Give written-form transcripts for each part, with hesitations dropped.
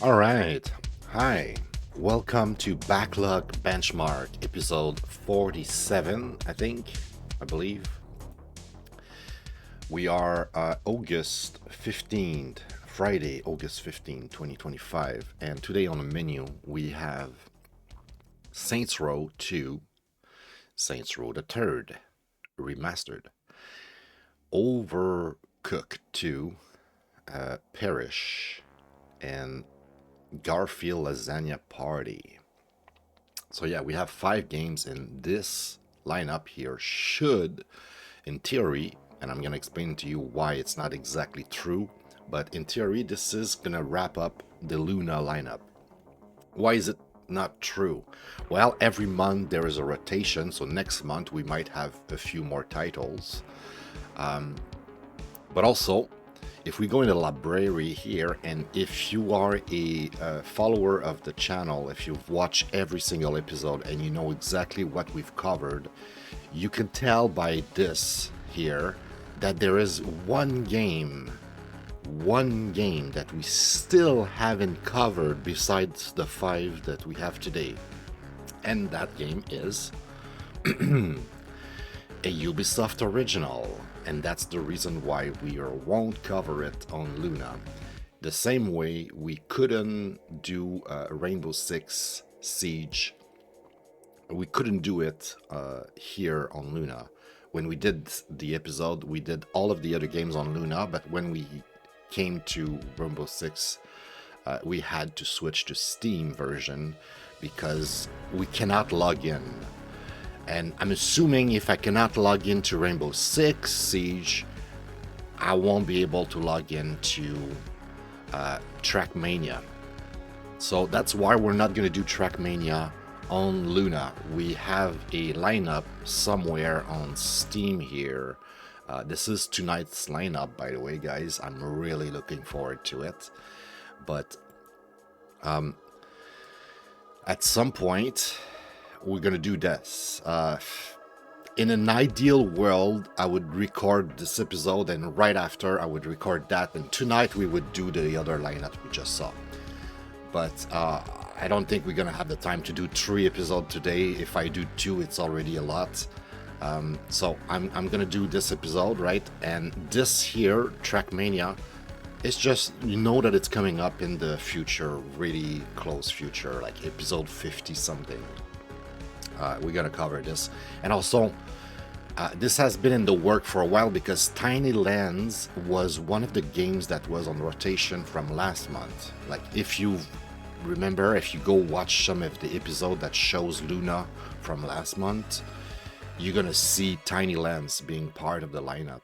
All right. Hi. Welcome to Backlog Benchmark, episode 47, I believe. We are August 15th, Friday, August 15th, 2025. And today on the menu, we have Saints Row 2, Saints Row the Third, Remastered, Overcooked 2, Perish, and Garfield Lasagna Party. So yeah, we have 5 games in this lineup here. Should, in theory, and I'm gonna explain to you why it's not exactly true, but in theory, this is gonna wrap up the Luna lineup. Why is it not true? Well, every month there is a rotation, so next month we might have a few more titles. But also, if we go in the library here, and if you are a follower of the channel, if you've watched every single episode and you know exactly what we've covered, you can tell by this here that there is one game that we still haven't covered besides the 5 that we have today. And that game is a Ubisoft original, and that's the reason why we won't cover it on Luna. The same way we couldn't do Rainbow Six Siege, we couldn't do it here on Luna. When we did the episode, we did all of the other games on Luna, but when we came to Rainbow Six, we had to switch to Steam version because we cannot log in. And I'm assuming if I cannot log into Rainbow Six Siege, I won't be able to log into Trackmania. So that's why we're not going to do Trackmania on Luna. We have a lineup somewhere on Steam here. This is tonight's lineup, by the way, guys. I'm really looking forward to it. But at some point, we're gonna do this. In an ideal world, I would record this episode, and right after I would record that, and tonight we would do the other lineup we just saw. But I don't think we're gonna have the time to do 3 episodes today. If I do 2, it's already a lot. So I'm gonna do this episode, right? And this here, Trackmania, it's just, you know that it's coming up in the future, really close future, like episode 50 something. We're gonna cover this. And also, this has been in the work for a while because Tiny Lands was one of the games that was on rotation from last month. Like, if you remember, if you go watch some of the episode that shows Luna from last month, you're gonna see Tiny Lands being part of the lineup.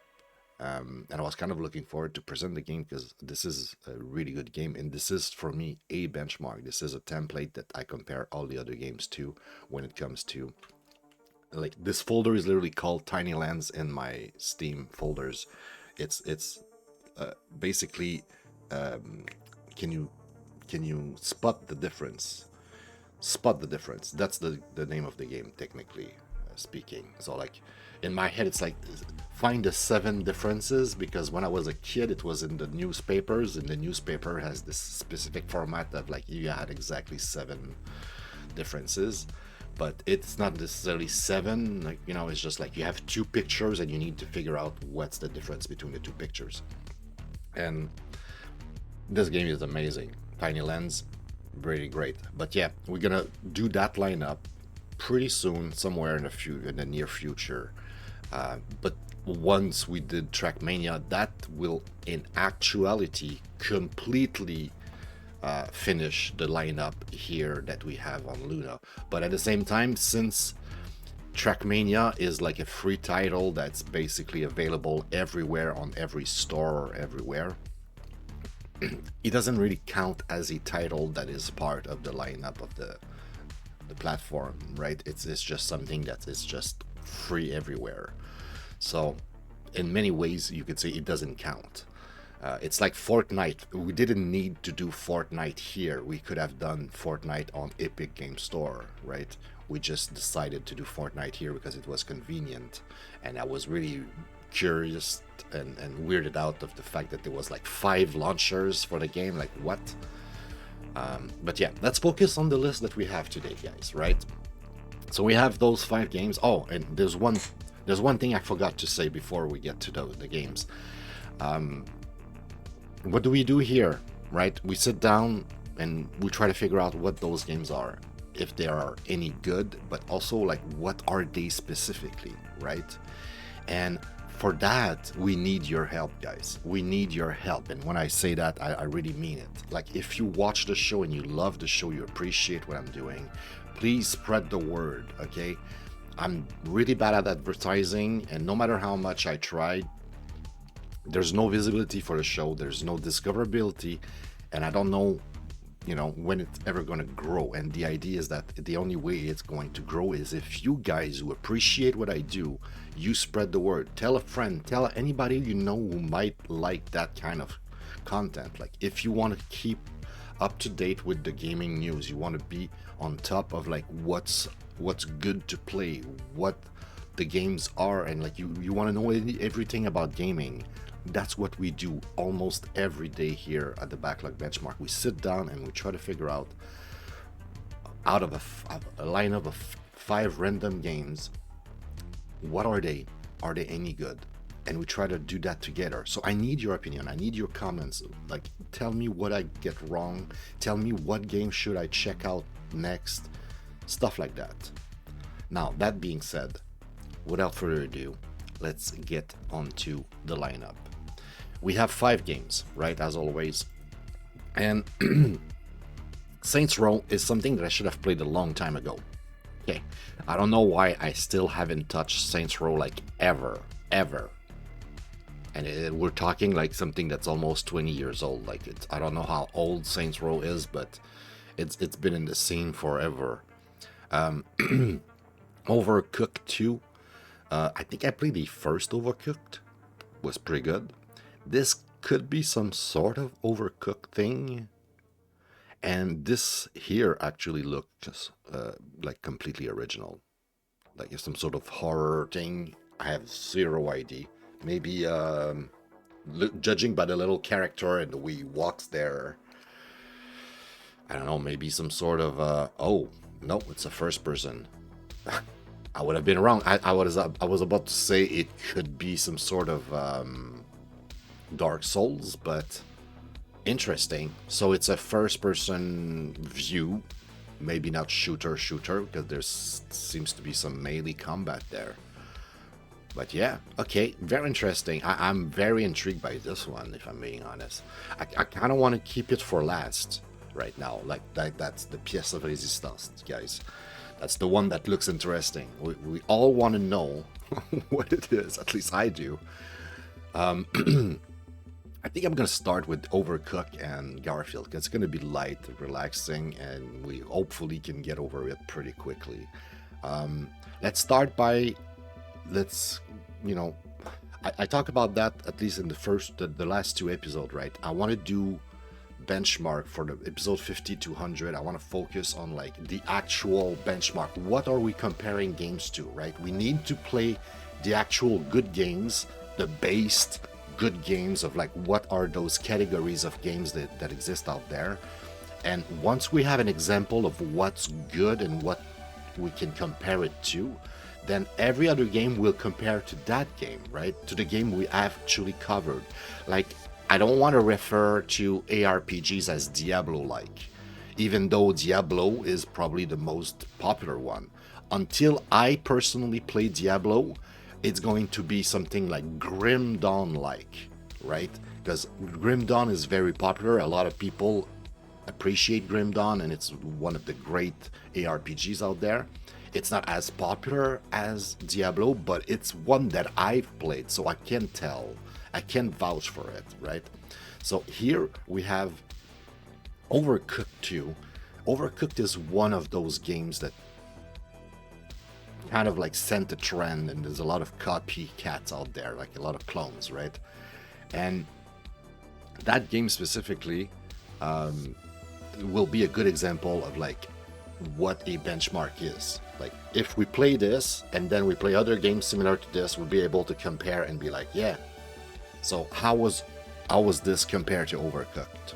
And I was kind of looking forward to present the game because this is a really good game, and this is, for me, a benchmark. This is a template that I compare all the other games to when it comes to, like, this folder is literally called Tiny Lands in my Steam folders. It's basically, can you spot the difference? Spot the difference. That's the name of the game, technically speaking. So, like, in my head, it's like, find the 7 differences, because when I was a kid, it was in the newspapers, and the newspaper has this specific format of, like, you had exactly 7 differences, but it's not necessarily 7. Like, it's just like you have 2 pictures and you need to figure out what's the difference between the 2 pictures. And this game is amazing. Tiny Lands, really great. But yeah, we're gonna do that lineup pretty soon, somewhere in the near future. But once we did Trackmania, that will, in actuality, completely finish the lineup here that we have on Luna. But at the same time, since Trackmania is like a free title that's basically available everywhere on every store or everywhere, it doesn't really count as a title that is part of the lineup of the platform, right? It's just something that is just free everywhere. So in many ways, you could say it doesn't count. It's like Fortnite. We didn't need to do Fortnite here. We could have done Fortnite on Epic Game Store, right? We just decided to do Fortnite here because it was convenient. And I was really curious and weirded out of the fact that there was like 5 launchers for the game. Like, what? But yeah, let's focus on the list that we have today, guys, right? So we have those 5 games. Oh, and there's one thing I forgot to say before we get to the games. What do we do here, right? We sit down and we try to figure out what those games are, if they are any good, but also like what are they specifically, right? And for that, we need your help, guys. We need your help. And when I say that, I really mean it. Like, if you watch the show and you love the show, you appreciate what I'm doing, please spread the word, okay? I'm really bad at advertising, and no matter how much I try, there's no visibility for the show, there's no discoverability, and I don't know, when it's ever going to grow. And the idea is that the only way it's going to grow is if you guys who appreciate what I do, you spread the word. Tell a friend, tell anybody you know who might like that kind of content. Like, if you want to keep up to date with the gaming news, you want to be on top of like what's good to play, what the games are, and like you want to know everything about gaming. That's what we do almost every day here at the Backlog Benchmark. We sit down and we try to figure out of a lineup of 5 random games, what are they? Are they any good? And we try to do that together. So I need your opinion. I need your comments. Like, tell me what I get wrong. Tell me what game should I check out next. Stuff like that. Now, that being said, without further ado, let's get onto the lineup. We have 5 games, right, as always. And Saints Row is something that I should have played a long time ago. Okay, I don't know why I still haven't touched Saints Row like ever. And we're talking like something that's almost 20 years old. Like, I don't know how old Saints Row is, but it's been in the scene forever. Overcooked 2. I think I played the first Overcooked. Was pretty good. This could be some sort of Overcooked thing. And this here actually looks like completely original. Like it's some sort of horror thing. I have zero idea. Maybe judging by the little character and the way he walks there, I don't know, maybe some sort of oh no, it's a first person. I would have been wrong. I was about to say it could be some sort of Dark Souls, but interesting. So it's a first person view, maybe not shooter because there seems to be some melee combat there. But yeah, okay, very interesting. I'm very intrigued by this one, if I'm being honest. I kind of want to keep it for last right now. Like that's the pièce of résistance, guys. That's the one that looks interesting. We all want to know what it is. At least I do. I think I'm going to start with Overcooked and Garfield, because it's going to be light, relaxing, and we hopefully can get over it pretty quickly. Let's start by, I talk about that at least in the last 2 episodes, right? I want to do benchmark for the episode 50 to 100. I want to focus on like the actual benchmark. What are we comparing games to, right? We need to play the actual good games, the based good games of like what are those categories of games that exist out there. And once we have an example of what's good and what we can compare it to, then every other game will compare to that game, right? To the game we actually covered. Like, I don't want to refer to ARPGs as Diablo-like, even though Diablo is probably the most popular one. Until I personally play Diablo, it's going to be something like Grim Dawn-like, right? Because Grim Dawn is very popular. A lot of people appreciate Grim Dawn, and it's one of the great ARPGs out there. It's not as popular as Diablo, but it's one that I've played, so I can tell. I can vouch for it, right? So here we have Overcooked 2. Overcooked is one of those games that kind of like set a trend, and there's a lot of copycats out there, like a lot of clones, right? And that game specifically will be a good example of like what a benchmark is. Like, if we play this and then we play other games similar to this, we'll be able to compare and be like, yeah, so how was this compared to Overcooked?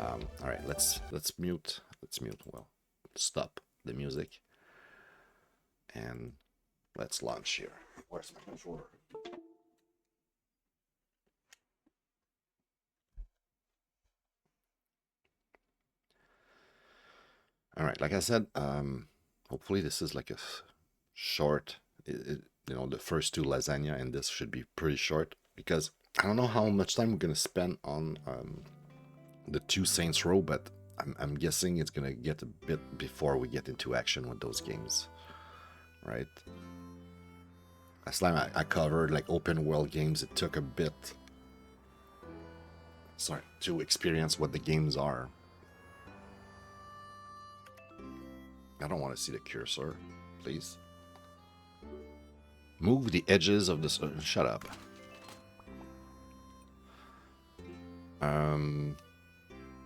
All right, let's mute. Let's mute. Well, stop the music and let's launch here. Where's my controller? All right, like I said, hopefully this is like a short. You know, the first two lasagna and this should be pretty short because I don't know how much time we're gonna spend on the two Saints Row, but I'm guessing it's gonna get a bit before we get into action with those games, right? Last time I covered like open world games, it took a bit, sorry, to experience what the games are. I don't want to see the cursor, please. Move the edges of this. Shut up.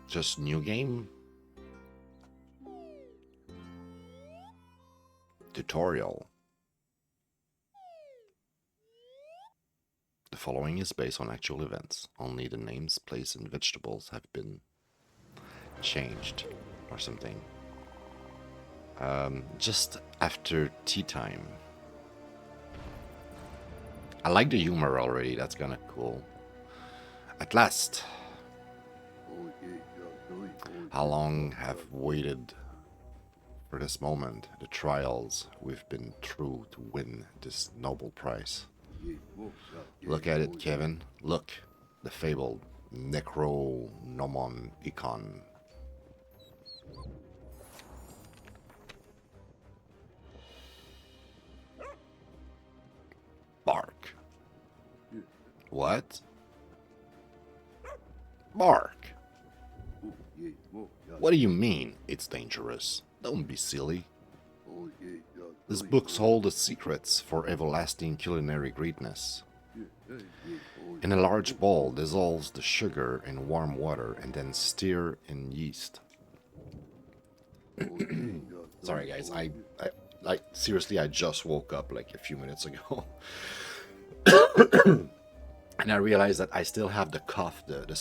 Just new game. Tutorial. The following is based on actual events. Only the names, place, and vegetables have been changed or something. Just after tea time. I like the humor already. That's kind of cool. At last. How long have waited for this moment? The trials we've been through to win this noble prize. Look at it, Kevin. Look, the fabled Necronomon Icon. Bark. What? Bark. What do you mean it's dangerous? Don't be silly. These books hold the secrets for everlasting culinary greatness. In a large bowl, dissolves the sugar in warm water and then stir in yeast. Sorry guys, I seriously, I just woke up like a few minutes ago. And I realized that I still have the cough, the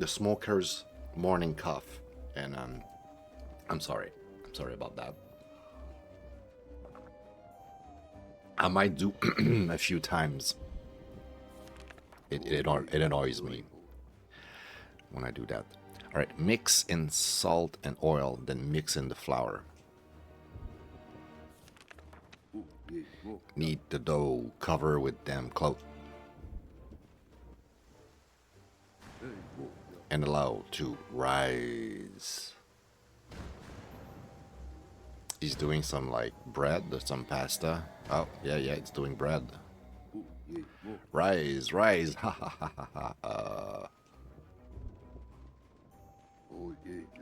smoker's morning cough. And I'm sorry about that. I might do a few times. It annoys me when I do that. All right, mix in salt and oil, then mix in the flour. Knead the dough, cover with damp cloth, and allow to rise. He's doing some like bread or some pasta. Oh, yeah, it's doing bread. Rise, ha ha ha ha ha.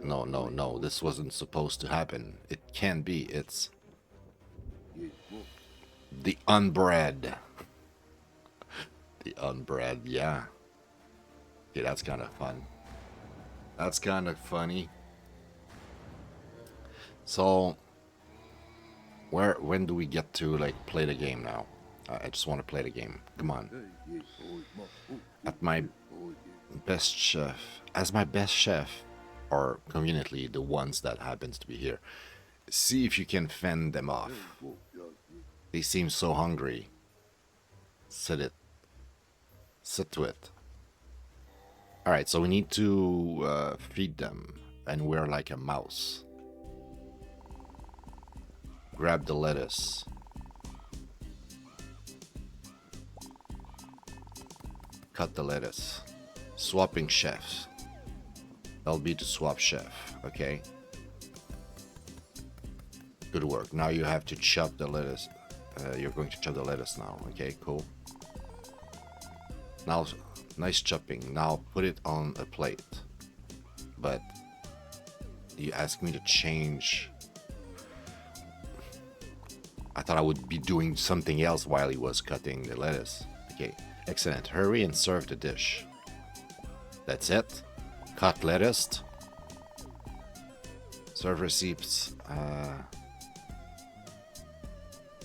No, this wasn't supposed to happen. It can't be, it's the unbread. The unbread, yeah. Okay, that's kind of fun. That's kind of funny. So, when do we get to like play the game now? I just want to play the game. Come on. At my best chef, as my best chef, or conveniently the ones that happens to be here, see if you can fend them off. They seem so hungry. Sit to it. All right, so we need to feed them, and we're like a mouse. Grab the lettuce. Cut the lettuce. Swapping chefs. That'll be to swap chef, okay? Good work. Now you have to chop the lettuce. You're going to chop the lettuce now, okay? Cool. Now, nice chopping. Now put it on a plate. But you asked me to change. I thought I would be doing something else while he was cutting the lettuce. Okay, excellent. Hurry and serve the dish. That's it. Cut lettuce. Serve receipts.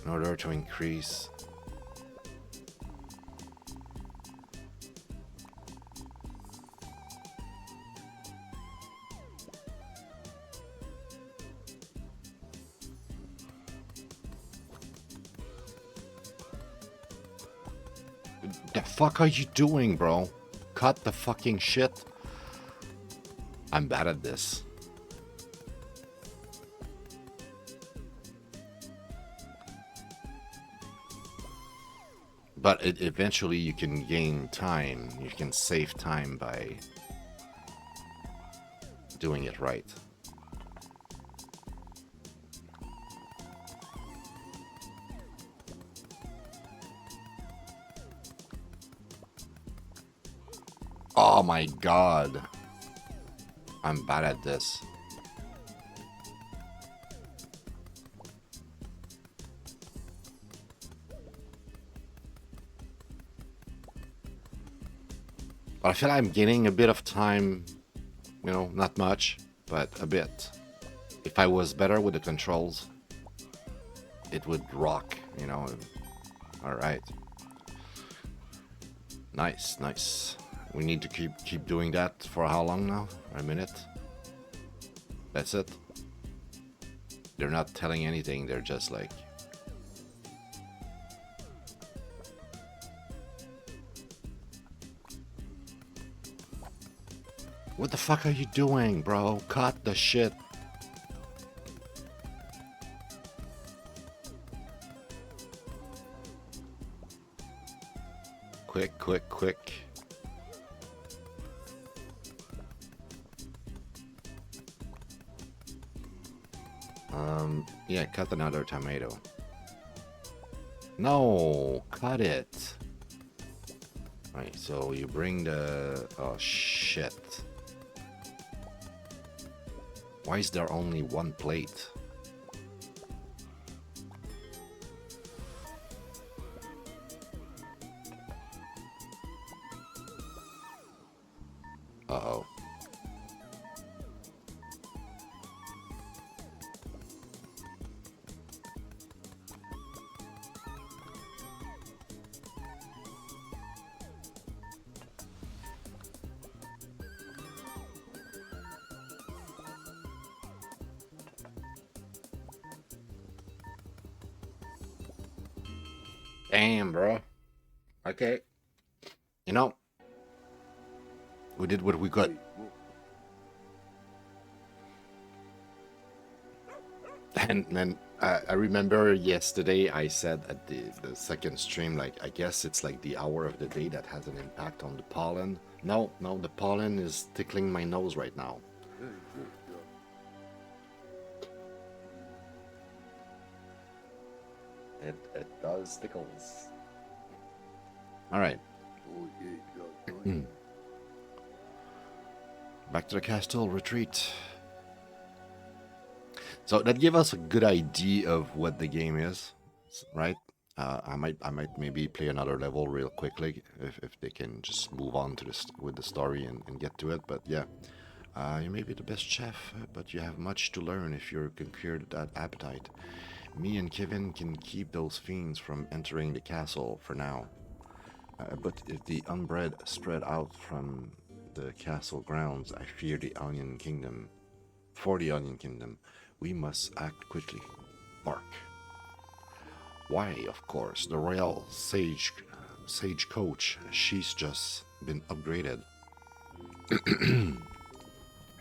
In order to increase. The fuck are you doing, bro? Cut the fucking shit. I'm bad at this. But eventually you can gain time. You can save time by doing it right. Oh my god. I'm bad at this. But I feel like I'm gaining a bit of time, you know, not much, but a bit. If I was better with the controls, it would rock, you know. Alright. Nice, nice. We need to keep doing that for how long now? A minute? That's it? They're not telling anything, they're just like... What the fuck are you doing, bro? Cut the shit. Quick, quick, quick. Yeah, cut another tomato. No, cut it. Right, so you bring the... Oh, shit. Why is there only one plate? Uh-oh. Damn, bro. Okay. You know, we did what we could. And then I remember yesterday I said at the second stream, like, I guess it's like the hour of the day that has an impact on the pollen. No, no, the pollen is tickling my nose right now. It does tickles. All right. Back to the castle retreat. So that gave us a good idea of what the game is, right? I might maybe play another level real quickly if they can just move on to this with the story and get to it. But yeah, you may be the best chef, but you have much to learn if you're conquered that appetite. Me and Kevin can keep those fiends from entering the castle for now. But if the unbred spread out from the castle grounds, I fear the Onion Kingdom. For the Onion Kingdom, we must act quickly. Bark. Why, of course, the royal sagecoach. She's just been upgraded.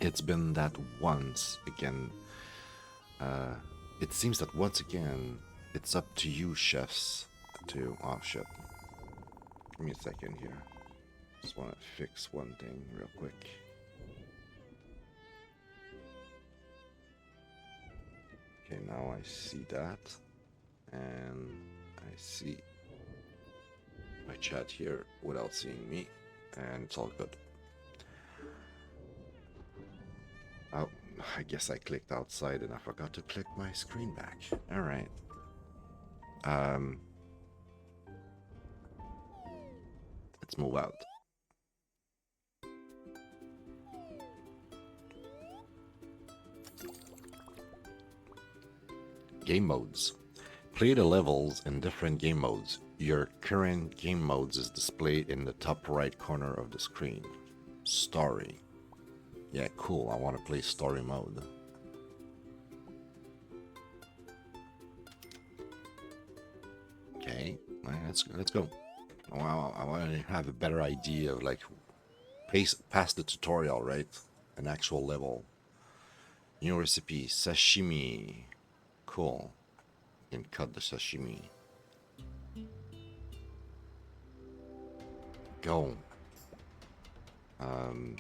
It's been that once again. It seems that once again, it's up to you, chefs, to... Oh, shit. Give me a second here. Just want to fix one thing real quick. Okay, now I see that. And I see my chat here without seeing me. And it's all good. Oh, I guess I clicked outside and I forgot to click my screen back. All right. Let's move out. Game modes. Play the levels in different game modes. Your current game modes is displayed in the top right corner of the screen. Story. Yeah, cool. I want to play story mode. Okay, let's go. Well, I want to have a better idea of like past the tutorial, right? An actual level. New recipe, sashimi. Cool. You can cut the sashimi. Go. Um.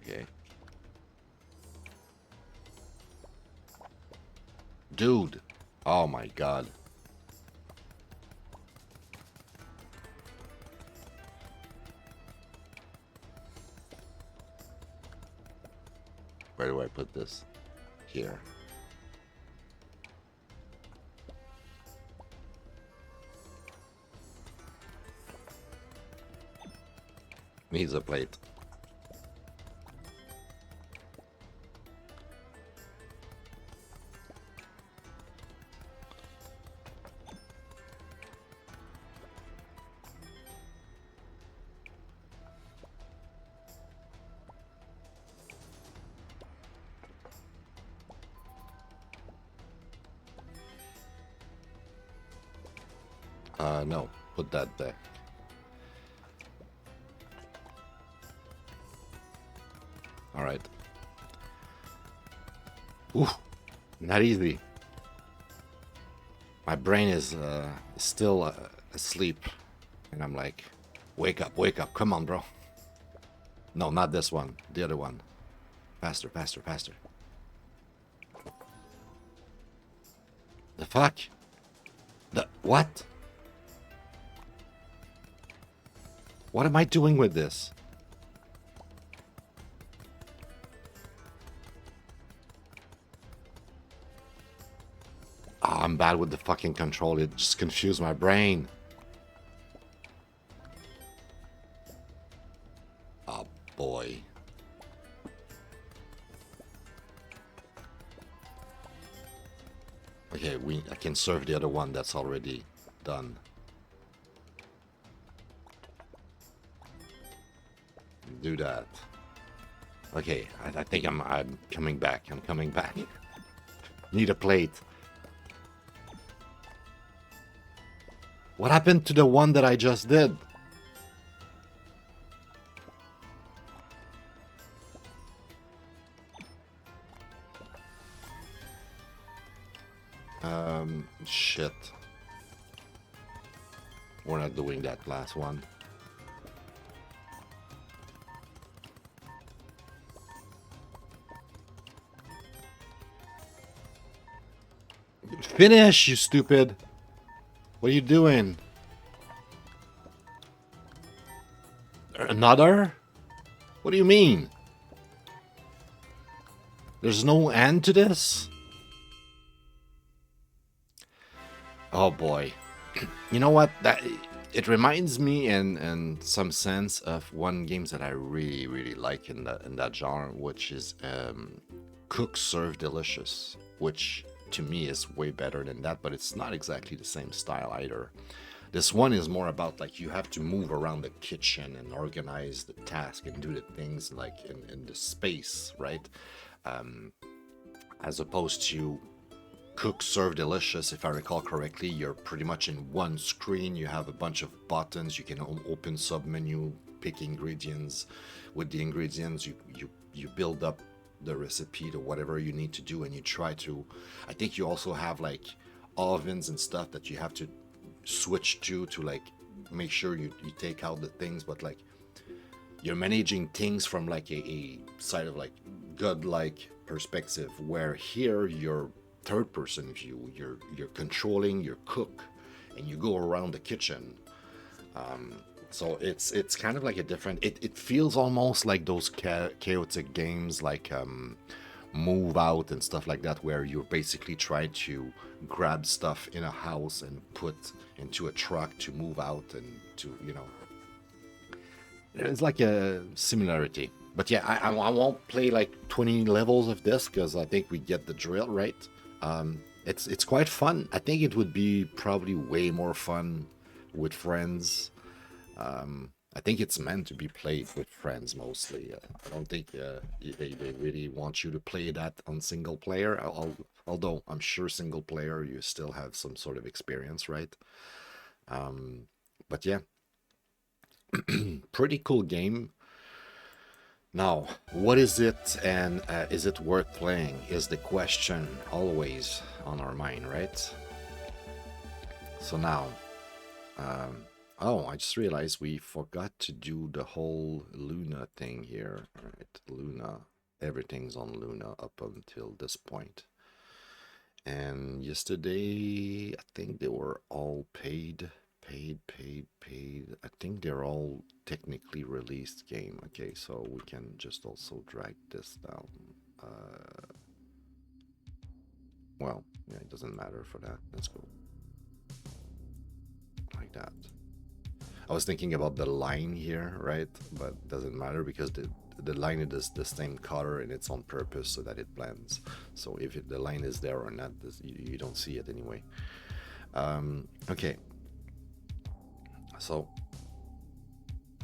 Okay. Dude. Oh my god. Where do I put this? Here. Needs a plate. No. Put that back. Alright. Ooh. Not easy. My brain is still asleep. And I'm like, wake up, come on, bro. No, not this one, the other one. Faster, faster, faster. The fuck? The what? What am I doing with this? Oh, I'm bad with the fucking control. It just confused my brain. Oh boy. Okay, I can serve the other one that's already done. Do that. Okay, I think I'm coming back. I'm coming back. Need a plate. What happened to the one that I just did? Shit. We're not doing that last one. Finish, you stupid. What are you doing? Another? What do you mean? There's no end to this? Oh boy. You know what? It reminds me in some sense of one games that I really like in that genre, which is Cook Serve Delicious, which to me is way better than that, but it's not exactly the same style either. This one is more about like you have to move around the kitchen and organize the task and do the things like in the space, right? As opposed to Cook Serve Delicious, if I recall correctly, you're pretty much in one screen. You have a bunch of buttons. You can open submenu, pick ingredients. With the ingredients, you build up the recipe to whatever you need to do, and you try to. I think you also have like ovens and stuff that you have to switch to like make sure you take out the things, but like you're managing things from like a side of like godlike perspective, where here you're third person view. You're controlling your cook and you go around the kitchen. So it's kind of like a different, it feels almost like those chaotic games like Move Out and stuff like that, where you're basically trying to grab stuff in a house and put into a truck to move out, and to, you know, it's like a similarity. But yeah, I won't play like 20 levels of this because I think we get the drill, right? It's quite fun. I think it would be probably way more fun with friends. I think it's meant to be played with friends mostly. I don't think they really want you to play that on single player. Although I'm sure single player you still have some sort of experience, right? But yeah, pretty cool game. Now, what is it, and is it worth playing, is the question always on our mind, right? So now, oh, I just realized we forgot to do the whole Luna thing here. All right, Luna, everything's on Luna up until this point. And yesterday, I think they were all paid. I think they're all technically released game. Okay, so we can just also drag this down. Well, yeah, it doesn't matter for that. Let's go like that. I was thinking about the line here, right? But it doesn't matter because the line is the same color and it's on purpose so that it blends. So if the line is there or not, you don't see it anyway. Okay. So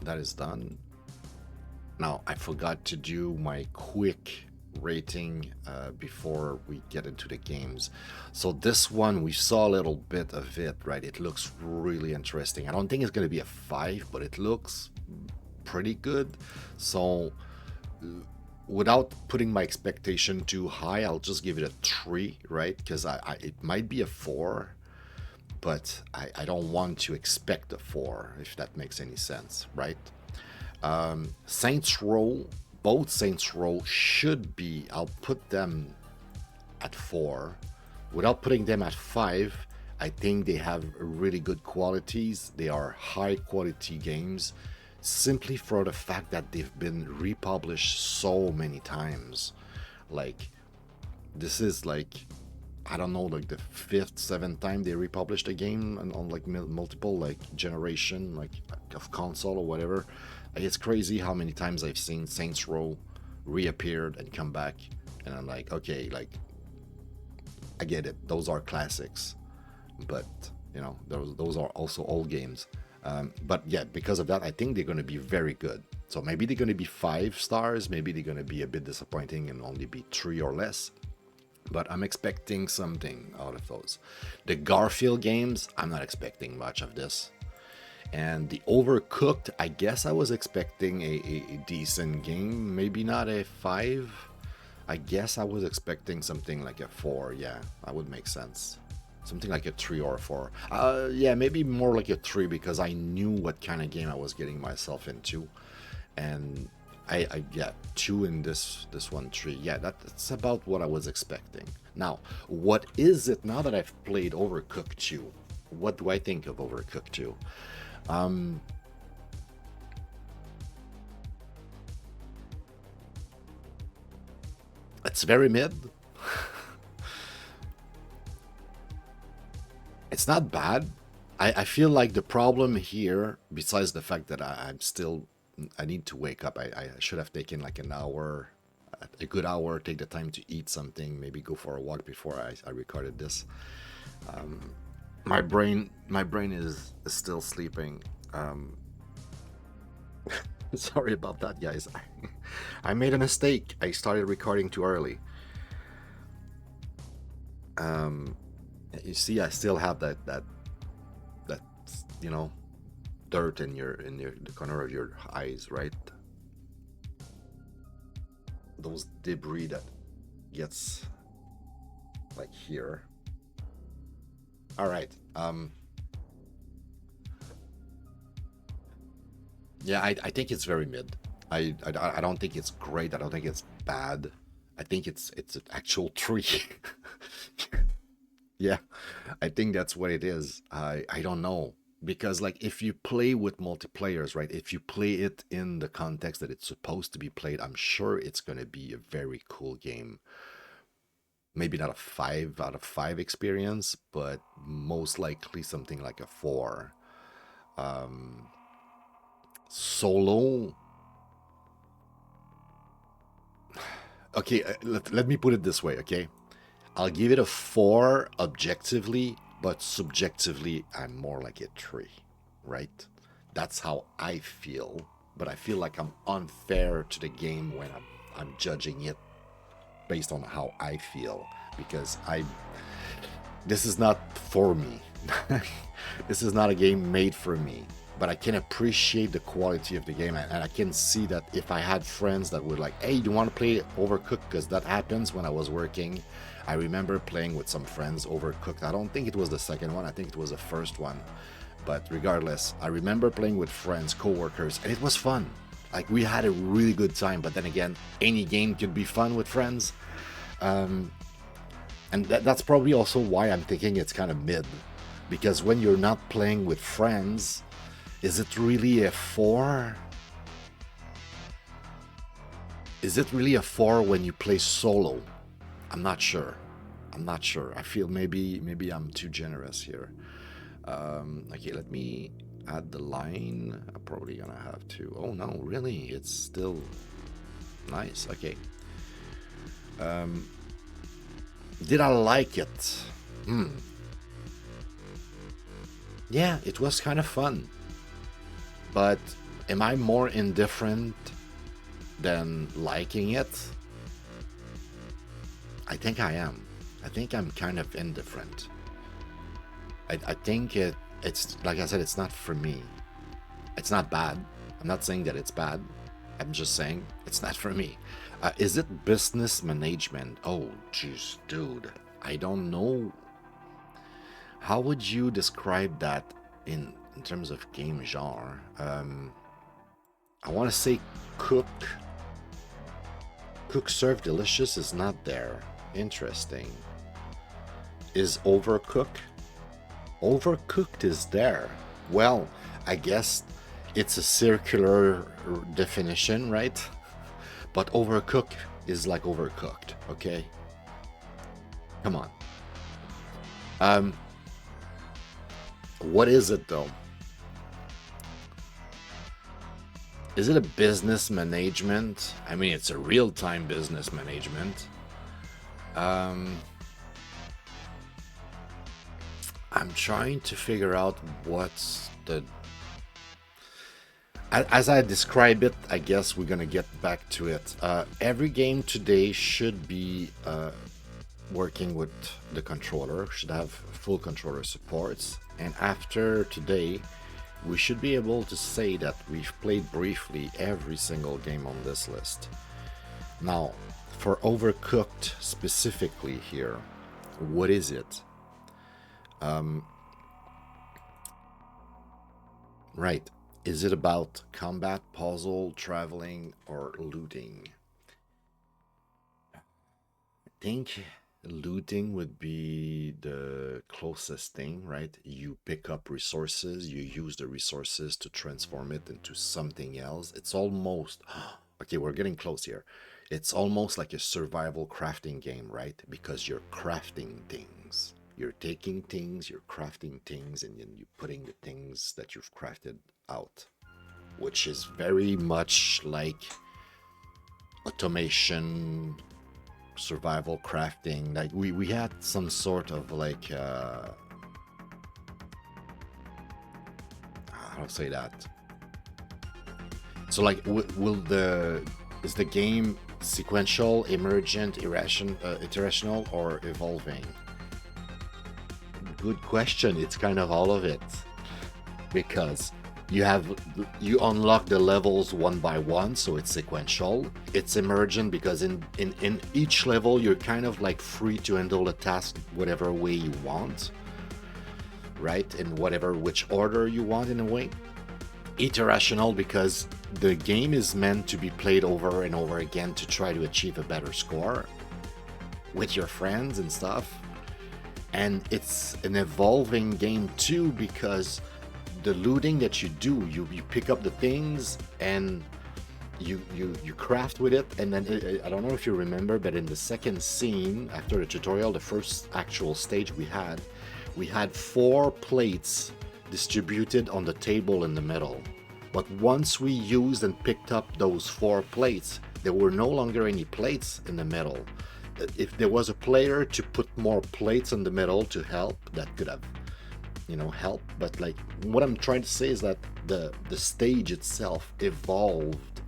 that is done. Now I forgot to do my quick rating before we get into the games. So this one, we saw a little bit of it, right? It looks really interesting. I don't think it's going to be a 5, but it looks pretty good. So without putting my expectation too high, I'll just give it a 3, right? Because it might be a 4, but I don't want to expect a 4, if that makes any sense, right? Saints Row, both Saints Row should be, I'll put them at 4. Without putting them at 5, I think they have really good qualities. They are high quality games, simply for the fact that they've been republished so many times. Like, this is like, I don't know, like the 5th, 7th time they republished a game on like multiple like generation like of console or whatever. Like, it's crazy how many times I've seen Saints Row reappeared and come back, and I'm like, okay, like I get it, those are classics, but you know, those are also old games. But yeah, because of that, I think they're going to be very good. So maybe they're going to be 5 stars, maybe they're going to be a bit disappointing and only be 3 or less. But I'm expecting something out of those. The Garfield games, I'm not expecting much of this. And the Overcooked, I guess I was expecting a decent game. Maybe not a 5. I guess I was expecting something like a 4. Yeah, that would make sense. Something like a 3 or a 4. Yeah, maybe more like a 3 because I knew what kind of game I was getting myself into. And I yeah, 2 in this one, 3. Yeah, that's about what I was expecting. Now, what is it now that I've played Overcooked 2? What do I think of Overcooked 2? It's very mid. It's not bad. I feel like the problem here, besides the fact that I need to wake up. I should have taken like an hour, a good hour, take the time to eat something, maybe go for a walk before I recorded this. My brain is still sleeping. Sorry about that, guys. I made a mistake. I started recording too early. You see, I still have that you know, dirt in the corner of your eyes, right? Those debris that gets like here. All right. Yeah, I think it's very mid. I don't think it's great. I don't think it's bad. I think it's an actual tree. Yeah, I think that's what it is. I don't know, because like if you play with multiplayers, right? If you play it in the context that it's supposed to be played, I'm sure it's going to be a very cool game. Maybe not a 5 out of 5 experience, but most likely something like a 4. Solo. Okay, let me put it this way, okay? I'll give it a 4 objectively, but subjectively, I'm more like a 3, right? That's how I feel, but I feel like I'm unfair to the game when I'm judging it based on how I feel, because this is not for me. This is not a game made for me. but I can appreciate the quality of the game, and I can see that if I had friends that would like, hey, do you want to play Overcooked? Because that happens when I was working. I remember playing with some friends Overcooked. I don't think it was the second one, I think it was the first one. But regardless, I remember playing with friends, co-workers, and it was fun. Like, we had a really good time, but then again, any game could be fun with friends. And that's probably also why I'm thinking it's kind of mid. Because when you're not playing with friends, is it really a 4? Is it really a 4 when you play solo? I'm not sure. I feel maybe I'm too generous here. Okay, let me add the line. I'm probably gonna have to. Oh no, really? It's still nice. Okay. Did I like it? Yeah, it was kind of fun. But am I more indifferent than liking it? I think I am. I think I'm kind of indifferent. I think it's like I said, it's not for me. It's not bad. I'm not saying that it's bad. I'm just saying it's not for me. Is it business management? Oh, jeez, dude. I don't know. How would you describe that in terms of game genre? I want to say cook, serve delicious is not there. Interesting. Is overcook? Overcooked is there. Well, I guess it's a circular definition, right? But overcook is like overcooked, okay? Come on. What is it though? Is it a business management? I mean, it's a real-time business management. I'm trying to figure out what's the... As I describe it, I guess we're gonna get back to it. Every game today should be working with the controller, should have full controller supports. And after today, we should be able to say that we've played briefly every single game on this list. Now, for Overcooked specifically here, what is it? Right. Is it about combat, puzzle, traveling, or looting? I think looting would be the closest thing, right? You pick up resources, you use the resources to transform it into something else. It's almost... Okay, we're getting close here. It's almost like a survival crafting game, right? Because you're crafting things. You're taking things, you're crafting things, and then you're putting the things that you've crafted out, which is very much like automation, survival crafting. Like we had some sort of like how to say that? So like is the game sequential, emergent, iterational, or evolving? Good question. It's kind of all of it, because you unlock the levels one by one, so it's sequential. It's emergent because in each level you're kind of like free to handle a task whatever way you want, right? In which order you want, in a way. Iterational because the game is meant to be played over and over again to try to achieve a better score with your friends and stuff. And it's an evolving game too, because the looting that you do, you pick up the things and you craft with it, and then I don't know if you remember, but in the second scene after the tutorial, the first actual stage we had 4 plates distributed on the table in the middle. But once we used and picked up those 4 plates, there were no longer any plates in the middle. If there was a player to put more plates in the middle to help, that could have, help. But like, what I'm trying to say is that the stage itself evolved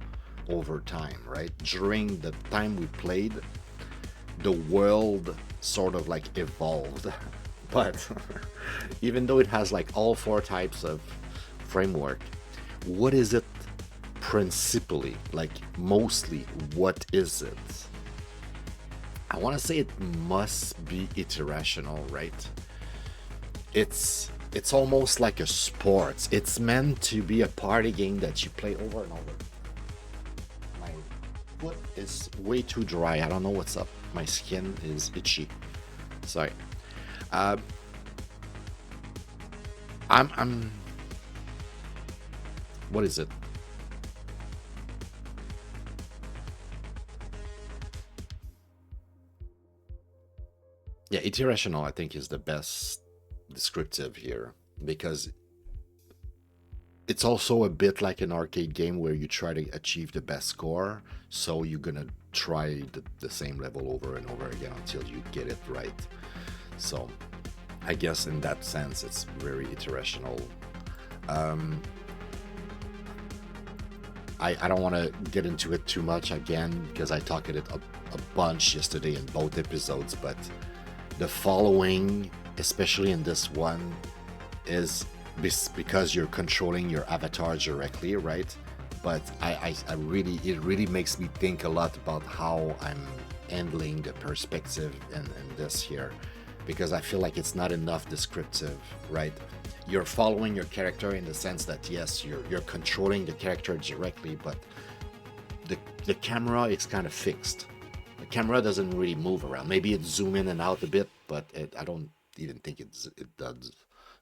over time, right? During the time we played, the world sort of like evolved. But even though it has like all 4 types of framework, what is it principally? Like, mostly, what is it? I want to say it must be iterational, right? It's almost like a sport. It's meant to be a party game that you play over and over. My foot is way too dry. I don't know what's up. My skin is itchy. Sorry. Uh, I'm. What is it? Yeah, iterational, I think, is the best descriptive here, because it's also a bit like an arcade game where you try to achieve the best score, so you're gonna try the same level over and over again until you get it right. So I guess in that sense it's very iterational. I don't want to get into it too much again, because I talked it a bunch yesterday in both episodes, but the following, especially in this one, is because you're controlling your avatar directly, right? But I really, it really makes me think a lot about how I'm handling the perspective in this here, because I feel like it's not enough descriptive, right? You're following your character in the sense that, yes, you're controlling the character directly, but the camera is kind of fixed. The camera doesn't really move around. Maybe it zoom in and out a bit, but I don't even think it does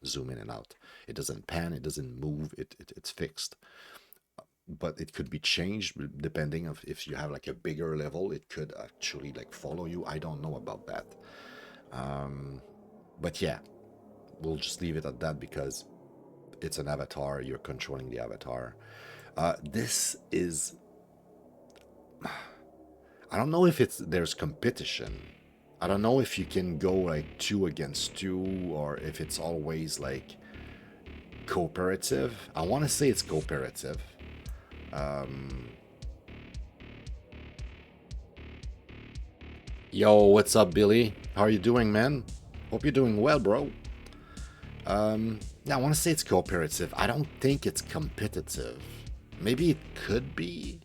zoom in and out. It doesn't pan, it doesn't move, it's fixed. But it could be changed depending of if you have like a bigger level, it could actually like follow you. I don't know about that. But yeah, we'll just leave it at that because it's an avatar, you're controlling the avatar. This is, I don't know if there's competition. I don't know if you can go like 2 against 2 or if it's always like cooperative. I want to say it's cooperative. Yo, what's up, Billy? How are you doing, man? Hope you're doing well, bro. Yeah, I want to say it's cooperative. I don't think it's competitive. Maybe it could be,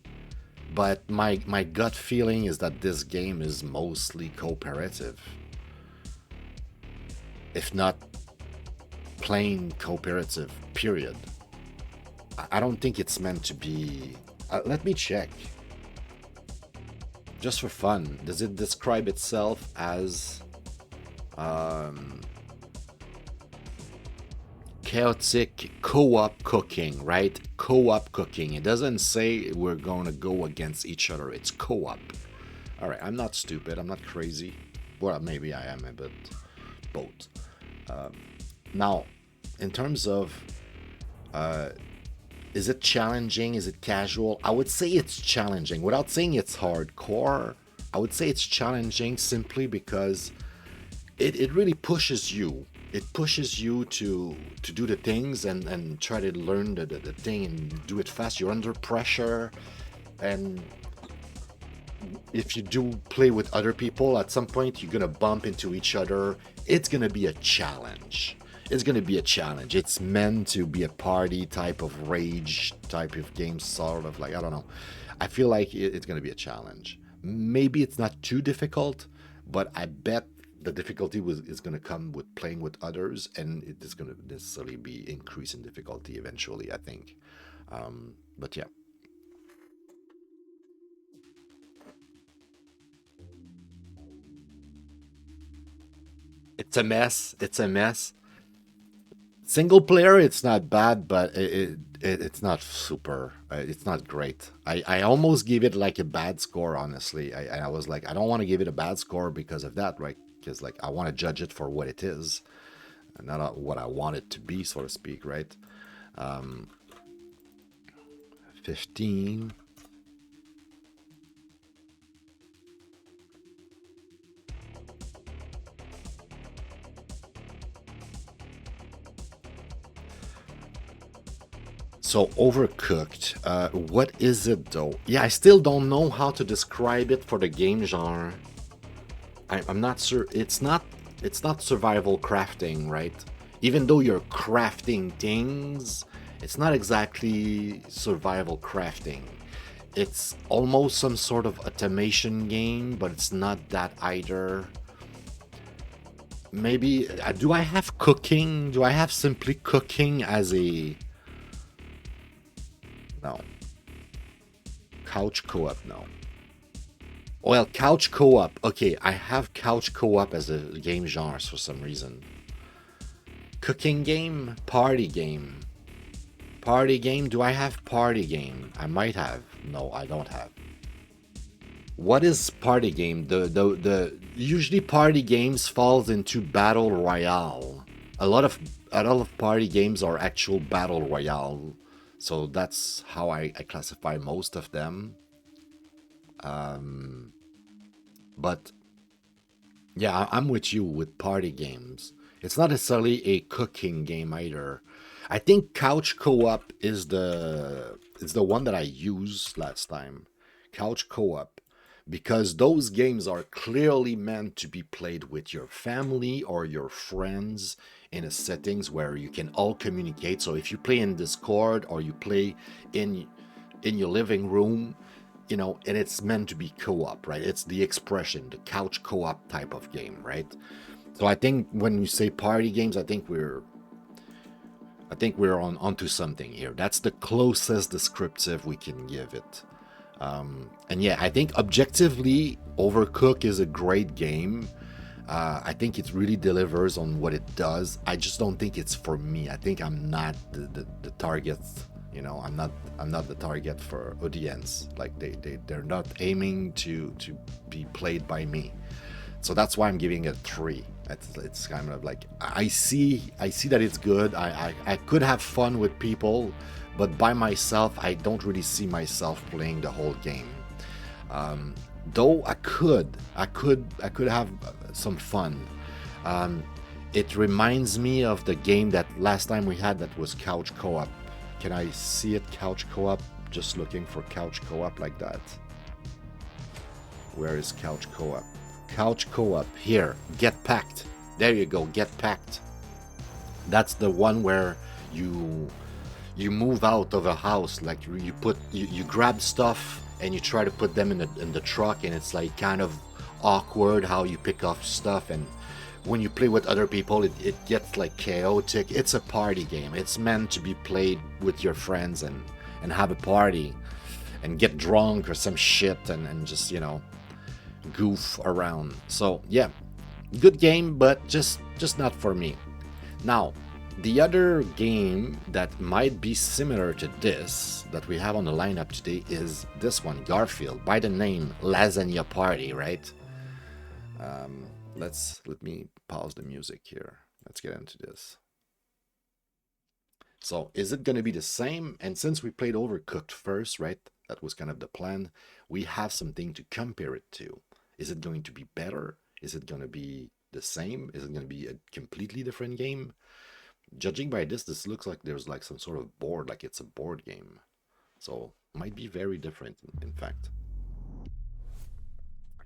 but my gut feeling is that this game is mostly cooperative, if not plain cooperative, period. I don't think it's meant to be. Let me check. Just for fun, does it describe itself as chaotic co-op cooking, right? Co-op cooking. It doesn't say we're going to go against each other. It's co-op. All right, I'm not stupid. I'm not crazy. Well, maybe I am a bit both. Now, in terms of is it challenging? Is it casual? I would say it's challenging. Without saying it's hardcore, I would say it's challenging simply because it really pushes you. It pushes you to do the things and try to learn the thing and do it fast. You're under pressure, and if you do play with other people, at some point you're gonna bump into each other. It's gonna be a challenge. It's gonna be a challenge. It's meant to be a party type of rage type of game, sort of like, I don't know. I feel like it's gonna be a challenge. Maybe it's not too difficult, but I bet the difficulty is going to come with playing with others, and it is going to necessarily be increase in difficulty eventually, I think. But yeah. It's a mess. It's a mess. Single player, it's not bad, but it's not super. It's not great. I almost give it like a bad score, honestly. I was like, I don't want to give it a bad score because of that, right? Because like I want to judge it for what it is, and not what I want it to be, so to speak, right? 15. So Overcooked, what is it though? Yeah, I still don't know how to describe it for the game genre. I'm not sure. It's not survival crafting, right? Even though you're crafting things, It's not exactly survival crafting. It's almost some sort of automation game, but it's not that either. Maybe do I have cooking? Do I have simply cooking as a no couch co-op? No. Well, couch co-op. Okay, I have couch co-op as a game genre for some reason. Cooking game, party game. Party game, do I have party game? I might have. No, I don't have. What is party game? The usually party games falls into battle royale. A lot of party games are actual battle royale. So that's how I classify most of them. But yeah, I'm with you with party games. It's not necessarily a cooking game either. I think couch co-op is the one that I used last time. Couch co-op because those games are clearly meant to be played with your family or your friends in a settings where you can all communicate. So if you play in Discord or you play in your living room, and it's meant to be co-op, right? It's the expression, the couch co-op type of game, right? So I think when you say party games, I think we're onto something here. That's the closest descriptive we can give it. And yeah, I think objectively, Overcooked is a great game. I think it really delivers on what it does. I just don't think it's for me. I think I'm not the target. I'm not the target for audience. Like they're not aiming to be played by me. So that's why I'm giving it 3. It's kind of like I see that it's good. I could have fun with people, but by myself, I don't really see myself playing the whole game. Though I could have some fun. It reminds me of the game that last time we had that was couch co-op. Can I see it, couch co-op? Just looking for couch co-op like that. Where is couch co-op? Couch co-op, here, Get Packed. There you go, Get Packed. That's the one where you move out of a house, like you grab stuff and you try to put them in the truck, and it's like kind of awkward how you pick up stuff, and when you play with other people it gets like chaotic. It's a party game. It's meant to be played with your friends and have a party and get drunk or some shit and just goof around. So yeah, good game, but just not for me. Now, the other game that might be similar to this that we have on the lineup today is this one, Garfield, by the name Lasagna Party, right? Let me pause the music here. Let's get into this. So is it going to be the same? And since we played Overcooked first, right? That was kind of the plan. We have something to compare it to. Is it going to be better? Is it going to be the same? Is it going to be a completely different game? Judging by this looks like there's like some sort of board, like it's a board game. So might be very different, in fact.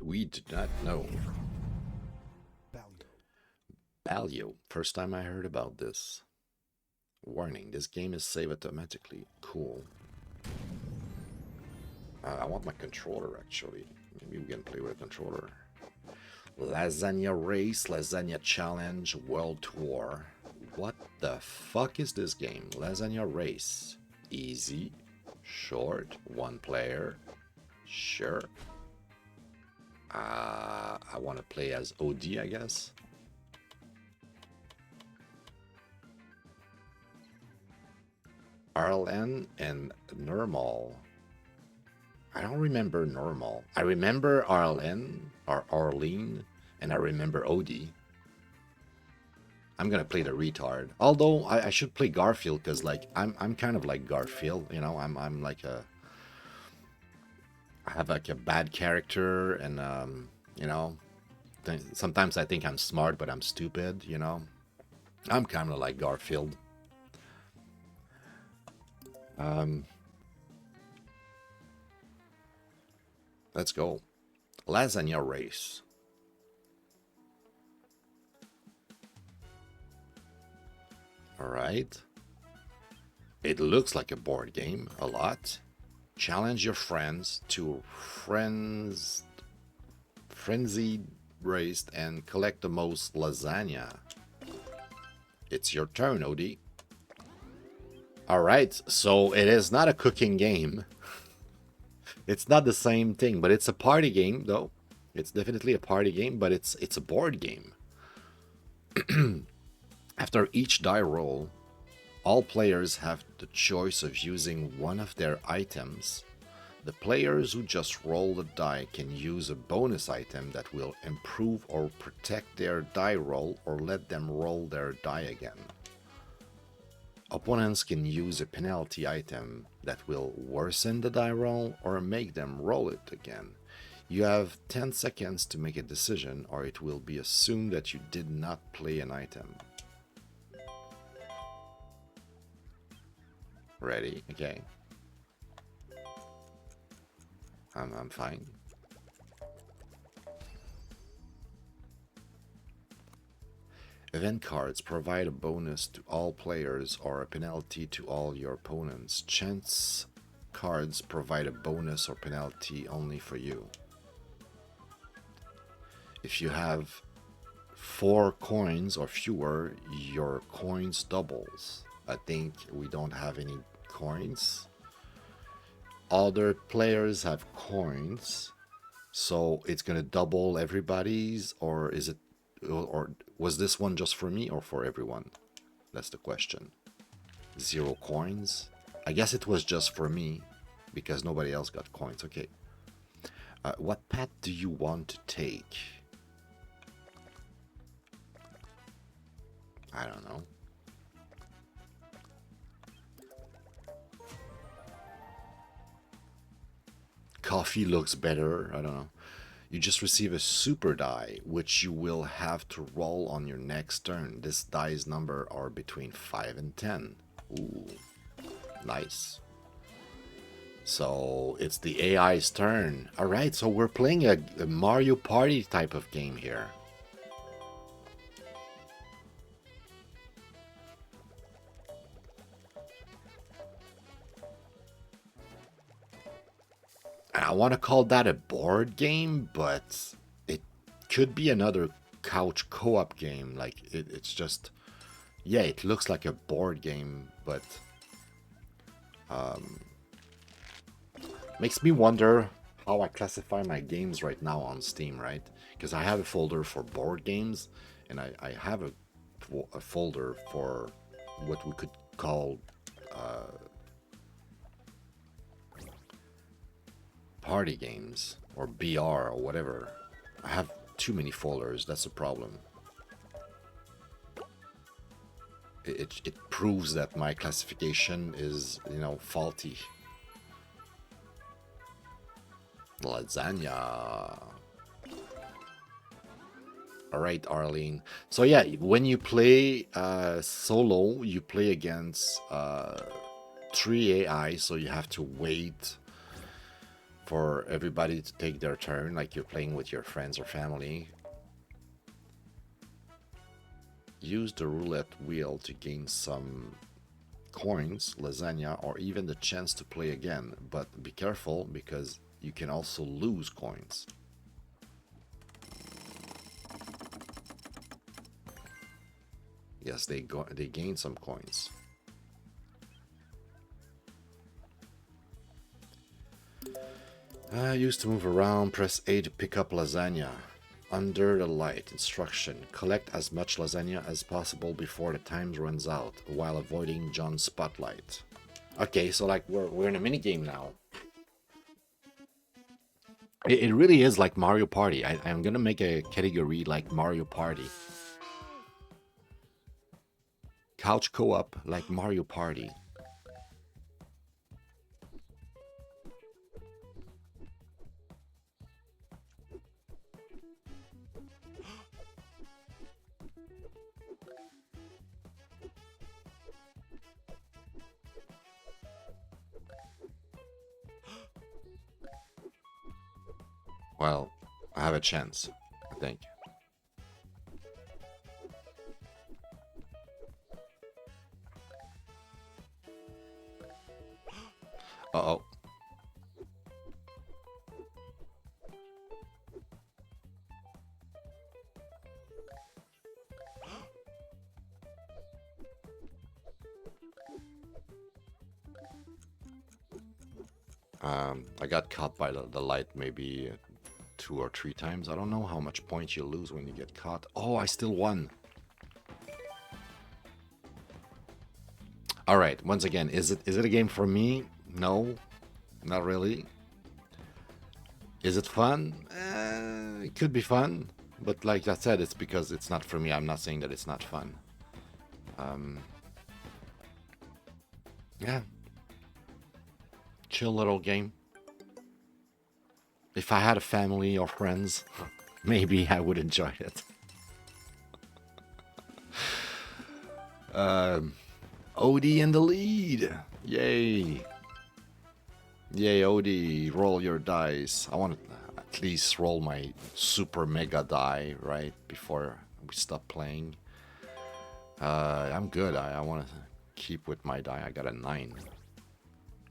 We do not know. Value. First time I heard about this. Warning, this game is saved automatically. Cool. I want my controller, actually. Maybe we can play with a controller. Lasagna Race, Lasagna Challenge, World Tour. What the fuck is this game? Lasagna Race. Easy. Short. 1 player. Sure. I want to play as OD, I guess. RLN and normal. I don't remember normal. I remember RLN or Arlene, and I remember OD. I'm gonna play the retard. Although I should play Garfield because like I'm kind of like Garfield, I'm like I have like a bad character, and sometimes I think I'm smart but I'm stupid. I'm kind of like Garfield. Let's go. Lasagna Race. All right. It looks like a board game a lot. Challenge your friends to frenzied race and collect the most lasagna. It's your turn, Odie. Alright, so it is not a cooking game. It's not the same thing, but it's a party game, though. It's definitely a party game, but it's a board game. After each die roll, all players have the choice of using one of their items. The players who just roll the die can use a bonus item that will improve or protect their die roll or let them roll their die again. Opponents can use a penalty item that will worsen the die roll or make them roll it again. You have 10 seconds to make a decision, or it will be assumed that you did not play an item. Ready? Okay. I'm fine. Event cards provide a bonus to all players or a penalty to all your opponents. Chance cards provide a bonus or penalty only for you. If you have 4 coins or fewer, your coins doubles. I think we don't have any coins. Other players have coins, so it's gonna double everybody's, or is it, or was this one just for me or for everyone? That's the question. 0 coins. I guess it was just for me because nobody else got coins. Okay. What path do you want to take? I don't know. Coffee looks better. I don't know. You just receive a super die, which you will have to roll on your next turn. This die's number are between 5 and 10. Ooh, nice. So it's the AI's turn. All right, so we're playing a Mario Party type of game here. I want to call that a board game, but it could be another couch co-op game. Like it's just, yeah, it looks like a board game, but makes me wonder how I classify my games right now on Steam, right? Because I have a folder for board games, and I have a folder for what we could call party games or BR or whatever. I have too many folders. That's a problem. It proves that my classification is, you know, faulty. Lasagna. All right, Arlene. So yeah, when you play solo, you play against 3 AI, so you have to wait for everybody to take their turn, like you're playing with your friends or family. Use the roulette wheel to gain some coins, lasagna, or even the chance to play again. But be careful, because you can also lose coins. Yes, they gain some coins. I used to move around, press A to pick up lasagna. Under the light, instruction. Collect as much lasagna as possible before the time runs out, while avoiding John's spotlight. Okay, so like we're in a mini game now. It really is like Mario Party. I'm gonna make a category like Mario Party. Couch co-op like Mario Party. Well, I have a chance, I think. Uh-oh. I got caught by the light maybe 2 or 3 times. I don't know how much points you lose when you get caught. Oh, I still won. All right. Once again, is it a game for me? No, not really. Is it fun? It could be fun, but like I said, it's because it's not for me. I'm not saying that it's not fun. Yeah. Chill little game. If I had a family or friends, maybe I would enjoy it. Odie in the lead. Yay. Yay, Odie. Roll your dice. I want to at least roll my super mega die, right? Before we stop playing. I'm good. I want to keep with my die. I got a 9.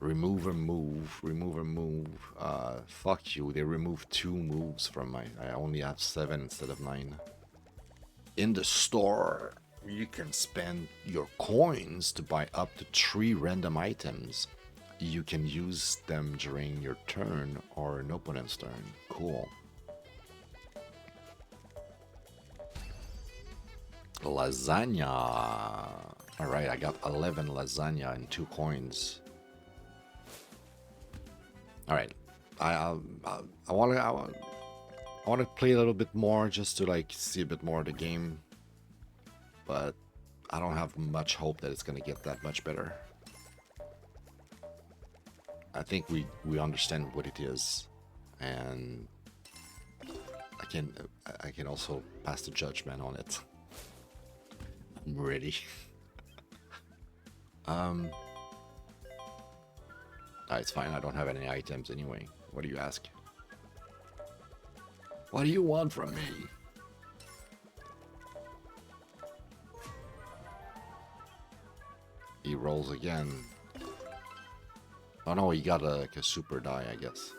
Remove a move. Remove a move. Fuck you. They removed 2 moves from my... I only have 7 instead of 9. In the store, you can spend your coins to buy up to 3 random items. You can use them during your turn or an opponent's turn. Cool. Lasagna. Alright, I got 11 lasagna and 2 coins. Alright. I want to play a little bit more just to like see a bit more of the game. But I don't have much hope that it's going to get that much better. I think we understand what it is, and I can also pass the judgment on it. I'm ready. It's fine. I don't have any items anyway. What do you ask? What do you want from me? He rolls again. Oh no, he got like a super die, I guess.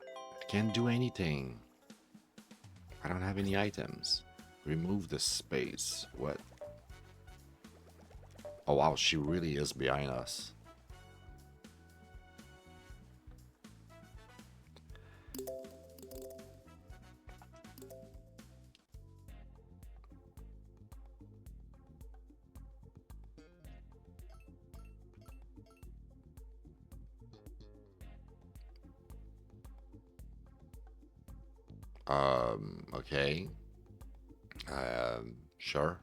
I can't do anything. I don't have any items. Remove the space. What? Oh wow, she really is behind us. Okay. Sure.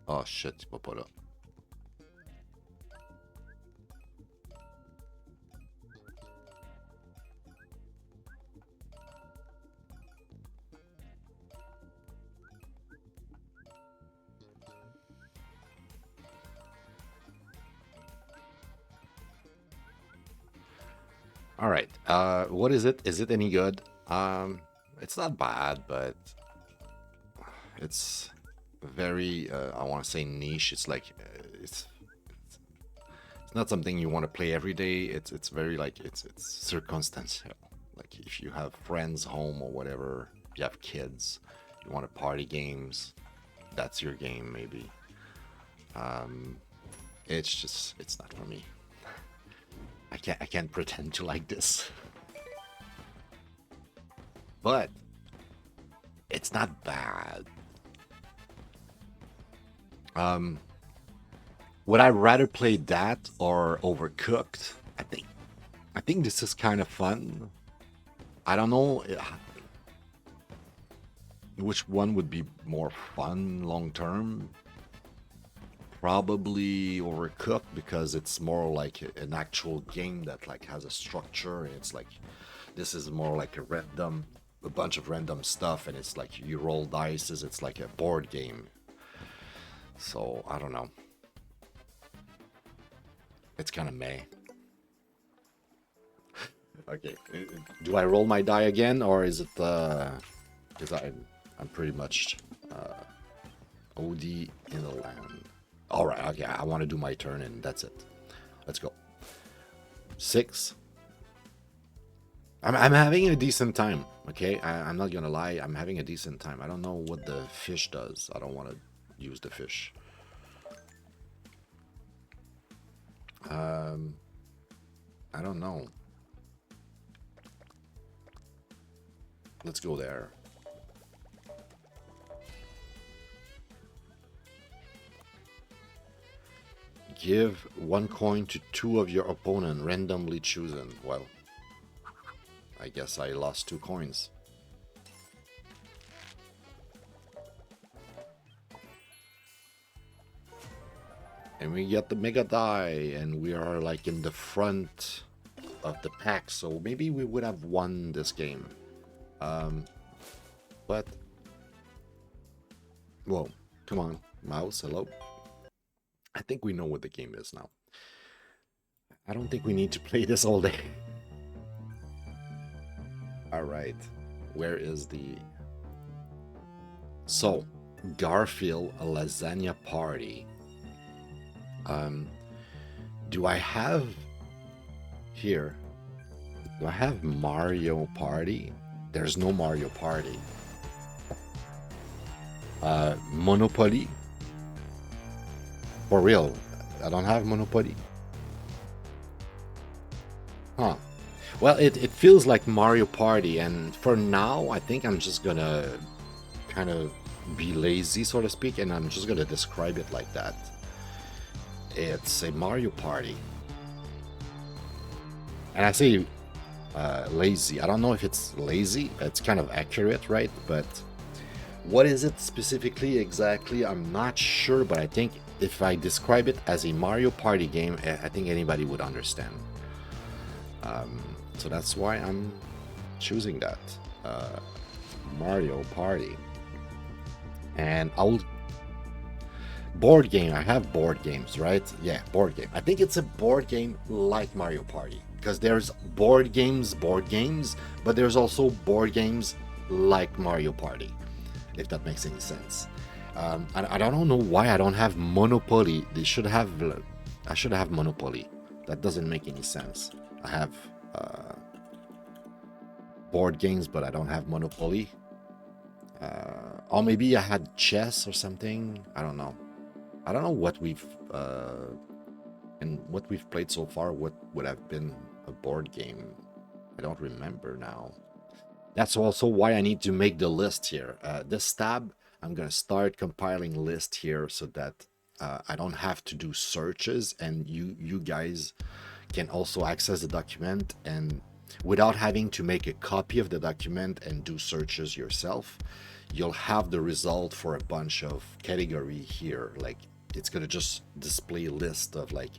Oh shit, il va pas là. All right. What is it? Is it any good? It's not bad, but it's very I want to say niche. It's like it's not something you want to play every day. It's very like it's circumstantial. Like if you have friends home or whatever, you have kids, you want to party games, that's your game maybe. It's not for me. I can't pretend to like this. But it's not bad. Would I rather play that or Overcooked? I think this is kind of fun. I don't know which one would be more fun long term. Probably Overcooked because it's more like an actual game that like has a structure. It's like this is more like a random a bunch of random stuff, and it's like you roll dice. It's like a board game. So I don't know. It's kind of meh. Okay, do I roll my die again, or is it because I'm pretty much OD in the land. All right, okay, I want to do my turn, and that's it. Let's go. 6. I'm having a decent time. Okay, I'm not gonna lie. I'm having a decent time. I don't know what the fish does. I don't want to use the fish. I don't know. Let's go there. Give 1 coin to 2 of your opponent, randomly chosen. Well, I guess I lost 2 coins. And we get the mega die, and we are like in the front of the pack, so maybe we would have won this game. But whoa, come on, mouse, hello. I think we know what the game is now. I don't think we need to play this all day. All right, where is the... So, Garfield, a lasagna party. Do I have here? Do I have Mario Party? There's no Mario Party. Monopoly? For real, I don't have Monopoly. Huh. Well, it feels like Mario Party, and for now, I think I'm just gonna kind of be lazy, so to speak, and I'm just gonna describe it like that. It's a Mario Party. And I say lazy. I don't know if it's lazy. It's kind of accurate, right? But what is it specifically exactly? I'm not sure, but I think if I describe it as a Mario Party game, I think anybody would understand. So that's why I'm choosing that. Mario Party. And I'll... Board game. I have board games, right? Yeah, board game. I think it's a board game like Mario Party, because there's board games, but there's also board games like Mario Party, if that makes any sense. I don't know why I don't have Monopoly. They should have... I should have Monopoly. That doesn't make any sense. I have board games, but I don't have Monopoly. Or maybe I had chess or something. I don't know. I don't know what we've and what we've played so far. What would have been a board game? I don't remember now. That's also why I need to make the list here. This tab, I'm gonna start compiling list here so that I don't have to do searches, and you guys can also access the document and without having to make a copy of the document and do searches yourself. You'll have the result for a bunch of category here. Like, it's gonna just display a list of like,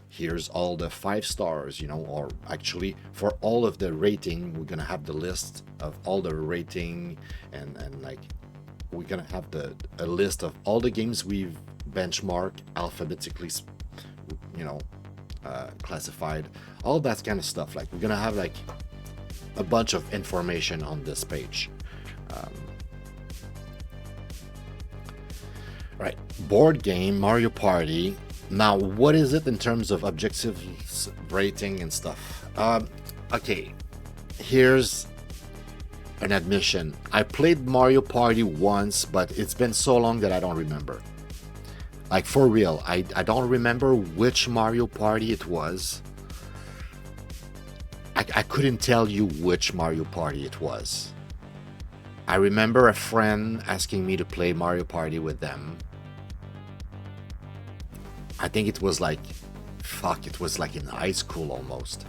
here's all the 5 stars, you know, or actually for all of the rating, we're gonna have the list of all the rating, and like we're gonna have a list of all the games we've benchmarked alphabetically, you know, classified, all that kind of stuff. Like, we're gonna have like a bunch of information on this page. Right, board game, Mario Party. Now, what is it in terms of objectives, rating, and stuff? Okay, here's an admission. I played Mario Party once, but it's been so long that I don't remember. Like, for real, I don't remember which Mario Party it was. I couldn't tell you which Mario Party it was. I remember a friend asking me to play Mario Party with them. I think it was like, fuck, it was like in high school almost.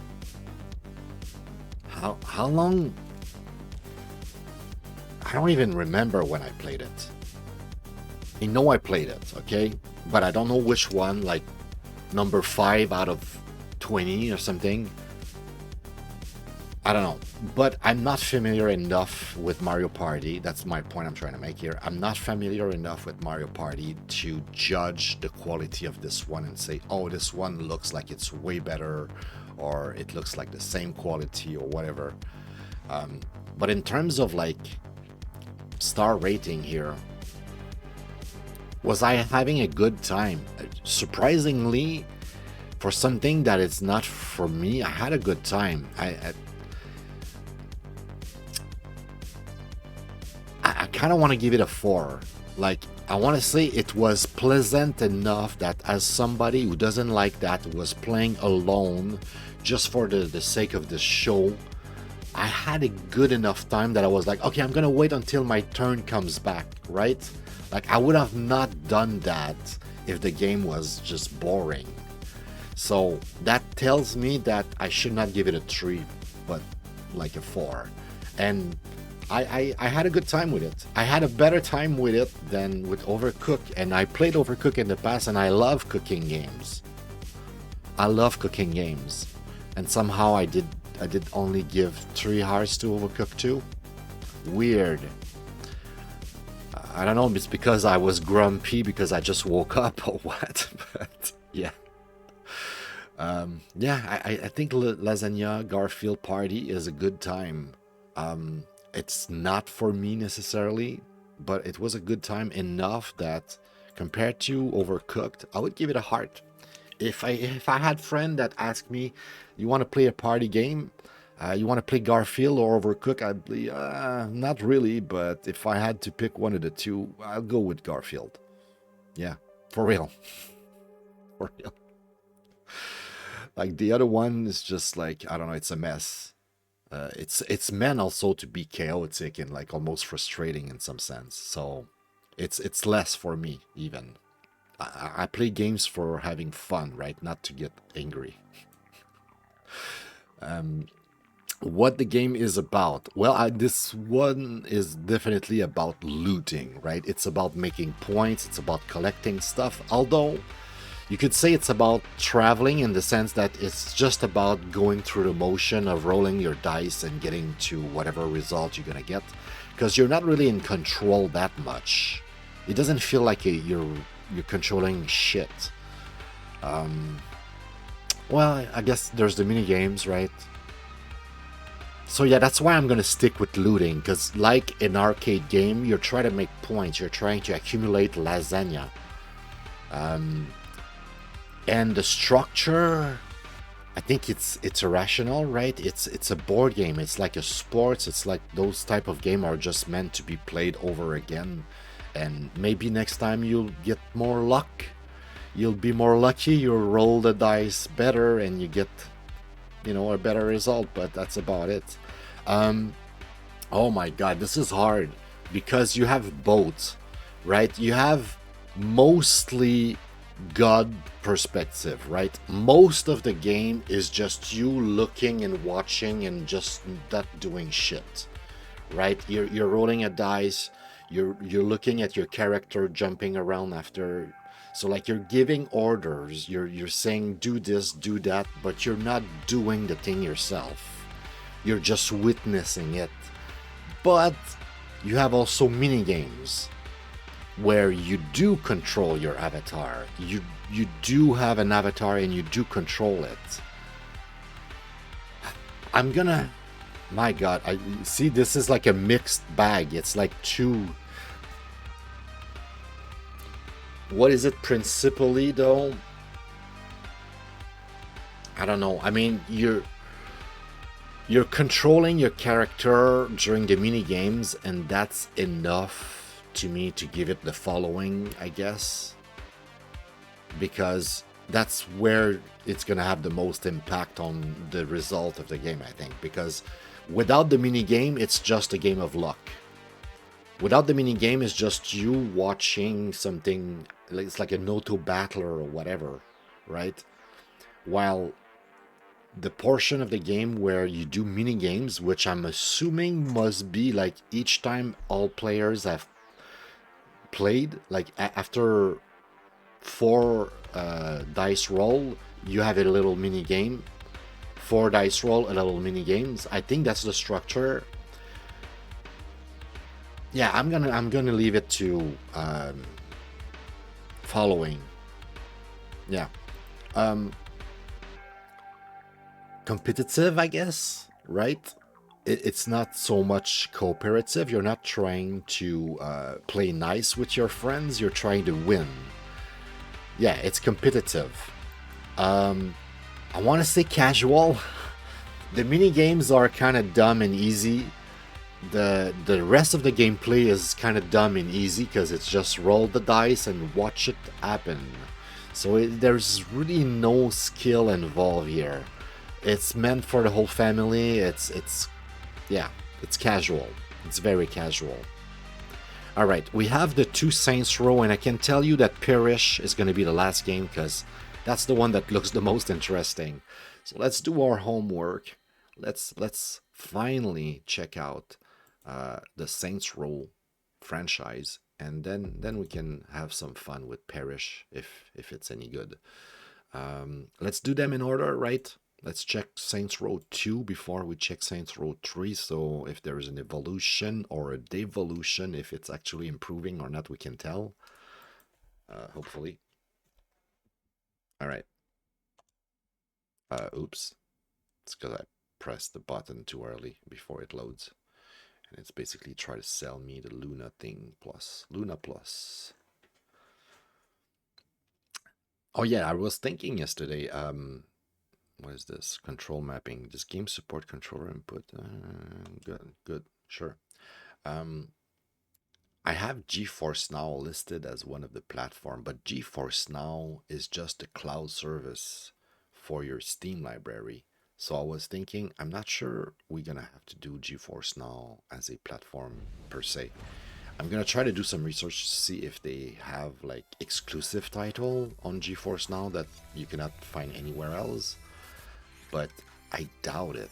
How long? I don't even remember when I played it. I know I played it, okay? But I don't know which one, like number 5 out of 20 or something. I don't know, but I'm not familiar enough with Mario Party. That's my point I'm trying to make here. I'm not familiar enough with Mario Party to judge the quality of this one and say, oh, this one looks like it's way better, or it looks like the same quality, or whatever. But in terms of like star rating here, was I having a good time? Surprisingly, for something that it's not for me, I had a good time. I kind of want to give it a 4. Like, I want to say it was pleasant enough that as somebody who doesn't like that, was playing alone just for the sake of the show, I had a good enough time that I was like, okay, I'm gonna wait until my turn comes back, right? Like, I would have not done that if the game was just boring. So that tells me that I should not give it a 3, but like a 4. And I had a good time with it. I had a better time with it than with Overcooked, and I played Overcooked in the past, and I love cooking games. I love cooking games, and somehow I did only give 3 hearts to Overcooked 2. Weird. I don't know if it's because I was grumpy because I just woke up or what, but yeah. Yeah, I think Lasagna Garfield Party is a good time. It's not for me necessarily, but it was a good time enough that compared to Overcooked, I would give it a heart. If I had friend that asked me, you want to play a party game? You want to play Garfield or Overcooked? I'd be, not really, but if I had to pick one of the two, I'll go with Garfield. Yeah, for real. For real. Like, the other one is just like, I don't know, it's a mess. It's meant also to be chaotic and like almost frustrating in some sense. So it's less for me even. I play games for having fun, right? Not to get angry. What the game is about? Well, this one is definitely about looting, right? It's about making points. It's about collecting stuff. Although you could say it's about traveling in the sense that it's just about going through the motion of rolling your dice and getting to whatever result you're gonna get, because you're not really in control that much. It doesn't feel like you're controlling shit. Well, I guess there's the mini games, right? So yeah, that's why I'm gonna stick with looting, because like an arcade game, you're trying to make points. You're trying to accumulate lasagna. And the structure, I think it's irrational, right? It's a board game. It's like a sports. It's like those type of game are just meant to be played over again. And maybe next time you'll get more luck. You'll be more lucky. You'll roll the dice better, and you get, a better result. But that's about it. Oh my God, this is hard because you have both, right? You have mostly God perspective, right? Most of the game is just you looking and watching and just not doing shit, right? You're rolling a dice, you're looking at your character jumping around after, so like you're giving orders, you're saying do this, do that, but you're not doing the thing yourself. You're just witnessing it. But you have also mini games where you do control your avatar. You do have an avatar and you do control it. I'm gonna, my God, I see this is like a mixed bag. It's like two. What is it principally though? I don't know. I mean, you're controlling your character during the mini games, and that's enough to me to give it the following, I guess, because that's where it's gonna have the most impact on the result of the game, I think, because without the mini game, it's just a game of luck. Without the mini game, it's just you watching something. It's like an auto battler or whatever, right? While the portion of the game where you do mini games, which I'm assuming must be like each time all players have played, like after 4 dice roll, you have a little mini game 4 dice roll, a little mini games. I think that's the structure. Yeah, I'm gonna leave it to following. Yeah. Competitive, I guess, right? It's not so much cooperative. You're not trying to play nice with your friends. You're trying to win. Yeah, it's competitive. I want to say casual. The mini games are kind of dumb and easy. The rest of the gameplay is kind of dumb and easy because it's just roll the dice and watch it happen. So there's really no skill involved here. It's meant for the whole family. Yeah, it's casual. It's very casual. All right, we have the 2 Saints Row, and I can tell you that Perish is going to be the last game because that's the one that looks the most interesting. So let's do our homework. Let's finally check out the Saints Row franchise, and then we can have some fun with Perish if it's any good. Let's do them in order, right? Let's check Saints Row 2 before we check Saints Row 3. So if there is an evolution or a devolution, if it's actually improving or not, we can tell. Hopefully. All right. Oops. It's because I pressed the button too early before it loads. And it's basically trying to sell me the Luna thing plus. Luna plus. Oh yeah, I was thinking yesterday, what is this? Control mapping. Does game support controller input? Good, sure. I have GeForce Now listed as one of the platform, but GeForce Now is just a cloud service for your Steam library. So I was thinking, I'm not sure we're gonna have to do GeForce Now as a platform per se. I'm gonna try to do some research to see if they have like exclusive title on GeForce Now that you cannot find anywhere else, but I doubt it.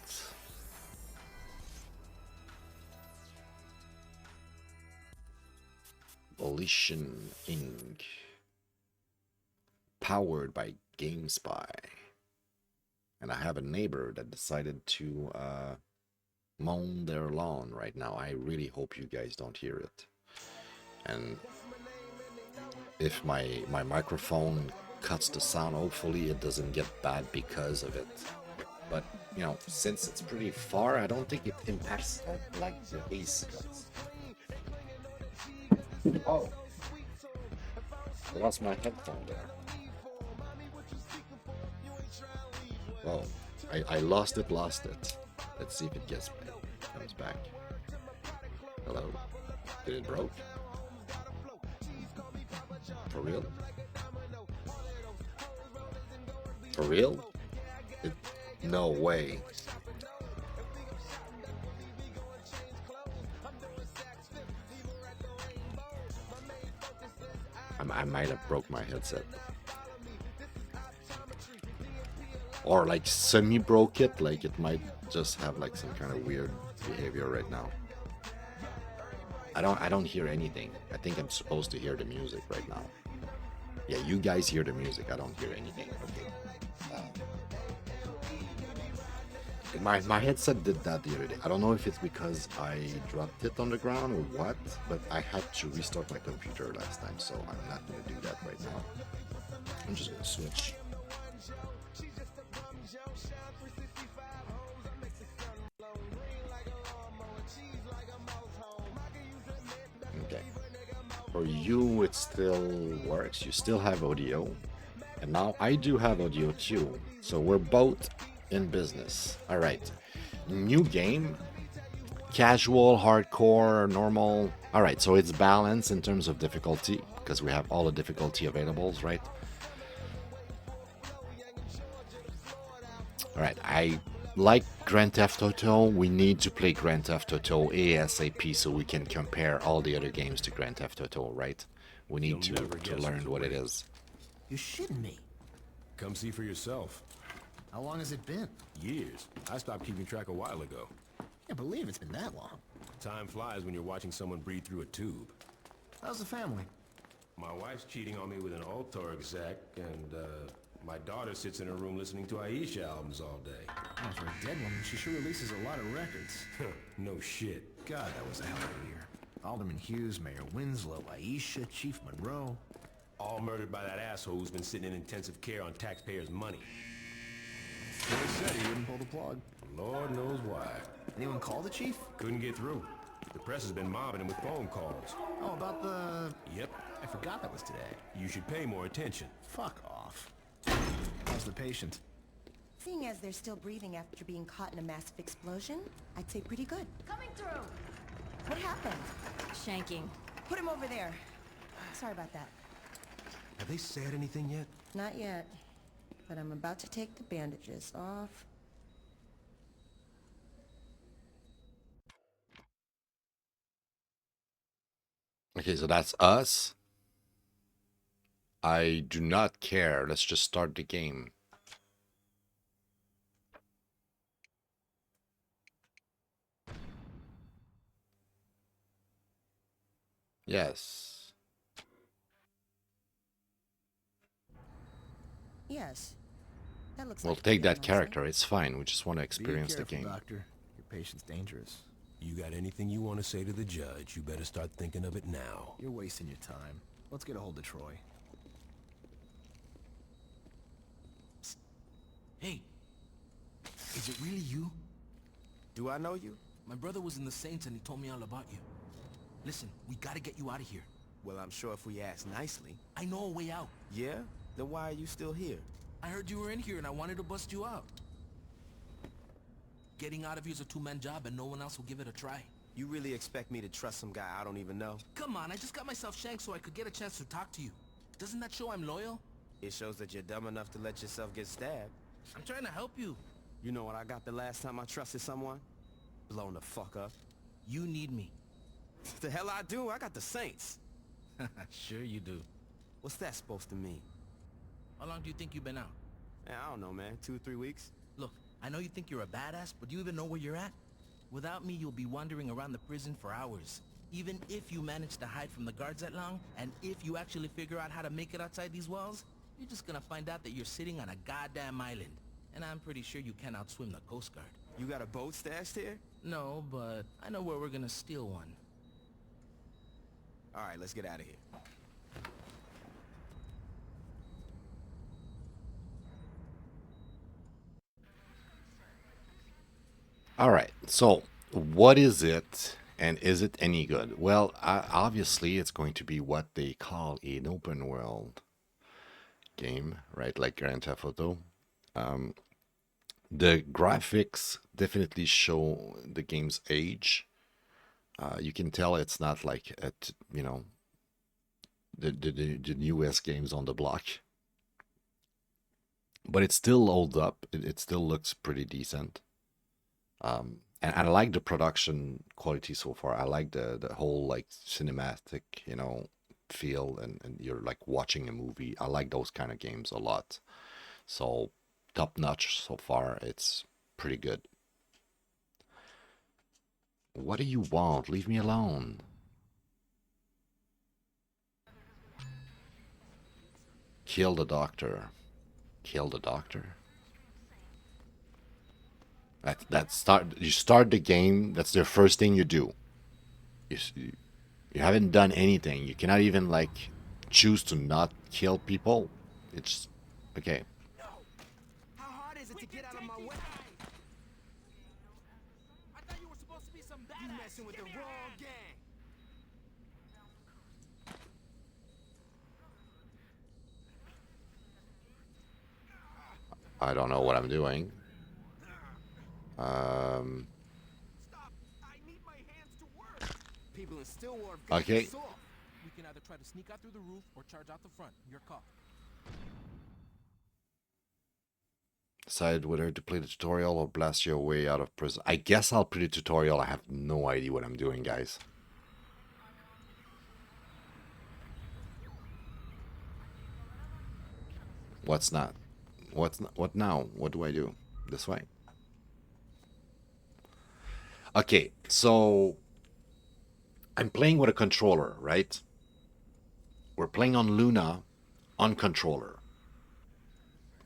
Volition Inc. Powered by GameSpy. And I have a neighbor that decided to mow their lawn right now. I really hope you guys don't hear it. And if my microphone cuts the sound, hopefully it doesn't get bad because of it. But, you know, since it's pretty far, I don't think it impacts like the bass cuts. Oh, I lost my headphone there. Oh, I lost it. Let's see if it comes back. Hello? Did it broke? For real? For real? No way. I might have broke my headset. Or like semi-broke it, like it might just have like some kind of weird behavior right now. I don't hear anything. I think I'm supposed to hear the music right now. Yeah, you guys hear the music. I don't hear anything. Okay. My headset did that the other day. I don't know if it's because I dropped it on the ground or what, but I had to restart my computer last time, so I'm not going to do that right now. I'm just going to switch. Okay. For you, it still works. You still have audio. And now I do have audio too. So we're both in business. All right. New game. Casual, hardcore, normal. All right. So it's balanced in terms of difficulty because we have all the difficulty available, right? All right. I like Grand Theft Auto. We need to play Grand Theft Auto ASAP so we can compare all the other games to Grand Theft Auto, right? We need to learn what it is. You're shitting me. Come see for yourself. How long has it been? Years. I stopped keeping track a while ago. Can't believe it's been that long. Time flies when you're watching someone breathe through a tube. How's the family? My wife's cheating on me with an altar exec, and my daughter sits in her room listening to Aisha albums all day. Oh, for a dead woman, she sure releases a lot of records. No shit. God, that was a hell of a year. Alderman Hughes, Mayor Winslow, Aisha, Chief Monroe. All murdered by that asshole who's been sitting in intensive care on taxpayers' money. Boy said he wouldn't pull the plug. Lord knows why. Anyone call the chief? Couldn't get through. The press has been mobbing him with phone calls. Oh, about the... Yep. I forgot that was today. You should pay more attention. Fuck off. How's the patient? Seeing as they're still breathing after being caught in a massive explosion, I'd say pretty good. Coming through. What happened? Shanking. Put him over there. Sorry about that. Have they said anything yet? Not yet. But I'm about to take the bandages off. Okay, so that's us. I do not care. Let's just start the game. Yes. Yes. That looks We'll like a take pretty that nice character. It's fine. We just want to experience the Be game. careful, Doctor. Your patient's dangerous. You got anything you want to say to the judge, you better start thinking of it now. You're wasting your time. Let's get a hold of Troy. Hey, is it really you? Do I know you? My brother was in the Saints and he told me all about you. Listen, we gotta get you out of here. Well, I'm sure if we ask nicely. I know a way out. Yeah? Then why are you still here? I heard you were in here and I wanted to bust you out. Getting out of here's a two-man job and no one else will give it a try. You really expect me to trust some guy I don't even know? Come on, I just got myself shanked so I could get a chance to talk to you. Doesn't that show I'm loyal? It shows that you're dumb enough to let yourself get stabbed. I'm trying to help you. You know what I got the last time I trusted someone? Blown the fuck up. You need me. The hell I do? I got the Saints. Sure you do. What's that supposed to mean? How long do you think you've been out? Man, I don't know, man. 2 or 3 weeks? Look, I know you think you're a badass, but do you even know where you're at? Without me, you'll be wandering around the prison for hours. Even if you manage to hide from the guards that long, and if you actually figure out how to make it outside these walls, you're just gonna find out that you're sitting on a goddamn island. And I'm pretty sure you can't outswim the Coast Guard. You got a boat stashed here? No, but I know where we're gonna steal one. Alright, let's get out of here. All right. So, what is it, and is it any good? Well, obviously, it's going to be what they call an open world game, right? Like Grand Theft Auto. The graphics definitely show the game's age. You can tell it's not like the newest games on the block, but it still holds up. It still looks pretty decent. And I like the production quality so far. I like the whole like cinematic, feel, and you're like watching a movie. I like those kind of games a lot. So top notch so far. It's pretty good. What do you want? Leave me alone. Kill the doctor. Kill the doctor. You start the game. That's the first thing you do. You haven't done anything. You cannot even like choose to not kill people. It's okay. How hard is it to get out of my way? I thought you were supposed to be some You messing with the wrong gang. I don't know what I'm doing. Stop! I need my hands to work. People in Stillwater got Okay. this off. We can either try to sneak out through the roof or charge out the front. Your call. Decide whether to play the tutorial or blast your way out of prison. I guess I'll play the tutorial. I have no idea what I'm doing, guys. What now? What do I do? This way? Okay, so I'm playing with a controller, right? We're playing on Luna on controller.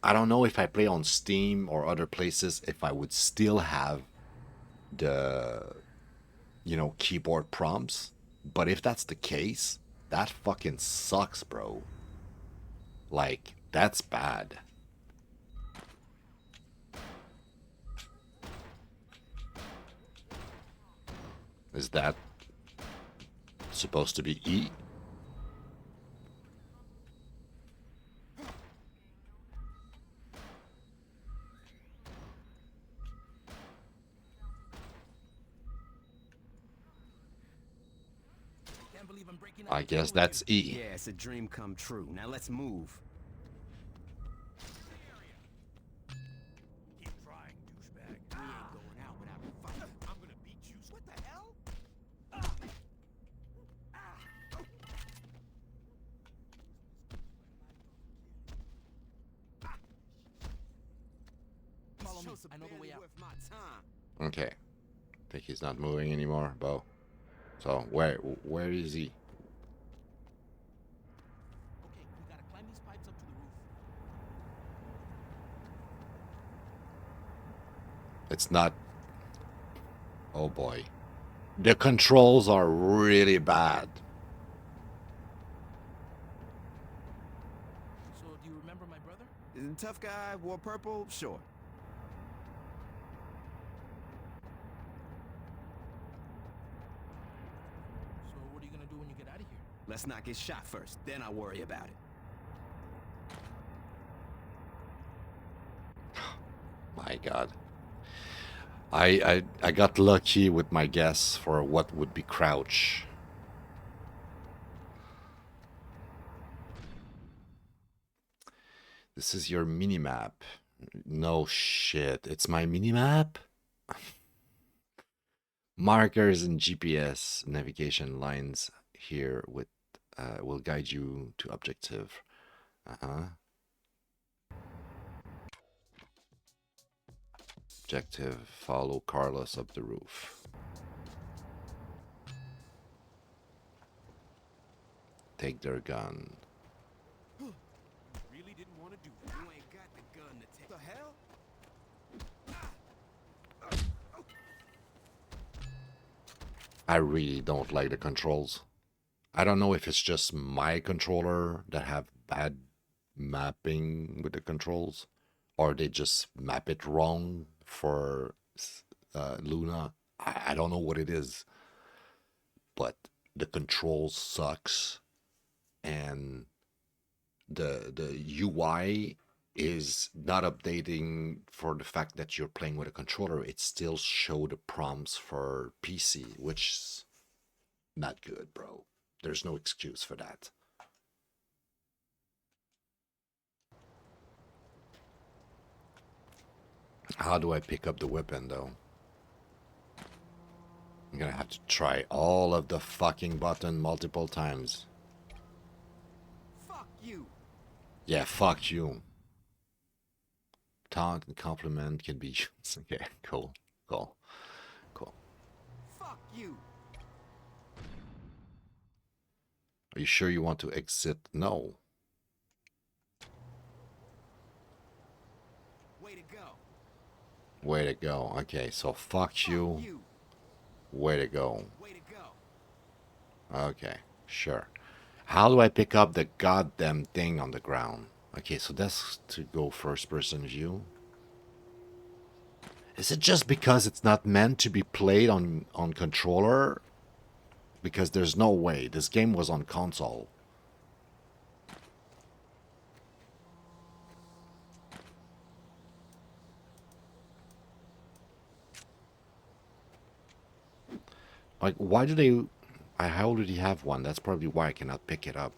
I don't know if I play on Steam or other places if I would still have the, you know, keyboard prompts. But if that's the case, that fucking sucks, bro. Like, that's bad. Is that supposed to be E? Can't believe I'm breaking up I the game guess with that's you. E. Yeah, it's a dream come true. Now let's move. Keep trying, douchebag. We ain't going out without a fight. I'm gonna beat you. What the hell? Follow me. I know the way out. Worth my time. Okay. Think he's not moving anymore, Bo. So where is he? Okay, we gotta climb these pipes up to the roof. It's not. Oh boy. The controls are really bad. So, do you remember my brother? Isn't tough guy wore purple? Sure. So, what are you gonna do when you get out of here? Let's not get shot first, then I'll worry about it. My God. I got lucky with my guess for what would be crouch. This is your minimap. No shit. It's my minimap? Markers and GPS navigation lines here with will guide you to objective. Objective, follow Carlos up the roof. Take their gun. Really didn't want to do that. You ain't got the gun to take. The hell? I really don't like the controls. I don't know if it's just my controller that have bad mapping with the controls, or they just map it wrong for Luna. I don't know what it is, but the control sucks, and the UI is not updating for the fact that you're playing with a controller. It still show the prompts for PC, which is not good, bro. There's no excuse for that. How do I pick up the weapon, though? I'm gonna have to try all of the fucking button multiple times. Fuck you. Yeah, fuck you. Taunt and compliment can be used. Okay, cool. Fuck you. Are you sure you want to exit? No. Way to go. Way to go. Okay, so fuck you. You. Way to go. Way to go. Okay, sure. How do I pick up the goddamn thing on the ground? Okay, so that's to go first person view. Is it just because it's not meant to be played on controller? Because there's no way. This game was on console. Like, why do they... I already have one. That's probably why I cannot pick it up.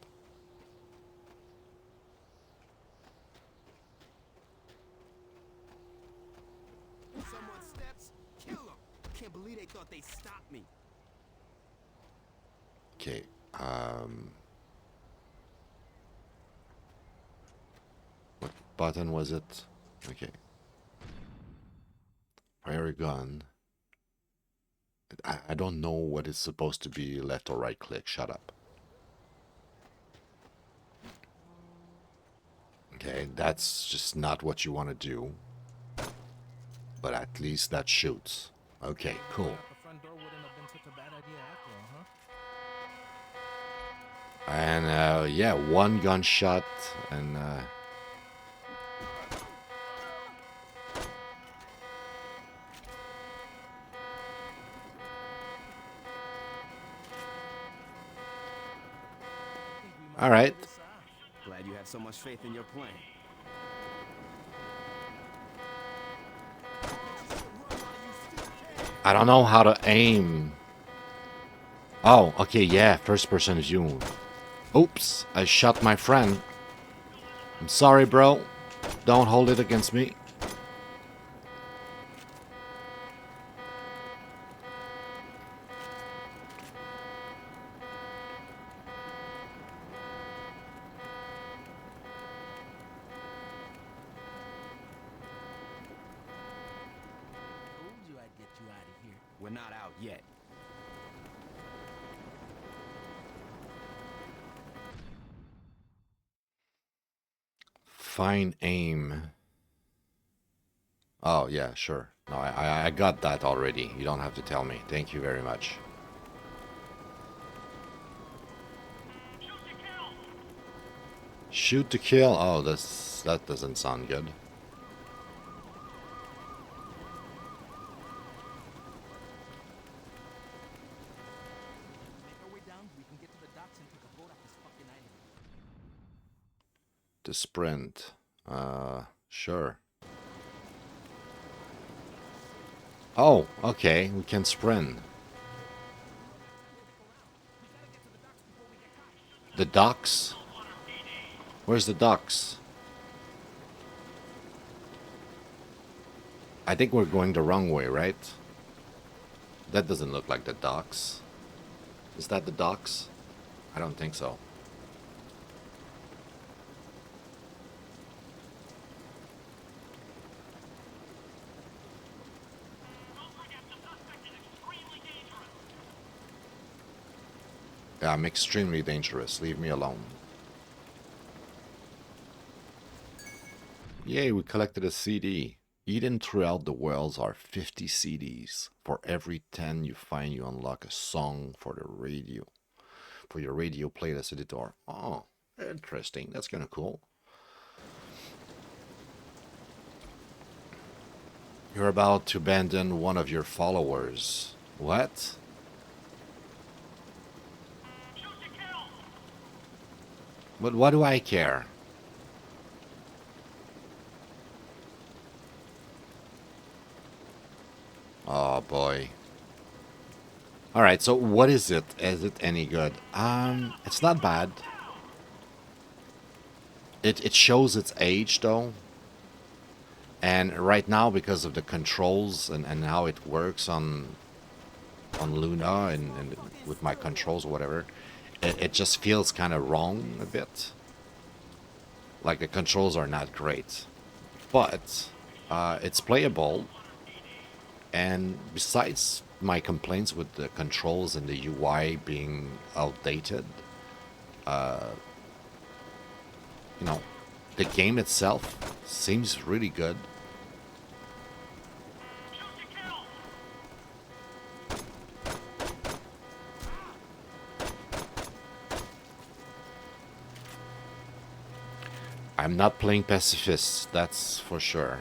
Someone steps, kill them. Can't believe they thought they stopped me. Okay, what button was it? Okay. Fire gun. I don't know what is supposed to be left or right click. Shut up. Okay, that's just not what you want to do. But at least that shoots. Okay, cool. The front door wouldn't have been such a bad idea after all, huh? And yeah, one gunshot and all right. Glad you have so much faith in your plan. I don't know how to aim. Oh, okay, yeah, first person view. Oops, I shot my friend. I'm sorry, bro. Don't hold it against me. Told you I'd get you out of here. We're not out yet. Fine aim. Oh, yeah, sure. No, I got that already. You don't have to tell me. Thank you very much. Shoot to kill. Oh, that doesn't sound good. Make our way down, we can get to the docks and take a boat off this fucking island. To sprint. Sure. Oh, okay. We can sprint. The docks? Where's the docks? I think we're going the wrong way, right? That doesn't look like the docks. Is that the docks? I don't think so. Yeah, I'm extremely dangerous. Leave me alone. Yay, we collected a CD. Eaten throughout the world are 50 CDs. For every 10 you find, you unlock a song for the radio. For your radio playlist editor. Oh, interesting. That's kind of cool. You're about to abandon one of your followers. What? But what do I care? Oh boy. Alright, so what is it? Is it any good? It's not bad. It shows its age though. And right now, because of the controls and how it works on Luna and with my controls or whatever, it just feels kind of wrong a bit. Like the controls are not great. But it's playable. And besides my complaints with the controls and the UI being outdated, you know, the game itself seems really good. I'm not playing pacifist, that's for sure.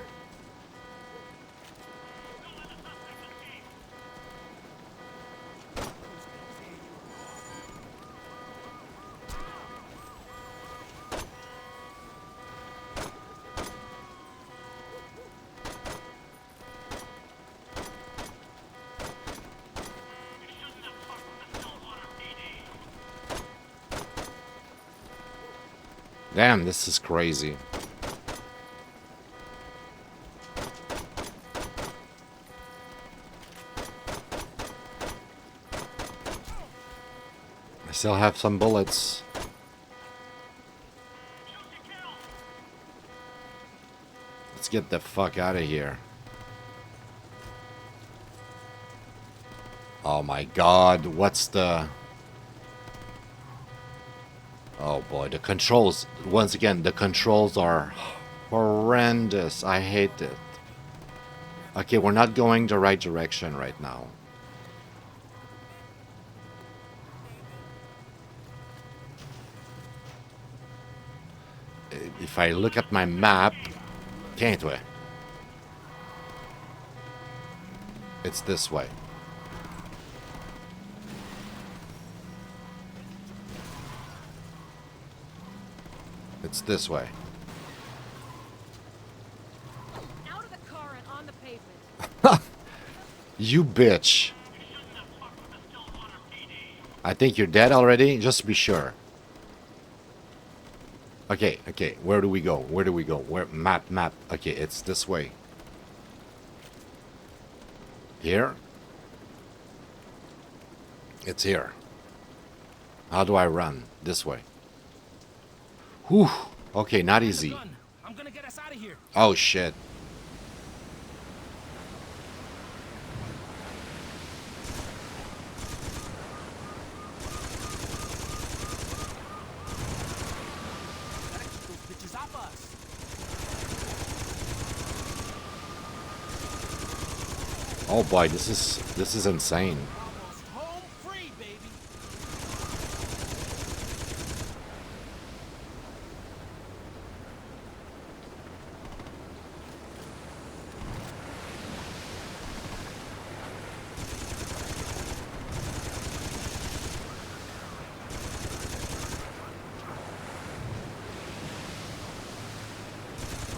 Damn, this is crazy. I still have some bullets. Let's get the fuck out of here. Oh my god, what's the... Oh boy, the controls, once again, the controls are horrendous. I hate it. Okay, we're not going the right direction right now. If I look at my map, can't we? It's this way. It's this way. Out of the car and on the pavement. You bitch. I think you're dead already, just to be sure. Okay, okay, where do we go? Where do we go? Where? Map. Okay, it's this way. Here? It's here. How do I run? This way. Whew. Okay, not easy. I'm gonna get us out of here. Oh shit. Those bitches off us. Oh boy, this is insane. Almost home free, baby.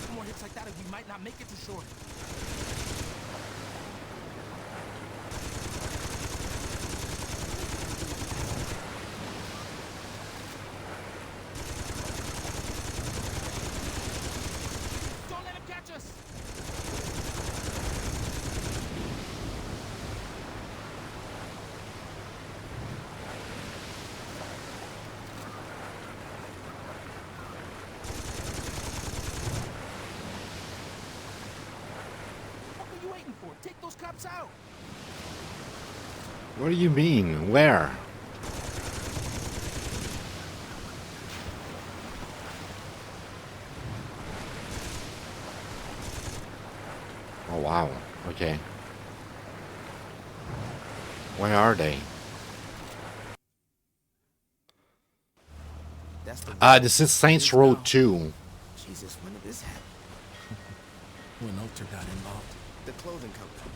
Two more hits like that and we might not make it to shore. Don't let him catch us. What are you waiting for? Take those cops out. What do you mean? Where? Oh wow. Okay. Where are they? That's the This is Saints Row 2. Jesus, when did this happen? When Ulter got involved. The clothing company.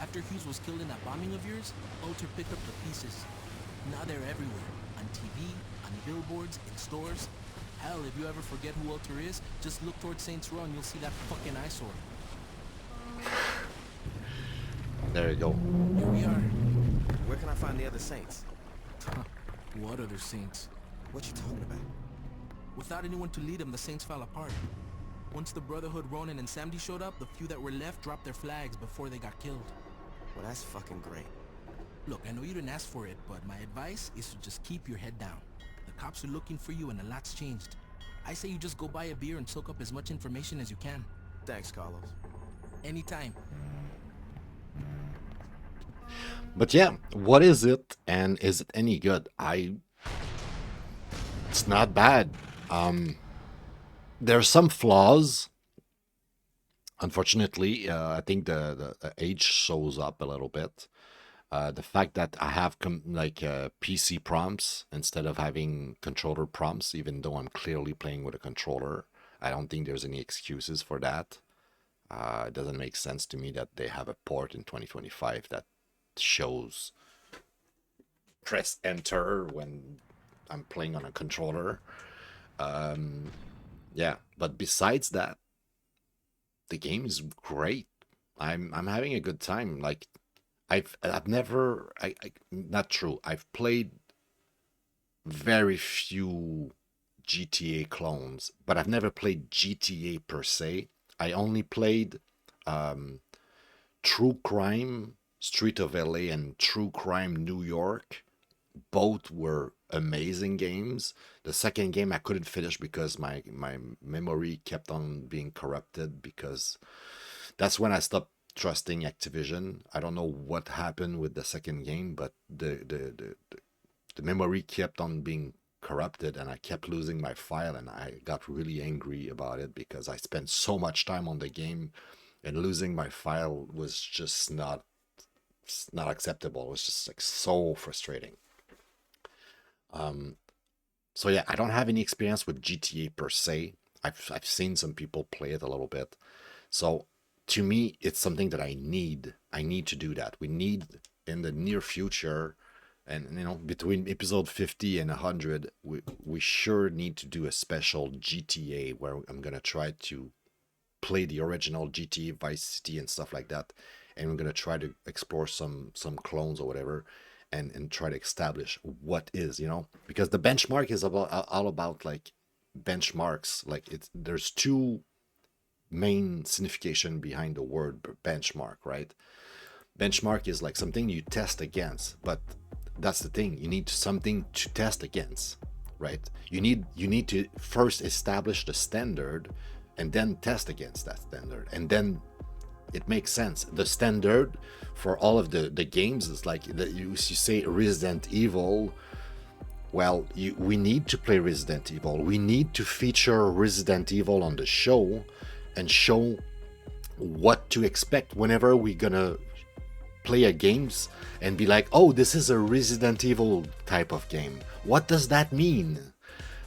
After Hughes was killed in that bombing of yours, Ulter picked up the pieces. Now they're everywhere. On TV, on billboards, in stores. Hell, if you ever forget who Ulter is, just look towards Saints Row and you'll see that fucking eyesore. There you go. Here we are. Where can I find the other saints? What other Saints? What you talking about? Without anyone to lead them, the Saints fell apart. Once the Brotherhood, Ronin, and Samdi showed up, the few that were left dropped their flags before they got killed. Well, that's fucking great. Look, I know you didn't ask for it, but my advice is to just keep your head down. The cops are looking for you and a lot's changed. I say you just go buy a beer and soak up as much information as you can. Thanks, Carlos. Anytime. But yeah, what is it and is it any good? It's not bad. There are some flaws. Unfortunately, I think the age shows up a little bit. The fact that I have PC prompts instead of having controller prompts, even though I'm clearly playing with a controller, I don't think there's any excuses for that. It doesn't make sense to me that they have a port in 2025 that shows press enter when I'm playing on a controller. Yeah, but besides that, the game is great. I'm having a good time. Like I've never not true. I've played very few GTA clones, but I've never played GTA per se. I only played True Crime Street of LA and True Crime New York. Both were amazing games. The second game I couldn't finish because my memory kept on being corrupted, because that's when I stopped trusting Activision. I don't know what happened with the second game, but the memory kept on being corrupted, and I kept losing my file, and I got really angry about it because I spent so much time on the game, and losing my file was just not acceptable. It was just like so frustrating. So yeah, I don't have any experience with GTA per se. I've seen some people play it a little bit. So to me, it's something that I need. I need to do that. We need in the near future, and you know, between episode 50 and 100, we sure need to do a special GTA where I'm gonna try to play the original GTA Vice City and stuff like that, and we're gonna try to explore some clones or whatever, and try to establish what is, you know, because the benchmark is about all about like benchmarks. Like there's two main signification behind the word benchmark, right? Benchmark is like something you test against, but that's the thing, you need something to test against, right? You need to first establish the standard and then test against that standard, and then it makes sense. The standard for all of the games is like you say Resident Evil. Well, we need to play Resident Evil. We need to feature Resident Evil on the show and show what to expect whenever we're gonna play a games and be like, oh, this is a Resident Evil type of game. What does that mean?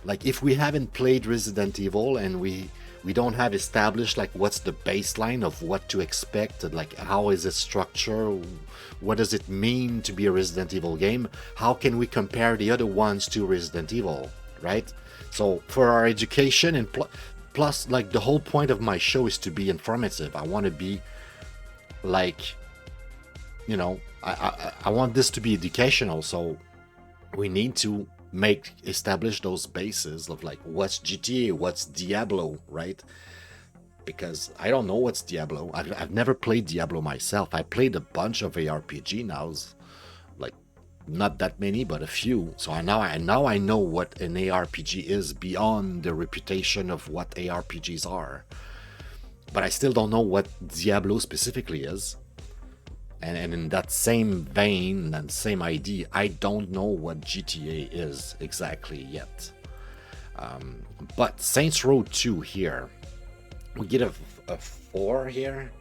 Like, if we haven't played Resident Evil and we don't have established like what's the baseline of what to expect, like how is it structured, what does it mean to be a Resident Evil game, how can we compare the other ones to Resident Evil, right? So for our education, and plus like the whole point of my show is to be informative. I want to be like, you know, I want this to be educational, so we need to establish those bases of like what's GTA, what's Diablo, right? Because I don't know what's Diablo. I've never played Diablo myself. I played a bunch of ARPG nows, like not that many, but a few. So now I know what an ARPG is beyond the reputation of what ARPGs are. But I still don't know what Diablo specifically is. And in that same vein and same idea, I don't know what GTA is exactly yet. But Saints Row 2 here, we get a 4 here.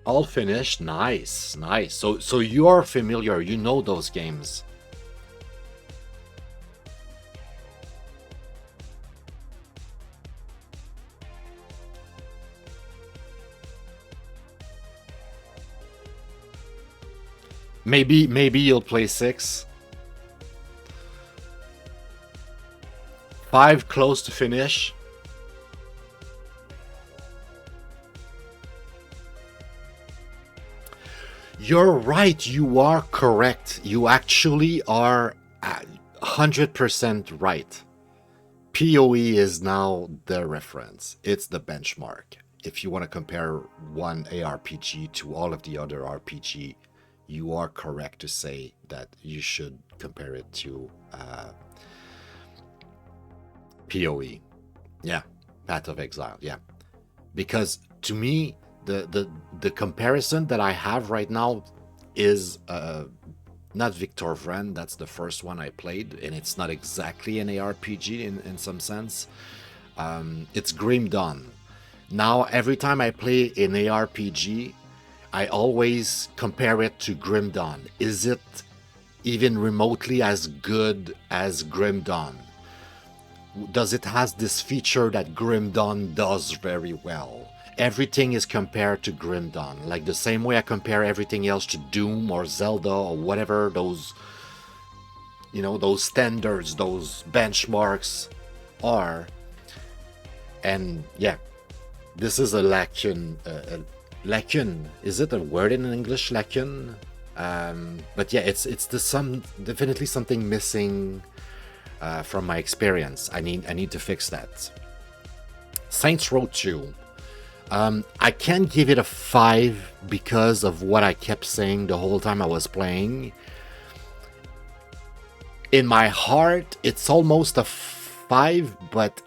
All finished, nice. So you are familiar, you know those games. Maybe you'll play 6. 5 close to finish. You're right, you are correct. You actually are 100% right. PoE is now the reference. It's the benchmark. If you want to compare one ARPG to all of the other RPG, you are correct to say that you should compare it to PoE. Yeah, Path of Exile, yeah. Because to me, the comparison that I have right now is not Victor Vran. That's the first one I played, and it's not exactly an ARPG in some sense. It's Grim Dawn. Now, every time I play an ARPG, I always compare it to Grim Dawn. Is it even remotely as good as Grim Dawn? Does it has this feature that Grim Dawn does very well? Everything is compared to Grim Dawn, like the same way I compare everything else to Doom or Zelda or whatever those, you know, those standards, those benchmarks are. And yeah, this is a lacune. Lacune, is it a word in English, lacune? But yeah, it's definitely something missing from my experience. I need to fix that. Saints Row 2. I can't give it a 5 because of what I kept saying the whole time I was playing. In my heart, it's almost a 5, but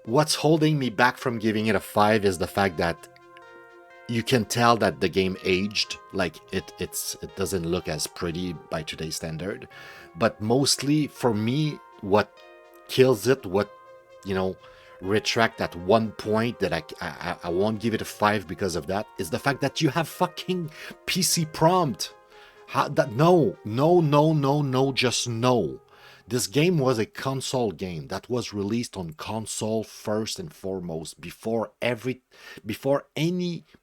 what's holding me back from giving it a 5 is the fact that you can tell that the game aged, like it doesn't look as pretty by today's standard. But mostly for me, what kills it, what, you know, retract at one point that I won't give it a 5 because of that, is the fact that you have fucking PC prompt. No, just no. This game was a console game that was released on console first and foremost. Before any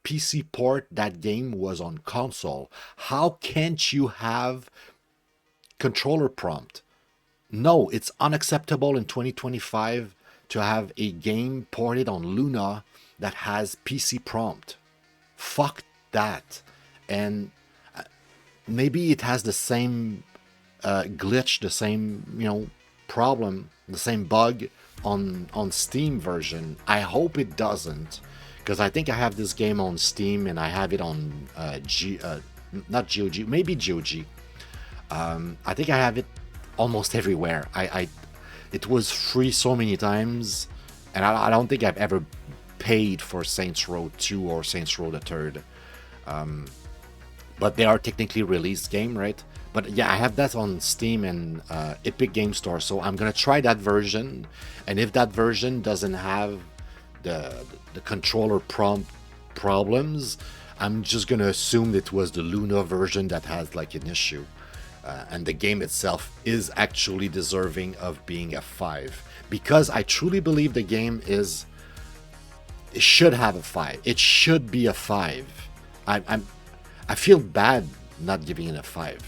PC port, that game was on console. How can't you have controller prompt? No, it's unacceptable in 2025 to have a game ported on Luna that has PC prompt. Fuck that. And maybe it has the same glitch, the same, you know, problem, the same bug on Steam version. I hope it doesn't, because I think I have this game on Steam and I have it on not GOG, maybe GOG. I think I have it almost everywhere. It was free so many times, and I don't think I've ever paid for Saints Row 2 or Saints Row the Third. But they are technically released game, right? But yeah, I have that on Steam and Epic Game Store, so I'm gonna try that version. And if that version doesn't have the controller prompt problems, I'm just gonna assume it was the Luna version that has like an issue. And the game itself is actually deserving of being a 5, because I truly believe the game it should have a 5. It should be a 5. I feel bad not giving it a 5.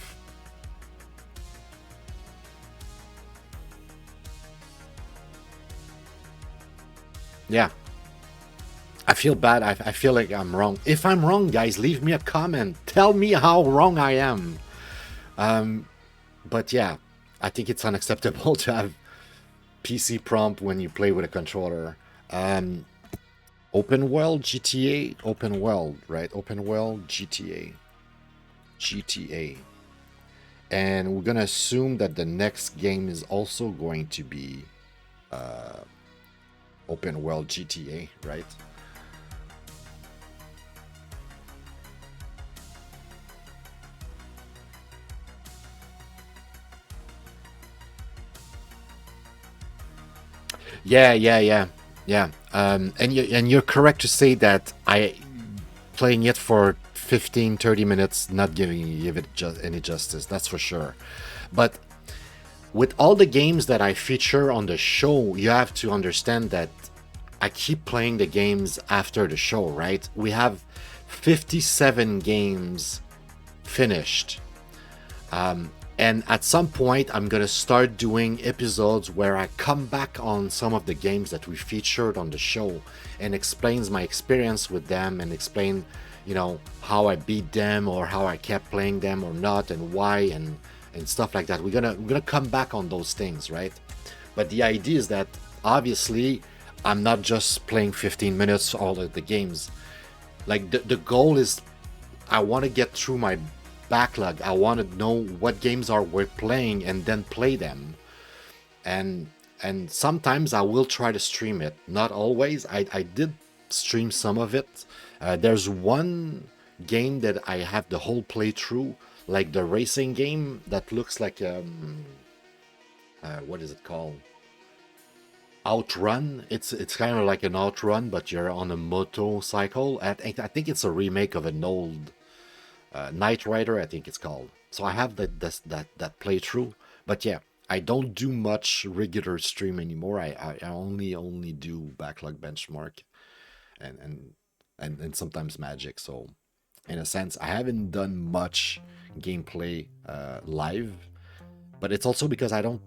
Yeah. I feel bad. I feel like I'm wrong. If I'm wrong, guys, leave me a comment. Tell me how wrong I am. But yeah, I think it's unacceptable to have PC prompt when you play with a controller. Open world GTA, open world, right? Open world GTA. And we're gonna assume that the next game is also going to be open world GTA, right? Yeah. And you're correct to say that playing it for 15-30 minutes, not giving it any justice. That's for sure. But with all the games that I feature on the show, you have to understand that I keep playing the games after the show, right? We have 57 games finished. And at some point, I'm going to start doing episodes where I come back on some of the games that we featured on the show and explains my experience with them and explain, you know, how I beat them or how I kept playing them or not and why and stuff like that. We're gonna come back on those things, right? But the idea is that obviously I'm not just playing 15 minutes all of the games. Like the goal is I want to get through my backlog. I want to know what games are worth playing and then play them. And sometimes I will try to stream it. Not always. I did stream some of it. There's one game that I have the whole playthrough, like the racing game that looks like what is it called? Outrun. It's kind of like an outrun, but you're on a motorcycle. I think it's a remake of an old Knight Rider, I think it's called. So I have that playthrough. But yeah, I don't do much regular stream anymore. I only do backlog, benchmark, and sometimes magic. So in a sense, I haven't done much gameplay live. But it's also because I don't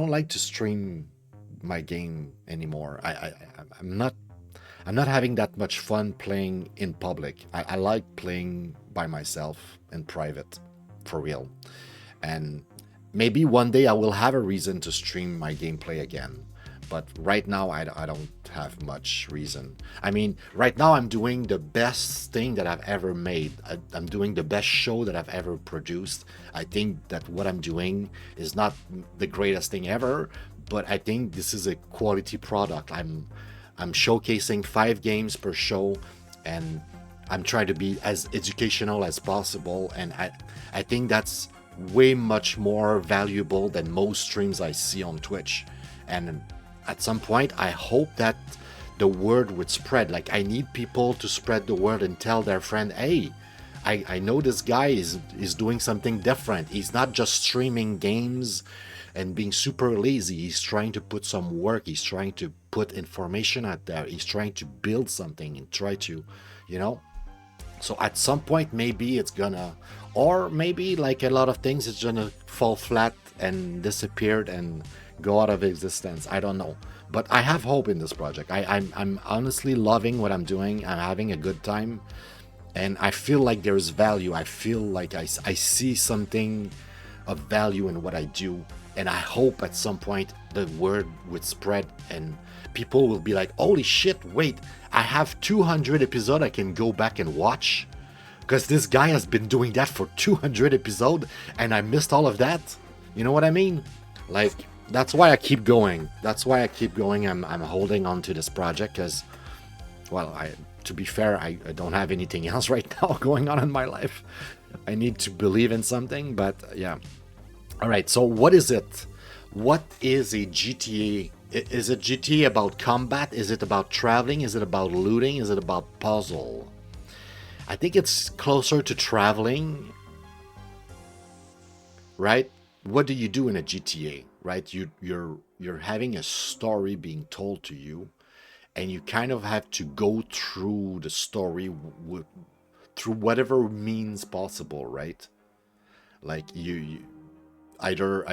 like to stream my game anymore. I'm not having that much fun playing in public. I like playing by myself in private, for real. And maybe one day I will have a reason to stream my gameplay again. But right now, I don't have much reason. I mean, right now I'm doing the best thing that I've ever made. I'm doing the best show that I've ever produced. I think that what I'm doing is not the greatest thing ever, but I think this is a quality product. I'm showcasing 5 games per show, and I'm trying to be as educational as possible, and I think that's way much more valuable than most streams I see on Twitch. And at some point, I hope that the word would spread. Like, I need people to spread the word and tell their friend, hey, I know this guy is doing something different. He's not just streaming games and being super lazy. He's trying to put some work. He's trying to put information out there. He's trying to build something and try to, you know. So at some point, maybe it's gonna, or maybe like a lot of things, it's gonna fall flat and disappear and go out of existence. I don't know, but I have hope in this project. I'm honestly loving what I'm doing. I'm having a good time, and I feel like there's value. I feel like I see something of value in what I do, and I hope at some point the word would spread and people will be like, holy shit, wait, I have 200 episodes I can go back and watch, because this guy has been doing that for 200 episodes and I missed all of that. You know what I mean? Like, that's why I keep going. That's why I keep going. I'm holding on to this project because, well, to be fair, I don't have anything else right now going on in my life. I need to believe in something, but yeah. All right, so what is it? What is a GTA? Is it GTA about combat? Is it about traveling? Is it about looting? Is it about puzzle? I think it's closer to traveling, right? What do you do in a GTA, right? You're having a story being told to you, and you kind of have to go through the story through whatever means possible, right? Like you either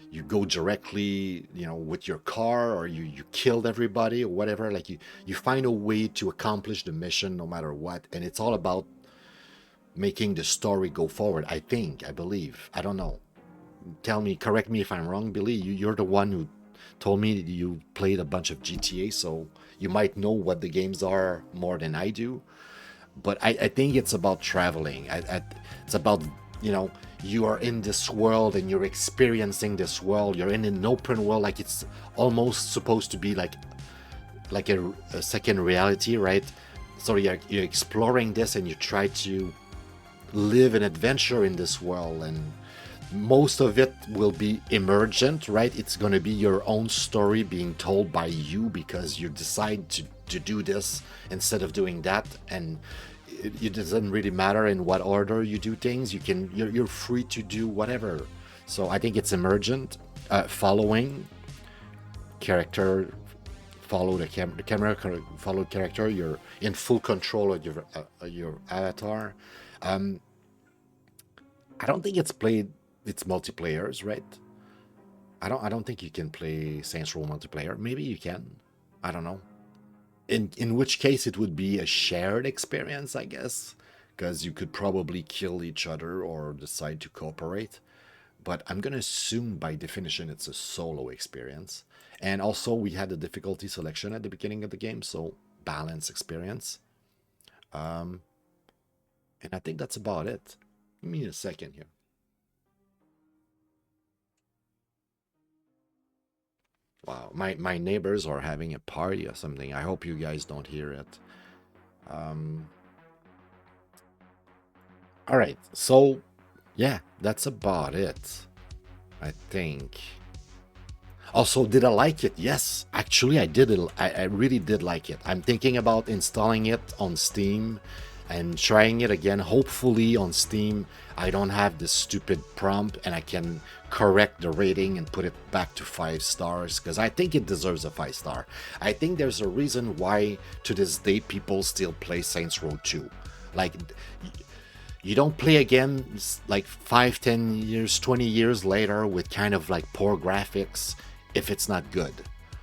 you go directly, you know, with your car, or you killed everybody or whatever. Like you find a way to accomplish the mission no matter what, and it's all about making the story go forward. I believe, I don't know, tell me, correct me if I'm wrong, Billy. You're the one who told me that you played a bunch of GTA, so you might know what the games are more than I do. But I think it's about traveling. It's about, you know, you are in this world and you're experiencing this world. You're in an open world, like it's almost supposed to be like a second reality, right? So you're exploring this and you try to live an adventure in this world, and most of it will be emergent, right? It's going to be your own story being told by you because you decide to do this instead of doing that, and it doesn't really matter in what order you do things. You're free to do whatever. So I think it's emergent, following character, follow the camera, follow character. You're in full control of your avatar. I don't think it's multiplayers, right? I don't think you can play Saints Row multiplayer. Maybe you can. I don't know. In which case it would be a shared experience, I guess, because you could probably kill each other or decide to cooperate. But I'm gonna assume by definition it's a solo experience. And also we had a difficulty selection at the beginning of the game, so balance experience. And I think that's about it. Give me a second here. Wow, my neighbors are having a party or something. I hope you guys don't hear it. All right, so yeah, that's about it, I think. Also, did I like it? Yes, actually I did. I really did like it. I'm thinking about installing it on Steam and trying it again. Hopefully on Steam I don't have this stupid prompt and I can correct the rating and put it back to 5 stars, because I think it deserves a 5 star. I think there's a reason why to this day people still play Saints Row 2. Like, you don't play again like 5, 10 years, 20 years later with kind of like poor graphics if it's not good.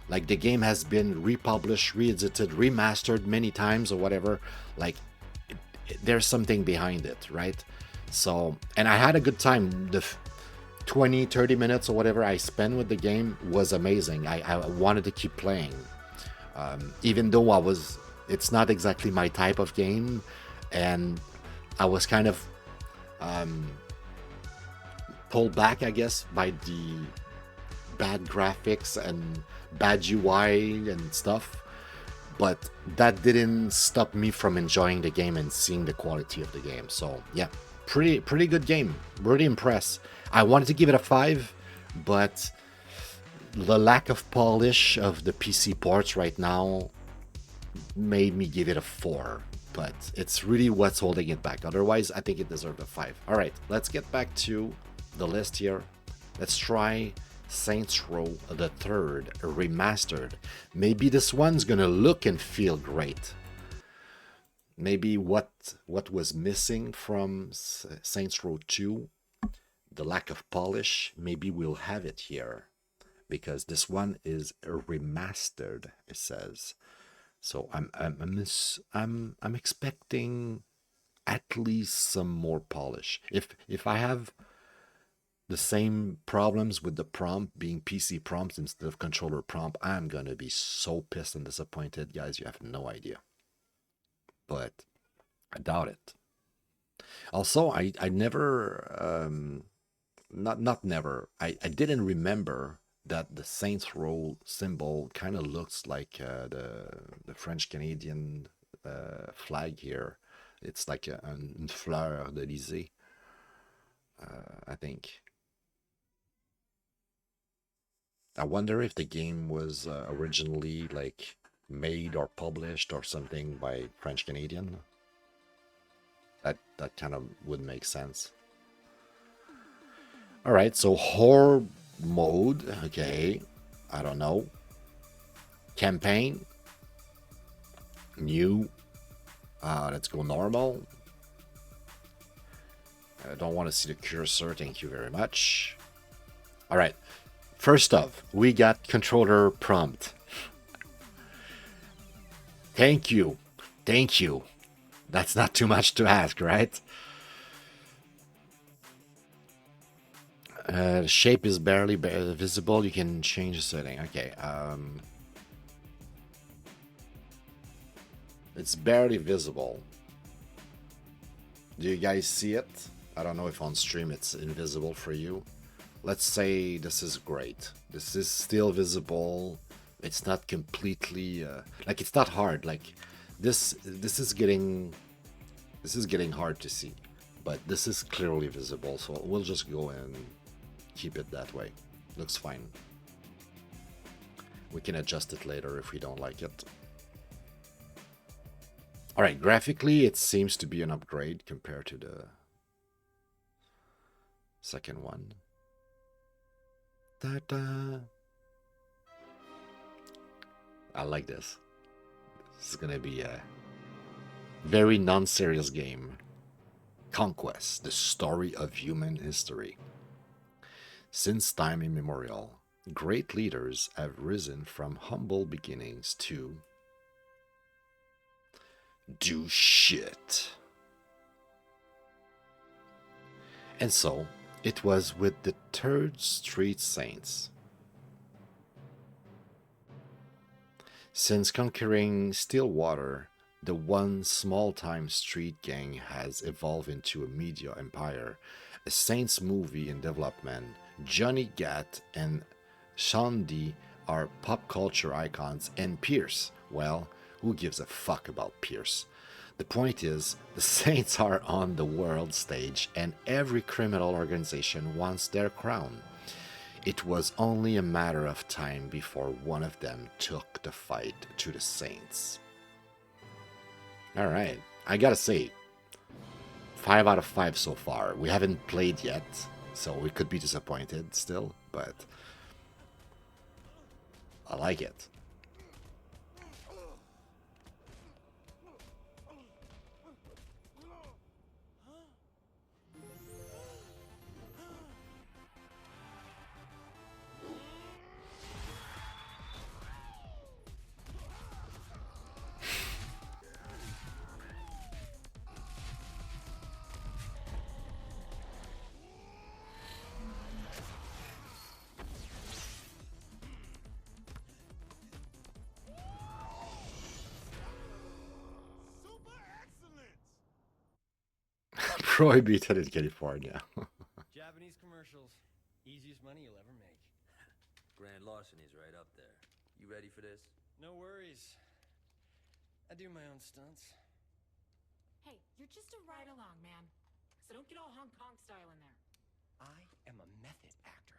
Like, the game has been republished, re-edited, remastered many times or whatever. Like, there's something behind it, right? So, and I had a good time. The 20, 30 minutes or whatever I spent with the game was amazing. I wanted to keep playing. Even though it's not exactly my type of game, and I was kind of pulled back, I guess, by the bad graphics and bad UI and stuff. but that didn't stop me from enjoying the game and seeing the quality of the game. So yeah, pretty good game. Really impressed. I wanted to give it a 5, but the lack of polish of the PC ports right now made me give it a 4. But it's really what's holding it back. Otherwise, I think it deserved a 5. All right, let's get back to the list here. Let's try Saints Row the Third Remastered. Maybe this one's gonna look and feel great. Maybe what was missing from Saints Row 2, the lack of polish, maybe we'll have it here, because this one is remastered, it says. So I'm expecting at least some more polish. If I have the same problems with the prompt being PC prompts instead of controller prompt, I'm gonna be so pissed and disappointed, guys. You have no idea. But I doubt it. Also, I never not never. I didn't remember that the Saints Row symbol kind of looks like the French Canadian flag here. It's like une fleur d'Elysée, I think. I wonder if the game was originally like made or published or something by French Canadian. That kind of would make sense. All right, so horror mode, okay, I don't know. Campaign, new, let's go normal. I don't want to see the cursor, thank you very much. All right, first off, we got controller prompt. Thank you, that's not too much to ask, right? The shape is barely visible. You can change the setting. Okay. It's barely visible. Do you guys see it? I don't know if on stream it's invisible for you. Let's say this is great. This is still visible. It's not completely like it's not hard. Like this is getting hard to see, but this is clearly visible. So we'll just go and keep it that way. Looks fine. We can adjust it later if we don't like it. Alright, graphically it seems to be an upgrade compared to the second one. Ta-da! I like this. This is gonna be a very non-serious game. Conquest, the story of human history. Since time immemorial, great leaders have risen from humble beginnings to do shit. And so, it was with the Third Street Saints. Since conquering Stillwater, the one small-time street gang has evolved into a media empire, a Saints movie in development. Johnny Gat and Shandy are pop culture icons, and Pierce, well, who gives a fuck about Pierce? The point is, the Saints are on the world stage, and every criminal organization wants their crown. It was only a matter of time before one of them took the fight to the Saints. Alright, I gotta say, 5 out of 5 so far. We haven't played yet, so we could be disappointed still, but I like it. Prohibited in California. Japanese commercials. Easiest money you'll ever make. Grand larceny's right up there. You ready for this? No worries. I do my own stunts. Hey, you're just a ride-along, man. So don't get all Hong Kong style in there. I am a method actor.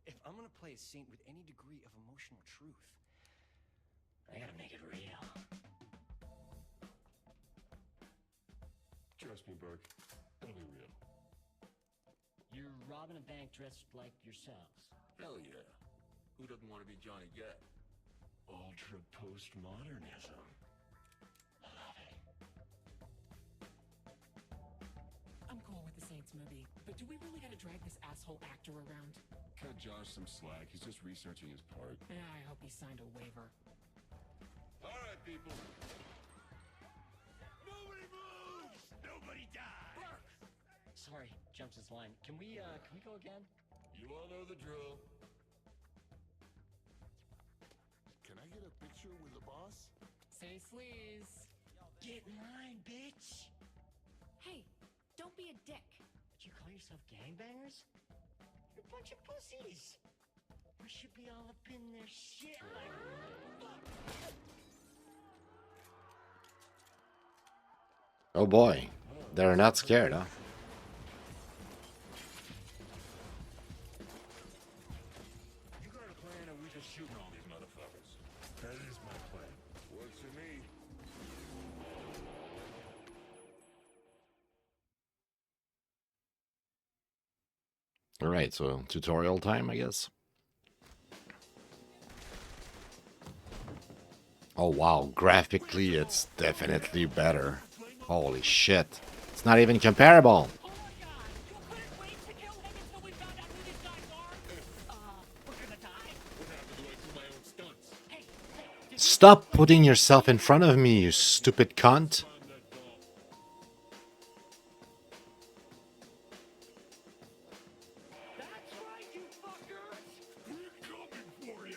If I'm gonna play a saint with any degree of emotional truth, I gotta make it real. Trust me, Burke. It'll be real. You're robbing a bank dressed like yourselves. Hell yeah. Who doesn't want to be Johnny Depp? Ultra postmodernism. I love it. I'm cool with the Saints movie, but do we really gotta drag this asshole actor around? Cut Josh some slack. He's just researching his part. Yeah, I hope he signed a waiver. All right, people. Nobody moves! Nobody dies! Sorry, jumps his line. Can we go again? You all know the drill. Can I get a picture with the boss? Say sleaze. Get in line, bitch! Hey, don't be a dick. You call yourself gangbangers? You're a bunch of pussies. We should be all up in their shit like... Fuck! Oh boy. They're not scared, huh? You got a plan or we just shooting all these motherfuckers? That is my plan. Works for me. Alright, so tutorial time, I guess. Oh wow, graphically it's definitely better. Holy shit. It's not even comparable. Oh my god! You couldn't wait to kill him until we found out who these guys are? We're gonna die. What happened to I do my own stunts? Hey, Stop putting yourself in front of me, you stupid cunt. Find that ball. that's right, you fuckers! We're coming for you.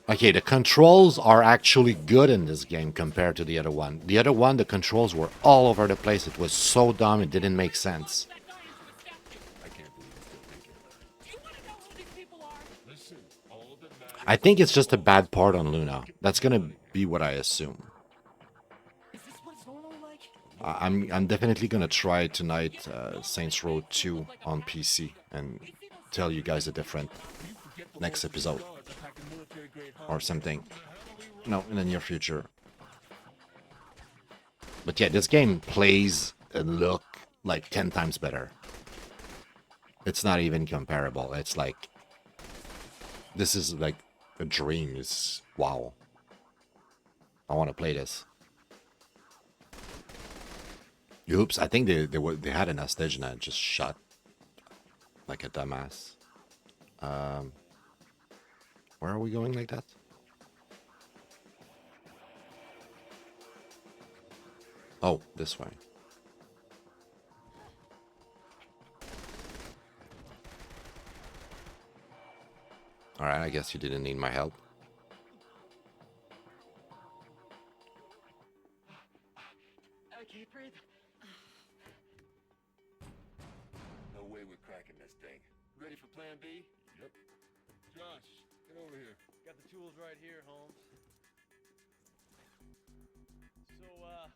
Okay, the controls are actually good in this game compared to the other one. The other one, the controls were all over the place. It was so dumb, it didn't make sense. That guy into a statue. I can't believe you're still thinking about it. Do you wanna know who these people are? Listen, all that matters. I think it's just a bad part on Luna. That's gonna be what I assume. Is this what it's normally like? I'm definitely gonna try tonight Saints Row 2 on PC and tell you guys a different next episode or something. No, in the near future. But yeah, this game plays and look like 10 times better. It's not even comparable. It's like this is like a dream. It's wow. I want to play this. Oops, I think they had an hostage and I just shot like a dumbass. Where are we going like that? Oh, this way. Alright, I guess you didn't need my help. I can't breathe. No way we're cracking this thing. Ready for plan B? Yep. Josh, get over here. Got the tools right here, Holmes. So,